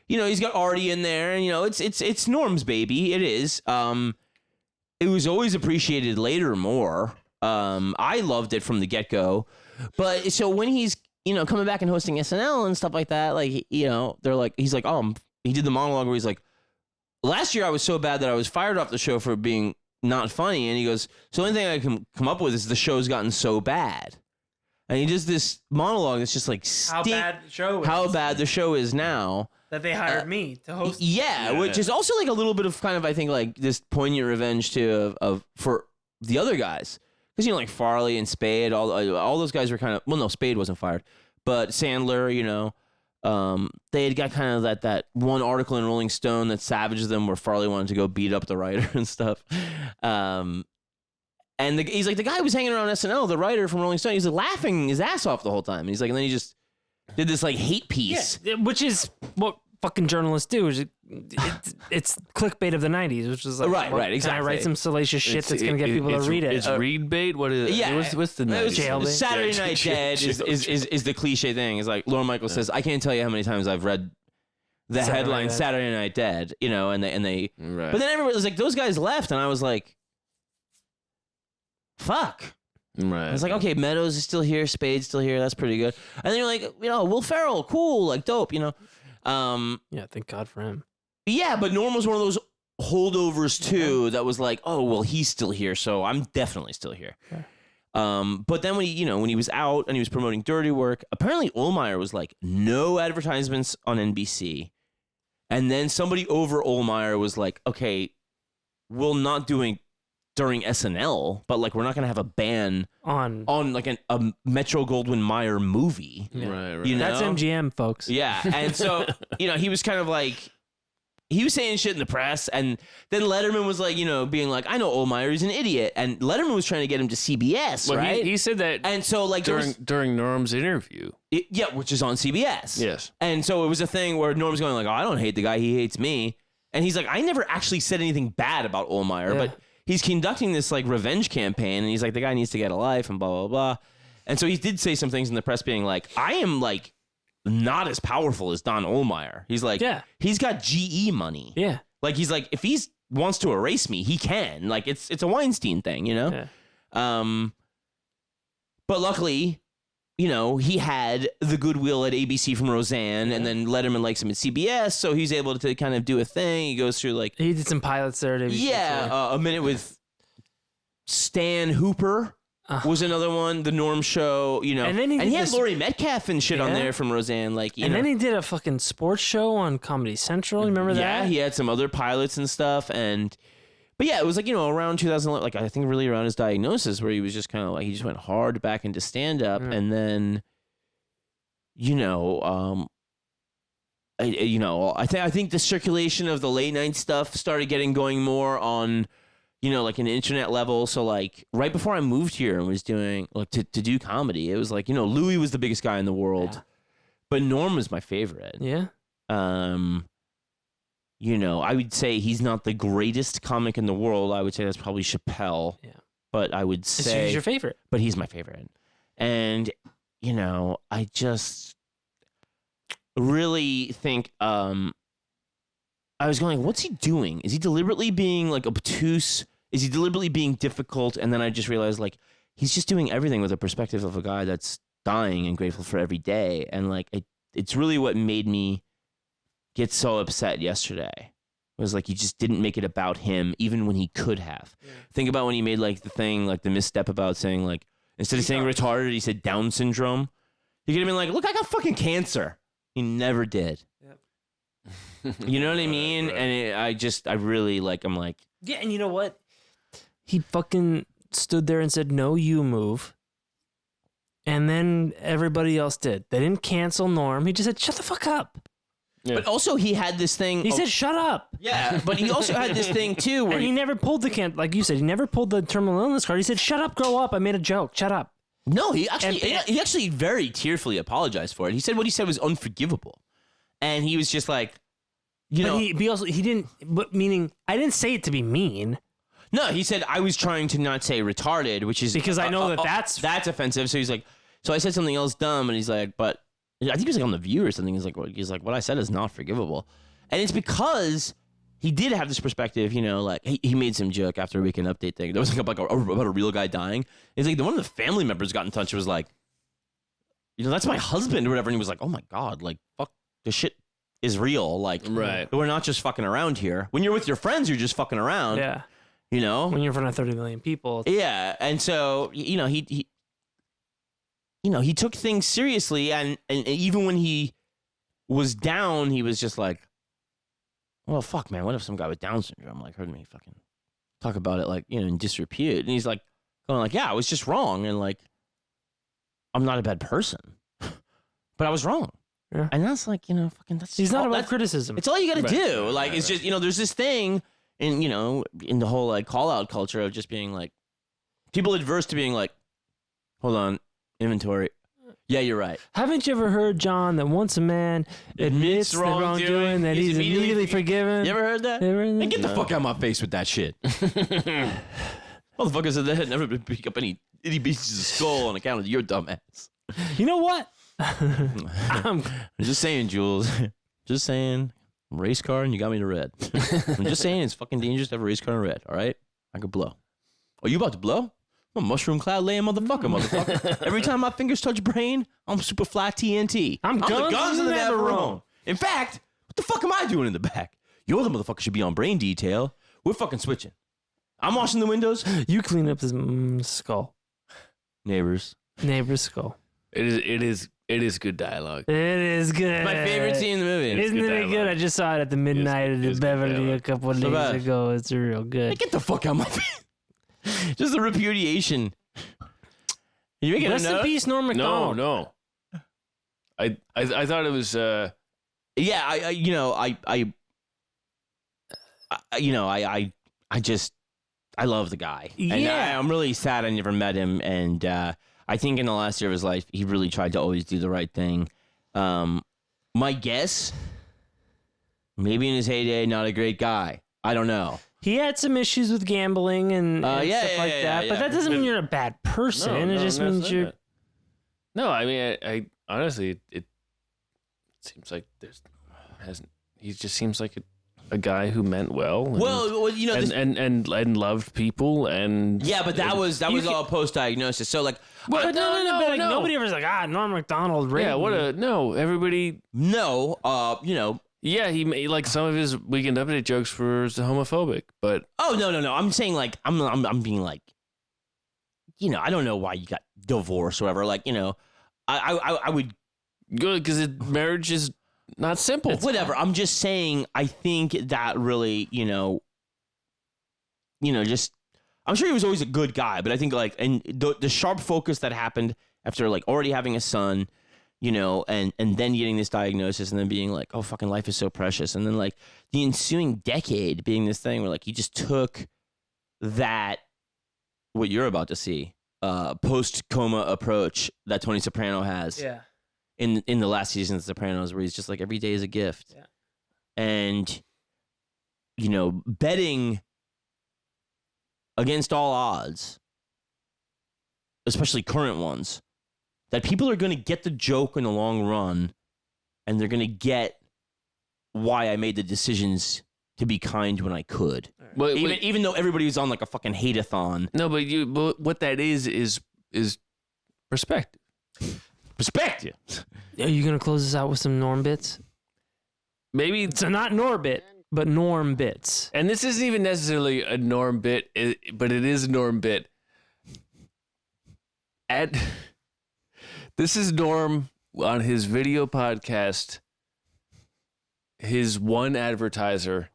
He's got Artie in there, and it's Norm's baby. It is. It was always appreciated later more. I loved it from the get go, but so when he's coming back and hosting SNL and stuff like that, like they're like he's like he did the monologue where he's like, last year I was so bad that I was fired off the show for being not funny, and he goes, so the only thing I can come up with is the show's gotten so bad. And he does this monologue that's just like how bad the show is now. That they hired me to host. Yeah, which is also like a little bit of kind of I think like this poignant revenge too of for the other guys because like Farley and Spade, all those guys were kind of no, Spade wasn't fired, but Sandler, they had got kind of that one article in Rolling Stone that savaged them where Farley wanted to go beat up the writer and stuff. And he's like the guy who was hanging around SNL, the writer from Rolling Stone, he's like laughing his ass off the whole time. And he's like, and then he just did this like hate piece, which is what fucking journalists do. It's clickbait of the 90s, which is like right, exactly. I write some salacious shit that's gonna get people to read it. It's read bait. What is it? Yeah, what's the name? Saturday Night Dead is the cliche thing. It's like Lorne Michaels says, I can't tell you how many times I've read the headline Saturday Night Dead, and they right. But then everybody was like, those guys left, and I was like, fuck. Right. I was like, okay, Meadows is still here, Spade's still here, that's pretty good. And then you're like, Will Ferrell, cool, like dope, yeah, thank God for him. Yeah, but Norm was one of those holdovers too that was like, oh well, he's still here, so I'm definitely still here. Yeah. But then when he was out and he was promoting Dirty Work, apparently Ohlmeyer was like, no advertisements on NBC, and then somebody over Ohlmeyer was like, okay, we're not doing during SNL, but like we're not gonna have a ban on like a Metro Goldwyn Mayer movie. Yeah. Right. That's MGM, folks. Yeah, and so he was kind of like he was saying shit in the press, and then Letterman was like being like, I know Ohlmeyer, he's an idiot, and Letterman was trying to get him to CBS, right? He said that, and so like during Norm's interview, which is on CBS. Yes, and so it was a thing where Norm's going like, oh, I don't hate the guy, he hates me, and he's like, I never actually said anything bad about Ohlmeyer, but. He's conducting this like revenge campaign, and he's like, the guy needs to get a life, and blah blah blah. And so he did say some things in the press, being like, I am like not as powerful as Don Ohlmeyer. He's like, he's got GE money. Yeah, like he's like, if he wants to erase me, he can. Like it's a Weinstein thing, Yeah. But luckily, you know, he had the goodwill at ABC from Roseanne, and then Letterman likes him at CBS, so he's able to kind of do a thing. He goes through like He did some pilots there at ABC. a minute with Stan Hooper was another one. The Norm Show, you know, And then he did had this- Laurie Metcalf and shit on there from Roseanne, like you And know. then he did a fucking sports show on Comedy Central. You remember that? Yeah, he had some other pilots and stuff, but yeah, it was like, you know, around 2011, like I think really around his diagnosis, where he was just kind of like, he just went hard back into stand up, and then, you know, I think the circulation of the late night stuff started getting going more on, you know, like an internet level. So like right before I moved here and was doing like to do comedy, it was like, you know, Louis was the biggest guy in the world, but Norm was my favorite. Yeah. You know, I would say he's not the greatest comic in the world. I would say that's probably Chappelle. Yeah. But I would say he's your favorite. But he's my favorite. And, you know, I just really think I was going, what's he doing? Is he deliberately being like obtuse? Is he deliberately being difficult? And then I just realized like he's just doing everything with the perspective of a guy that's dying and grateful for every day. And like it's really what made me get so upset yesterday. It was like he just didn't make it about him, even when he could have. Yeah. Think about when he made like the thing, like the misstep about saying like, instead of saying retarded, he said Down syndrome. He could have been like, look, I got fucking cancer. He never did. Yep. You know what I mean? Right. And I really like, I'm like. Yeah, and you know what? He fucking stood there and said, no, you move. And then everybody else did. They didn't cancel Norm. He just said, shut the fuck up. Yeah. But also he had this thing. He said, shut up. Yeah, but he also had this thing too. Where and he never pulled like you said, he never pulled the terminal illness card. He said, shut up, grow up. I made a joke. Shut up. No, he actually very tearfully apologized for it. He said what he said was unforgivable. And he was just like, he didn't, but meaning, I didn't say it to be mean. No, he said, I was trying to not say retarded, which is. Because I know that's offensive. So he's like, so I said something else dumb, and he's like, but. I think he was like on The View or something. He's like, what I said is not forgivable. And it's because he did have this perspective, you know, like he made some joke after a Weekend Update thing. There was like about a real guy dying. It's like one of the family members got in touch and was like, you know, that's my husband or whatever. And he was like, oh my God, like, fuck, this shit is real. Like, right. We're not just fucking around here. When you're with your friends, you're just fucking around. Yeah. You know? When you're in front of 30 million people. Yeah. And so, you know, he took things seriously, and even when he was down, he was just like, well, fuck, man, what if some guy with Down syndrome, like, heard me fucking talk about it, like, you know, in disrepute? And he's like, going like, yeah, I was just wrong, and like, I'm not a bad person, but I was wrong. Yeah. And that's like, you know, fucking, that's... He's not about criticism. It's all you gotta do. Like, it's just, you know, there's this thing in, you know, in the whole, like, call-out culture of just being like, people adverse to being like, hold on, inventory. Yeah, you're right. Haven't you ever heard, John, that once a man admits the wrongdoing, that he's immediately forgiven? You ever heard that? And get the fuck out of my face with that shit. Motherfuckers said that never pick up any itty pieces of skull on account of your dumb ass. You know what? I'm just saying, Jules. Just saying. Race car and you got me to red. I'm just saying it's fucking dangerous to have a race car in red, all right? I could blow. Are you about to blow? I'm a mushroom cloud laying motherfucker. Every time my fingers touch brain, I'm super fly TNT. I'm the guns in the Navarone. In fact, what the fuck am I doing in the back? You're the motherfucker should be on brain detail. We're fucking switching. I'm washing the windows. You clean up his skull. Neighbor's It skull. is good dialogue. It is good. My favorite scene in the movie. Isn't it good? I just saw it at the midnight at the Beverly a couple of days ago. It's real good. Hey, get the fuck out of my face. Just the repudiation. You making Rest a note? in peace, Norm Macdonald. No. I thought it was. Yeah, I love the guy. Yeah. And I'm really sad I never met him. And I think in the last year of his life, he really tried to always do the right thing. My guess, maybe in his heyday, not a great guy. I don't know. He had some issues with gambling and stuff like that, but that doesn't mean you're a bad person. It just means you're. No, I mean, I honestly, it seems like he just seems like a guy who meant well. And, Well, you know, and loved people and yeah, but that was all post-diagnosis. So like, no. Nobody ever's like, Norm Macdonald. Yeah, everybody. No, you know. Yeah, he made like some of his Weekend Update jokes were homophobic, but Oh no. I'm saying like I'm being like, you know, I don't know why you got divorced or whatever. Like, you know, I would good because marriage is not simple. Whatever. I'm just saying. I think that really, you know, just I'm sure he was always a good guy, but I think like and the sharp focus that happened after like already having a son. You know, and then getting this diagnosis and then being like, oh, fucking life is so precious. And then like the ensuing decade being this thing where like he just took that, what you're about to see, post-coma approach that Tony Soprano has in the last season of The Sopranos, where he's just like, every day is a gift. Yeah. And, you know, betting against all odds, especially current ones, that people are going to get the joke in the long run, and they're going to get why I made the decisions to be kind when I could. Right. Even though everybody was on like a fucking hate-a-thon. No, but what that is perspective. Perspective. Are you going to close this out with some Norm bits? Maybe. So not Norbit, but Norm bits. And this isn't even necessarily a Norm bit, but it is a Norm bit. This is Norm on his video podcast, his one advertiser,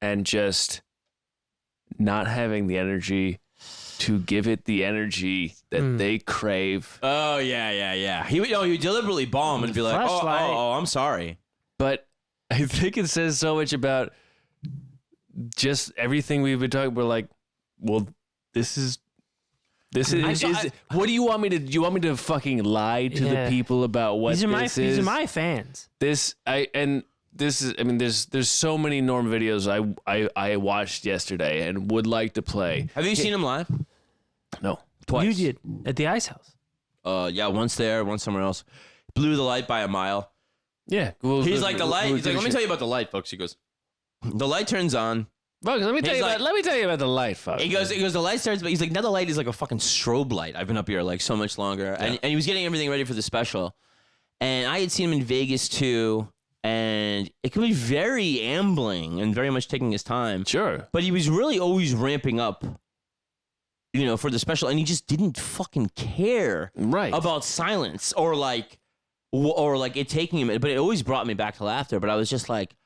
and just not having the energy to give it the energy that they crave. Oh, yeah. He would deliberately bomb and be like, oh, I'm sorry. But I think it says so much about just everything we've been talking about. Like, well, this is what do you want me to do? You want me to fucking lie to the people about what this is? These are my fans. There's so many Norm videos I watched yesterday and would like to play. Have you seen him live? No. Twice. You did at the Ice House. Yeah, once there, once somewhere else. Blew the light by a mile. Yeah. He's like, the light. He's like, let me tell you about the light, folks. He goes, the light turns on. Folks, let me tell you about the light, folks. He goes, the light starts, but he's like, now the light is like a fucking strobe light. I've been up here like so much longer. Yeah. And he was getting everything ready for the special. And I had seen him in Vegas too. And it could be very ambling and very much taking his time. Sure. But he was really always ramping up, you know, for the special. And he just didn't fucking care about silence or like it taking him. But it always brought me back to laughter. But I was just like,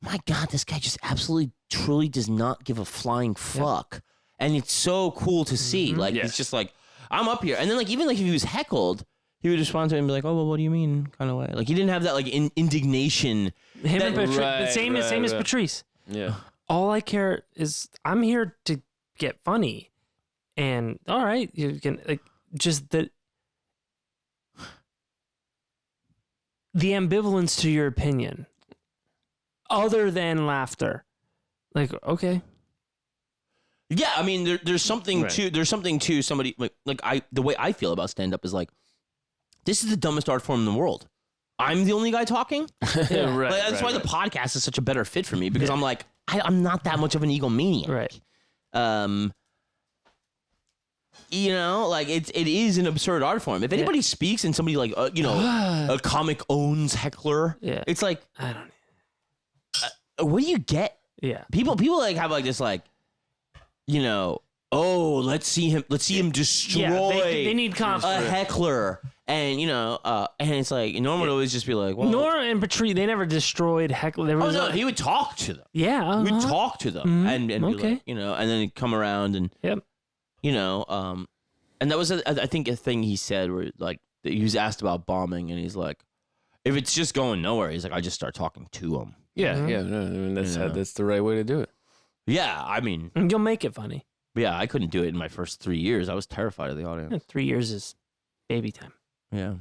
my God, this guy just absolutely, truly does not give a flying fuck. Yeah. And it's so cool to see. Mm-hmm. Like, it's just like, I'm up here. And then, like, even like if he was heckled, he would respond to him and be like, oh, well, what do you mean? Kind of way. Like, he didn't have that, like, indignation. Same as Patrice. Yeah. All I care is I'm here to get funny. And, all right, you can, like, just the ambivalence to your opinion. Other than laughter, like, okay, yeah. I mean, there's something to somebody the way I feel about stand up is like, this is the dumbest art form in the world. I'm the only guy talking. That's why the podcast is such a better fit for me, because I'm like, I'm not that much of an egomaniac. Right. You know, like it is an absurd art form. If anybody speaks and somebody like a comic owns heckler, it's like, I don't know. What do you get? Yeah. People like have like this like, you know, oh, let's see him destroy they need conflict. A heckler. And you know, and it's like Norm would always just be like, well, Norm and Patrice, they never destroyed heckler. He would talk to them. Yeah. He would talk to them and be like, you know, and then he'd come around and you know, and that was I think a thing he said where like he was asked about bombing and he's like, if it's just going nowhere, he's like, I just start talking to him. Yeah, no, I mean, that's the right way to do it. Yeah, I mean, you'll make it funny. Yeah, I couldn't do it in my first 3 years. I was terrified of the audience. 3 years is baby time. Yeah.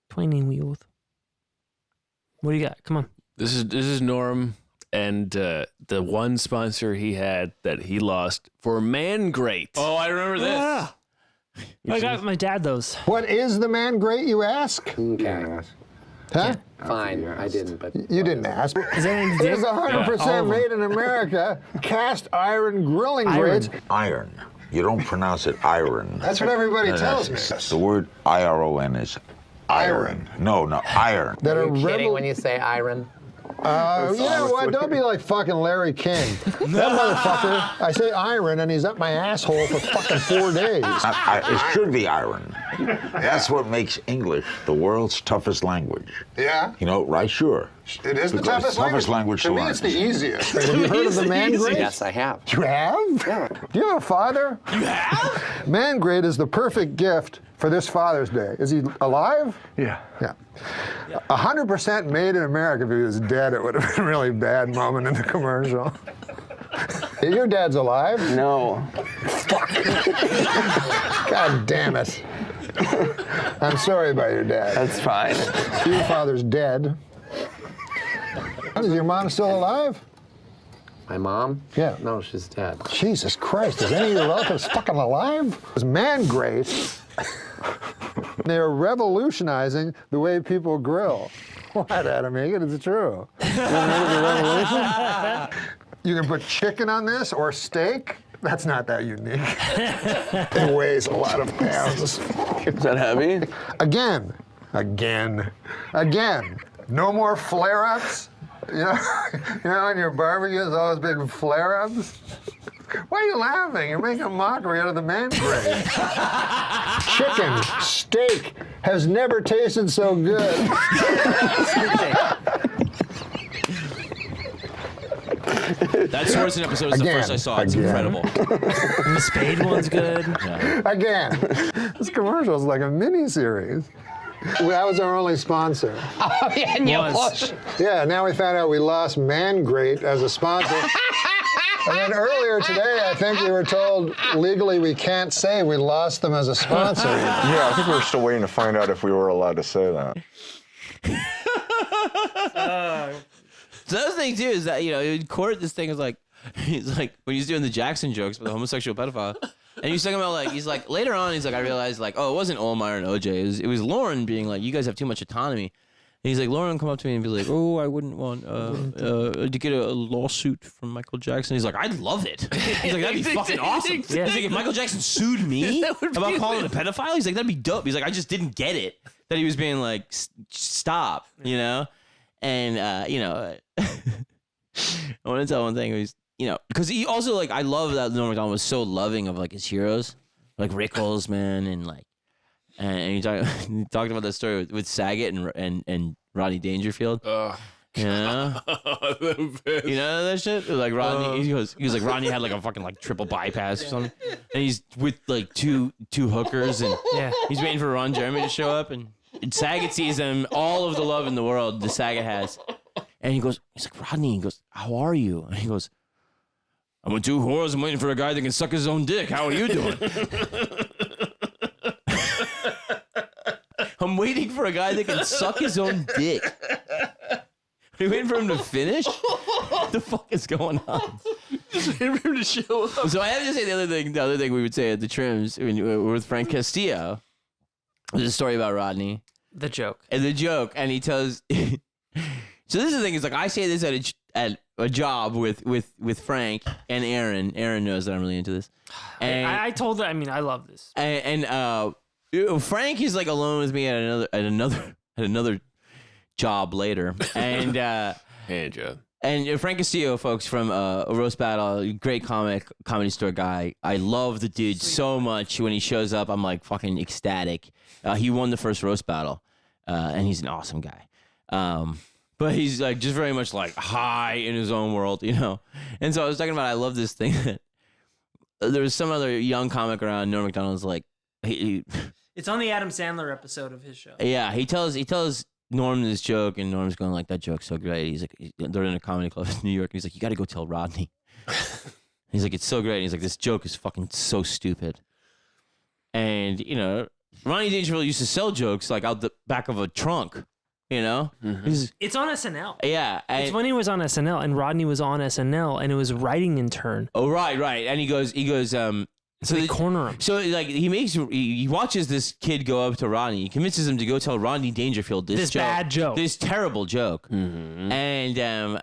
Twining wheels. What do you got? Come on. This is Norm and the one sponsor he had that he lost for Man Great. Oh, I remember this. I got my dad those. What is the Man Great, you ask? Okay. Huh? Fine, I didn't, but You didn't ask. Is that anything? It is 100% made in America. Cast iron grilling grates. Iron. You don't pronounce it iron. That's what everybody tells me. The word IRON is iron. No, iron. That are are you kidding rebel. when you say iron? You know what? Don't be like fucking Larry King. That motherfucker, I say iron and he's up my asshole for fucking 4 days. It should be iron. That's what makes English the world's toughest language. Yeah? You know, right? Sure. It is the Because toughest language. to To me, learn. it's the easiest. Have you heard of the man grate? Yes, I have. You have? Yeah. Do you have a father? You have? Man grate is the perfect gift for this Father's Day. Is he alive? Yeah. Yeah. 100% made in America. If he was dead, it would have been a really bad moment in the commercial. Your dad's alive? No. God damn it. I'm sorry about your dad. That's fine. Your father's dead. Is your mom still alive? My mom? Yeah. No, she's dead. Jesus Christ, is any of your relatives fucking alive? It's man grates. They're revolutionizing the way people grill. What, Adam Egan? It's true. You ever heard of the revolution? You can put chicken on this or steak. That's not that unique. It weighs a lot of pounds. Is that heavy? Again. No more flare-ups. You know, in your barbecues, all those big flare-ups. Why are you laughing? You're making a mockery out of the man grate. Chicken, steak has never tasted so good. That Swordsman episode is the first I saw. It's incredible. The Spade one's good. Yeah. Again. This commercial is like a mini-series. That was our only sponsor. Oh, yeah, and you lost. Yeah, now we found out we lost Man Grate as a sponsor. And then earlier today, I think we were told legally we can't say we lost them as a sponsor. Yeah, I think we were still waiting to find out if we were allowed to say that. So the other thing too is that, you know, in court this thing is like, he's like, when he's doing the Jackson jokes with the homosexual pedophile, and he's talking about like, he's like, later on he's like, I realized like, oh, it wasn't Omar and OJ, it was Lauren being like, you guys have too much autonomy. And he's like, Lauren come up to me and be like, oh, I wouldn't want to get a lawsuit from Michael Jackson. He's like, I'd love it. He's like, that'd be fucking awesome. Yeah. He's like, if Michael Jackson sued me about calling him a pedophile, he's like, that'd be dope. He's like, I just didn't get it. That he was being like, stop, you know? And, you know, I want to tell one thing. He's, you know, because he also, like, I love that Norm Macdonald was so loving of, like, his heroes. Like Rickles, man, and, like, and he talked about that story with Saget and Rodney Dangerfield. You know? You know that shit? Like Rodney, he was like Rodney had like a fucking like triple bypass or something, and he's with like two hookers, and he's waiting for Ron Jeremy to show up, and Saget sees him, all of the love in the world the Saget has, and he's like, Rodney, he goes, how are you? And he goes, I'm with two whores, I'm waiting for a guy that can suck his own dick. How are you doing? I'm waiting for a guy that can suck his own dick. Are you waiting for him to finish? What the fuck is going on? Just waiting for him to show up. So I have to say the other thing we would say at the trims with Frank Castillo was a story about Rodney. The joke. And the joke, and he tells. So this is the thing, is like I say this at a job with Frank and Aaron. Aaron knows that I'm really into this. And I told her, I mean, I love this. And Frank is like alone with me at another job later, and Hey, Joe. And Frank Castillo, folks, from a Roast Battle, great comedy store guy. I love the dude so much. When he shows up, I'm like fucking ecstatic. He won the first Roast Battle, and he's an awesome guy. But he's like just very much like high in his own world, you know. And so I was talking about, I love this thing that there was some other young comic around. Norm Macdonald's like It's on the Adam Sandler episode of his show. Yeah, he tells Norm this joke, and Norm's going like, that joke's so great. He's like, they're in a comedy club in New York, and he's like, you got to go tell Rodney. He's like, it's so great. And he's like, this joke is fucking so stupid. And, you know, Rodney Dangerfield used to sell jokes like out the back of a trunk, you know? Mm-hmm. It's on SNL. Yeah. It's when he was on SNL, and Rodney was on SNL, and it was writing intern. Oh, right. And he goes, So they corner him. So like he watches this kid go up to Rodney. He convinces him to go tell Rodney Dangerfield this bad joke, this terrible joke. Mm-hmm. And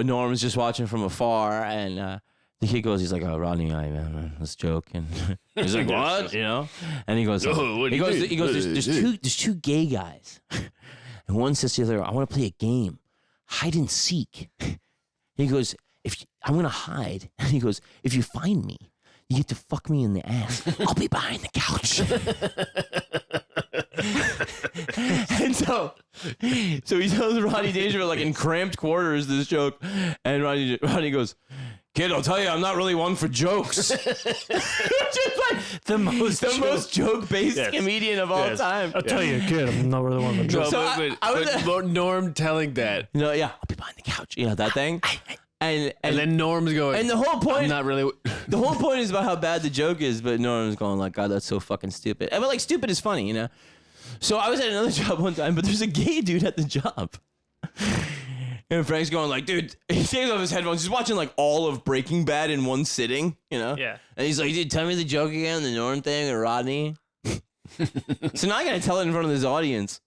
Norm's just watching from afar, and the kid goes, he's like, "Oh, Rodney, this joke," and he's like, "What?" You know? And he goes, there's two gay guys, and one says to the other, "I want to play a game, hide and seek." He goes, I'm gonna hide," and he goes, "If you find me, you get to fuck me in the ass. I'll be behind the couch." And so he tells Rodney Dangerfield, like in cramped quarters, this joke, and Rodney goes, "Kid, I'll tell you, I'm not really one for jokes." Which is like the most joke-based comedian of all time. I'll tell you, kid, I'm not really one for jokes. But Norm telling that. No, yeah, I'll be behind the couch. You know that thing. And then Norm's going. And the whole point, I'm not really. The whole point is about how bad the joke is, but Norm's going like, "God, that's so fucking stupid." But like, stupid is funny, you know. So I was at another job one time, but there's a gay dude at the job. And Frank's going like, dude, he takes off his headphones. He's watching like all of Breaking Bad in one sitting, you know? Yeah. And he's like, dude, tell me the joke again, the Norm thing and Rodney. So now I gotta tell it in front of this audience.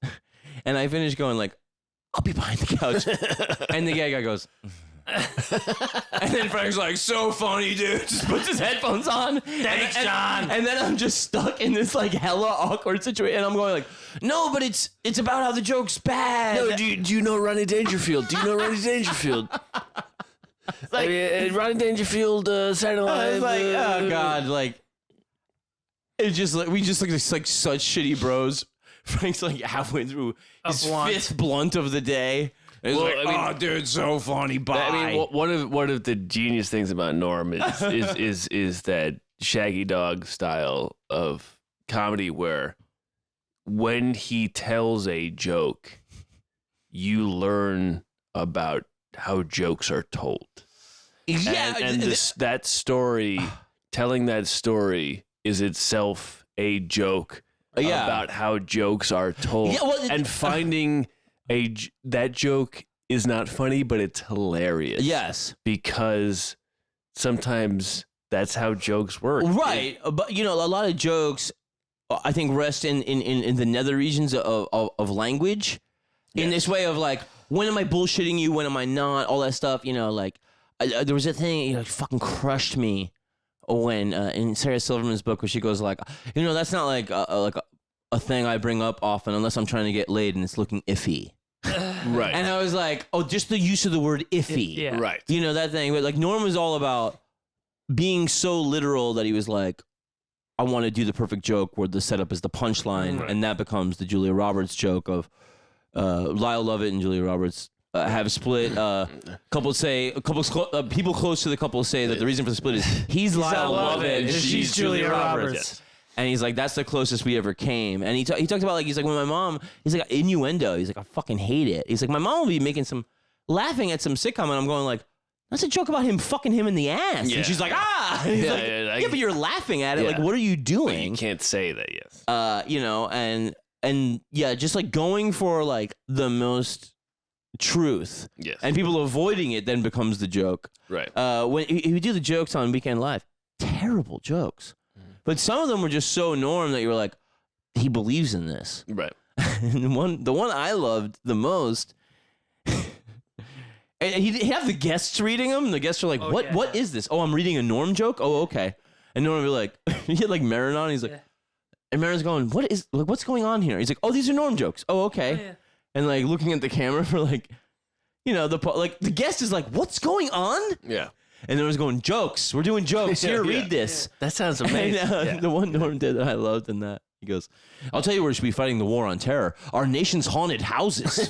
And I finish going like, "I'll be behind the couch." And the gay guy goes, and then Frank's like, "So funny, dude." Just puts his headphones on. Thanks, John. And then I'm just stuck in this like hella awkward situation. And I'm going like, "No, but it's about how the joke's bad." No, do you know Rodney Dangerfield? Do you know Rodney Dangerfield? Like, Rodney Dangerfield, Saturday Night Live. I was like, oh God, like it's just like we just look like such shitty bros. Frank's like halfway through his fifth blunt of the day. It's Well, like, I mean, "Oh, dude, so funny." Bye. I mean, one of the genius things about Norm is that Shaggy Dog style of comedy where when he tells a joke, you learn about how jokes are told. Yeah, and that story, telling that story is itself a joke about how jokes are told. Yeah, well, and finding that joke is not funny, but it's hilarious. Yes. Because sometimes that's how jokes work. Right. But, you know, a lot of jokes, I think, rest in the nether regions of language. In this way of like, when am I bullshitting you? When am I not? All that stuff, you know, like, there was a thing, you know, fucking crushed me when, in Sarah Silverman's book, where she goes like, you know, that's not like a thing I bring up often unless I'm trying to get laid and it's looking iffy. Right. And I was like, oh, just the use of the word iffy. Yeah. Right. You know, that thing. But like Norm was all about being so literal that he was like, I want to do the perfect joke where the setup is the punchline. Right. And that becomes the Julia Roberts joke of Lyle Lovett and Julia Roberts have split. People close to the couple say that the reason for the split is he's Lyle Lovett and she's Julia Roberts. Yes. And he's like, that's the closest we ever came. And he talked about like, he's like, when my mom, he's like, innuendo. He's like, I fucking hate it. He's like, my mom will be laughing at some sitcom, and I'm going like, that's a joke about him fucking him in the ass. Yeah. And she's like, ah. And he's like, but you're laughing at it. Like, what are you doing? You can't say that, yes. You know, and yeah, just like going for like the most truth. Yes. And people avoiding it then becomes the joke. Right. When you do the jokes on Weekend Live, terrible jokes. But some of them were just so Norm that you were like, he believes in this. Right. And the one I loved the most, and he'd have the guests reading them. The guests are like, what is this? Oh, I'm reading a Norm joke? Oh, okay. And Norm would be like, he had like Marin on. He's like, and Marin's going, what's going on here? He's like, oh, these are Norm jokes. Oh, okay. Oh, yeah. And like looking at the camera for like, you know, the guest is like, what's going on? Yeah. And Norm's going, jokes. We're doing jokes. Here, read this. That sounds amazing. And, the one Norm did that I loved in that, he goes, I'll tell you where we should be fighting the war on terror. Our nation's haunted houses.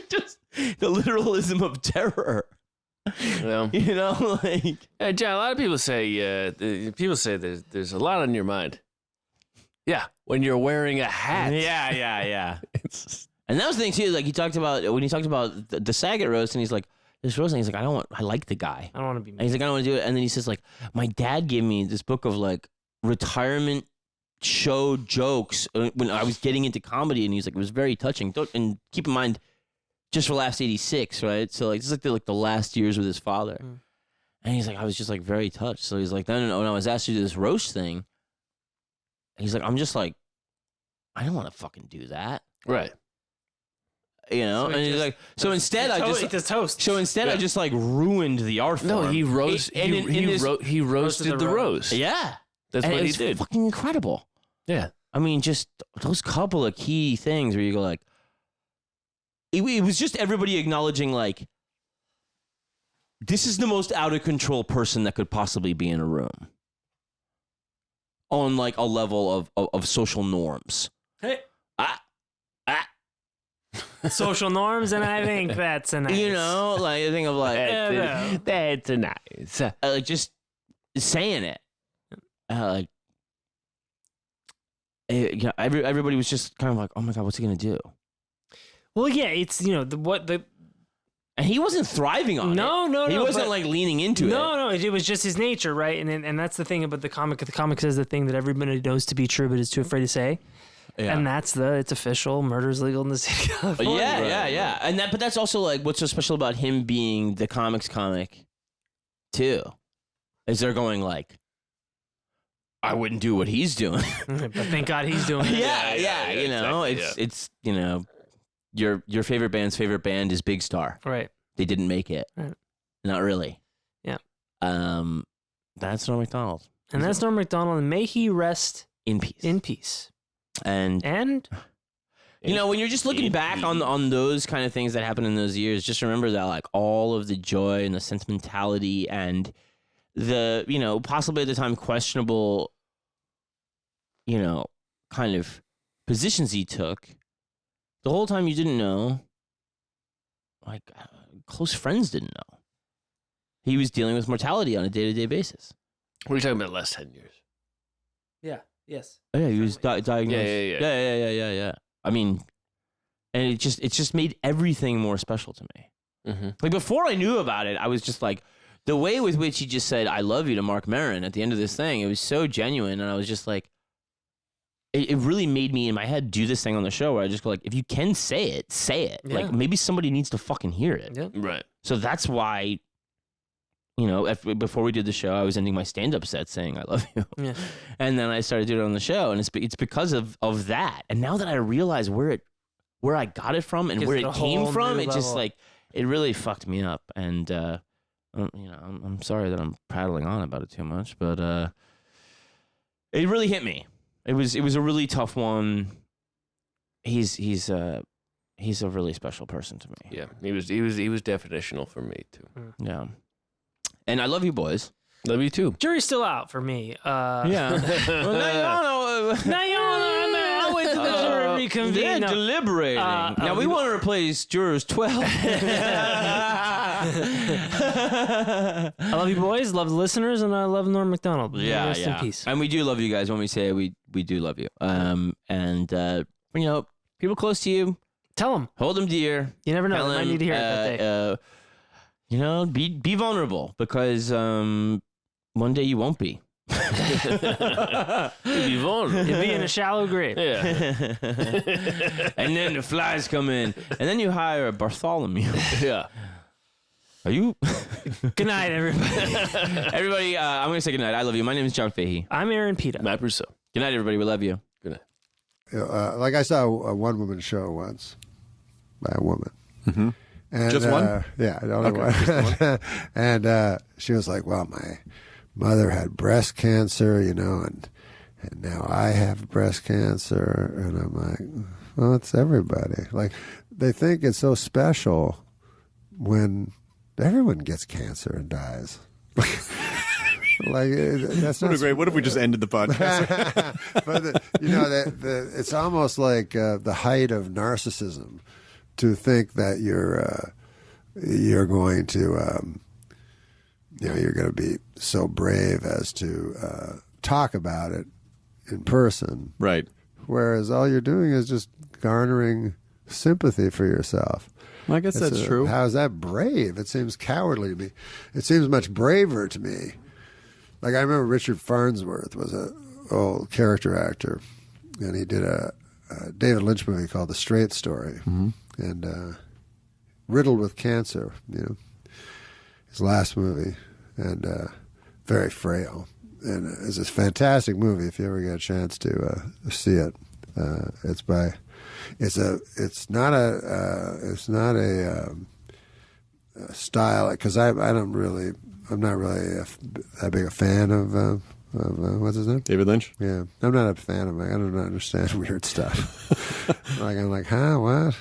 Just the literalism of terror. Well, you know, like John, a lot of people say there's a lot on your mind. Yeah, when you're wearing a hat. Yeah. And that was the thing too. Like he talked about the Saget roast, and he's like, this roast, and he's like, I like the guy. I don't want to be. And he's like, I don't want to do it. And then he says like, my dad gave me this book of like retirement show jokes when I was getting into comedy, and he's like, it was very touching. And keep in mind, just for Laughs 86, right? So like this is like the last years with his father. And he's like, I was just like very touched. So he's like, no, I was asked to do this roast thing. He's like, I'm just like, I don't want to fucking do that. Right. You know? And he's like, so instead I just I just like ruined the art form. No, he roasted the roast. Yeah. That's what he did. It's fucking incredible. Yeah. I mean, just those couple of key things where you go like, it was just everybody acknowledging like, this is the most out of control person that could possibly be in a room on like a level of social norms. Hey. Social norms, and I think that's a nice. You know, like I think of like that's a nice. Like just saying it. Like everybody was just kind of like, oh my God, what's he gonna do? Well, yeah, it's and he wasn't thriving on it. No. He wasn't like leaning into it. No, it was just his nature, right? And that's the thing about the comic. The comic says the thing that everybody knows to be true, but is too afraid to say. Yeah. And it's official. Murder's legal in the state of California. Yeah. And but that's also like what's so special about him being the comics comic, too, is they're going like, I wouldn't do what he's doing, but thank God he's doing it. Yeah. You know, exactly, it's you know, your favorite band's favorite band is Big Star. Right. They didn't make it. Right. Not really. Yeah. That's Norm Macdonald. And that's Norm Macdonald, and may he rest in peace. In peace. And you know, when you're just looking back on those kind of things that happened in those years, just remember that like all of the joy and the sentimentality and the, you know, possibly at the time questionable, you know, kind of positions he took, the whole time you didn't know, like close friends didn't know. He was dealing with mortality on a day-to-day basis. What are you talking about the last 10 years? Yeah. Yes. Oh, yeah, he was diagnosed. Yeah. I mean, and it just made everything more special to me. Mm-hmm. Like before I knew about it, I was just like, the way with which he just said, I love you to Mark Maron at the end of this thing, it was so genuine. And I was just like, it really made me in my head do this thing on the show where I just go like, if you can say it, say it. Yeah. Like maybe somebody needs to fucking hear it. Yeah. Right. So that's why, you know, before we did the show, I was ending my stand-up set saying, I love you. Yeah. And then I started doing it on the show, and it's because of that. And now that I realize where I got it from and where it came from, it just like, it really fucked me up. And, you know, I'm sorry that I'm prattling on about it too much, but it really hit me. It was a really tough one. He's a really special person to me. Yeah, he was definitional for me too. Yeah. And I love you boys. Love you too. Jury's still out for me. Yeah. Well, now you all know. I'll wait till the jury reconvene. They're deliberating. Now we want to replace jurors 12. I love you boys, love the listeners, and I love Norm Macdonald. Rest in peace. And we do love you guys when we say we do love you. And you know, people close to you, tell them. Hold them dear. You never know. They might need to hear it that day. You know, be vulnerable because one day you won't be. You'll be vulnerable. You'll be in a shallow grave. Yeah. And then the flies come in, and then you hire a Bartholomew. Yeah. Are you? Good night, everybody. Everybody, I'm going to say good night. I love you. My name is John Fahey. I'm Aaron Pita. Matt Brousseau. Good night, everybody. We love you. Good night. Like I saw a one-woman show once by a woman. Mm-hmm. And, just one? Yeah, I don't know one. And she was like, well, my mother had breast cancer, you know, and now I have breast cancer. And I'm like, well, it's everybody. Like, they think it's so special when everyone gets cancer and dies. Like that's not great. What if we just ended the podcast? But you know, it's almost like the height of narcissism to think that you're going to you know, you're going to be so brave as to talk about it in person, right? Whereas all you're doing is just garnering sympathy for yourself. Well, I guess that's true. How is that brave? It seems cowardly to me. It seems much braver to me. Like I remember Richard Farnsworth was an old character actor, and he did a David Lynch movie called The Straight Story, and riddled with cancer. His last movie, and very frail. And it's a fantastic movie if you ever get a chance to see it. It's not a style, because I'm not really that big a fan of what's his name? David Lynch? Yeah. I'm not a fan of it. I don't understand weird stuff. I'm like, huh, what?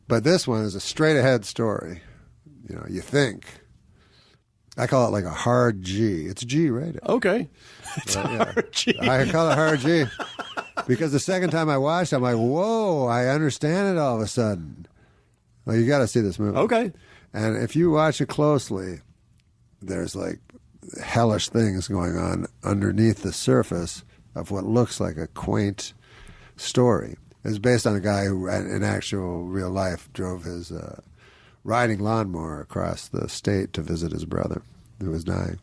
But this one is a straight ahead story. You think. I call it like a hard G. It's G rated. Okay. It's hard G. I call it hard G. Because the second time I watched it, I'm like, whoa, I understand it all of a sudden. Well, you got to see this movie. Okay. And if you watch it closely, there's like hellish things going on underneath the surface of what looks like a quaint story. It's based on a guy who, in actual real life, drove his riding lawnmower across the state to visit his brother who was dying.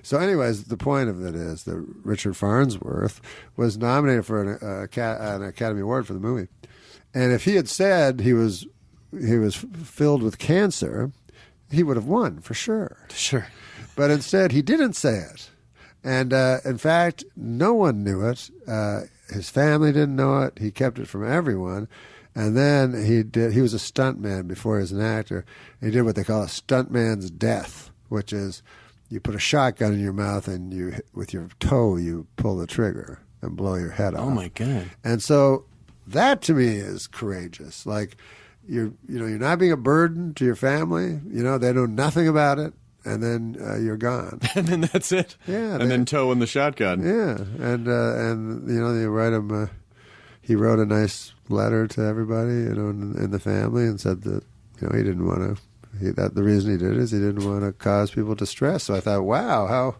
So anyways, the point of it is that Richard Farnsworth was nominated for an Academy Award for the movie. And if he had said he was filled with cancer, he would have won for sure. Sure. But instead, he didn't say it. And in fact, no one knew it. His family didn't know it. He kept it from everyone. And then he was a stuntman before he was an actor. He did what they call a stuntman's death, which is you put a shotgun in your mouth and with your toe you pull the trigger and blow your head off. Oh my God. And so that to me is courageous. Like you're not being a burden to your family. They know nothing about it, and then you're gone. And then that's it. Yeah. And then toe in the shotgun. Yeah. And you write him. He wrote a nice letter to everybody, in the family, and said that he didn't want to. The reason he did it is he didn't want to cause people distress. So I thought, wow, how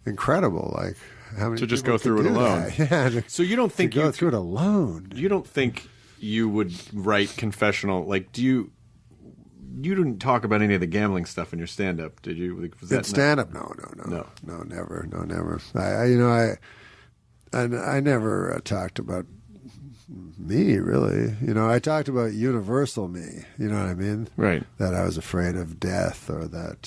incredible! Like how many to just people go through could it do alone. that? Yeah. So you don't think to go through it alone? You don't think you would write confessional? Like, do you? You didn't talk about any of the gambling stuff in your stand-up, did you? Was that stand-up? No, never. I never talked about me, really. I talked about universal me. You know what I mean? Right. That I was afraid of death, or that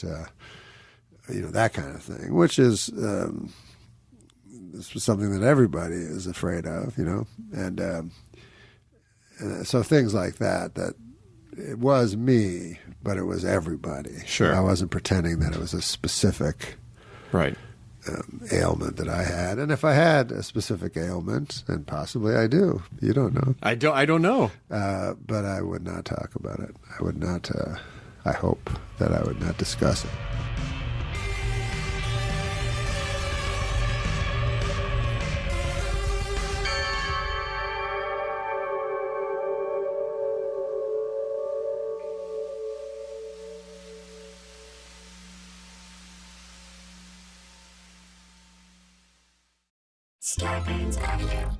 that kind of thing, which is this was something that everybody is afraid of. And so things like that. That it was me, but it was everybody. Sure. I wasn't pretending that it was a specific ailment that I had. And if I had a specific ailment, and possibly I do, you don't know. I don't know. But I would not talk about it. I would not. I hope that I would not discuss it. Starbane's Audio.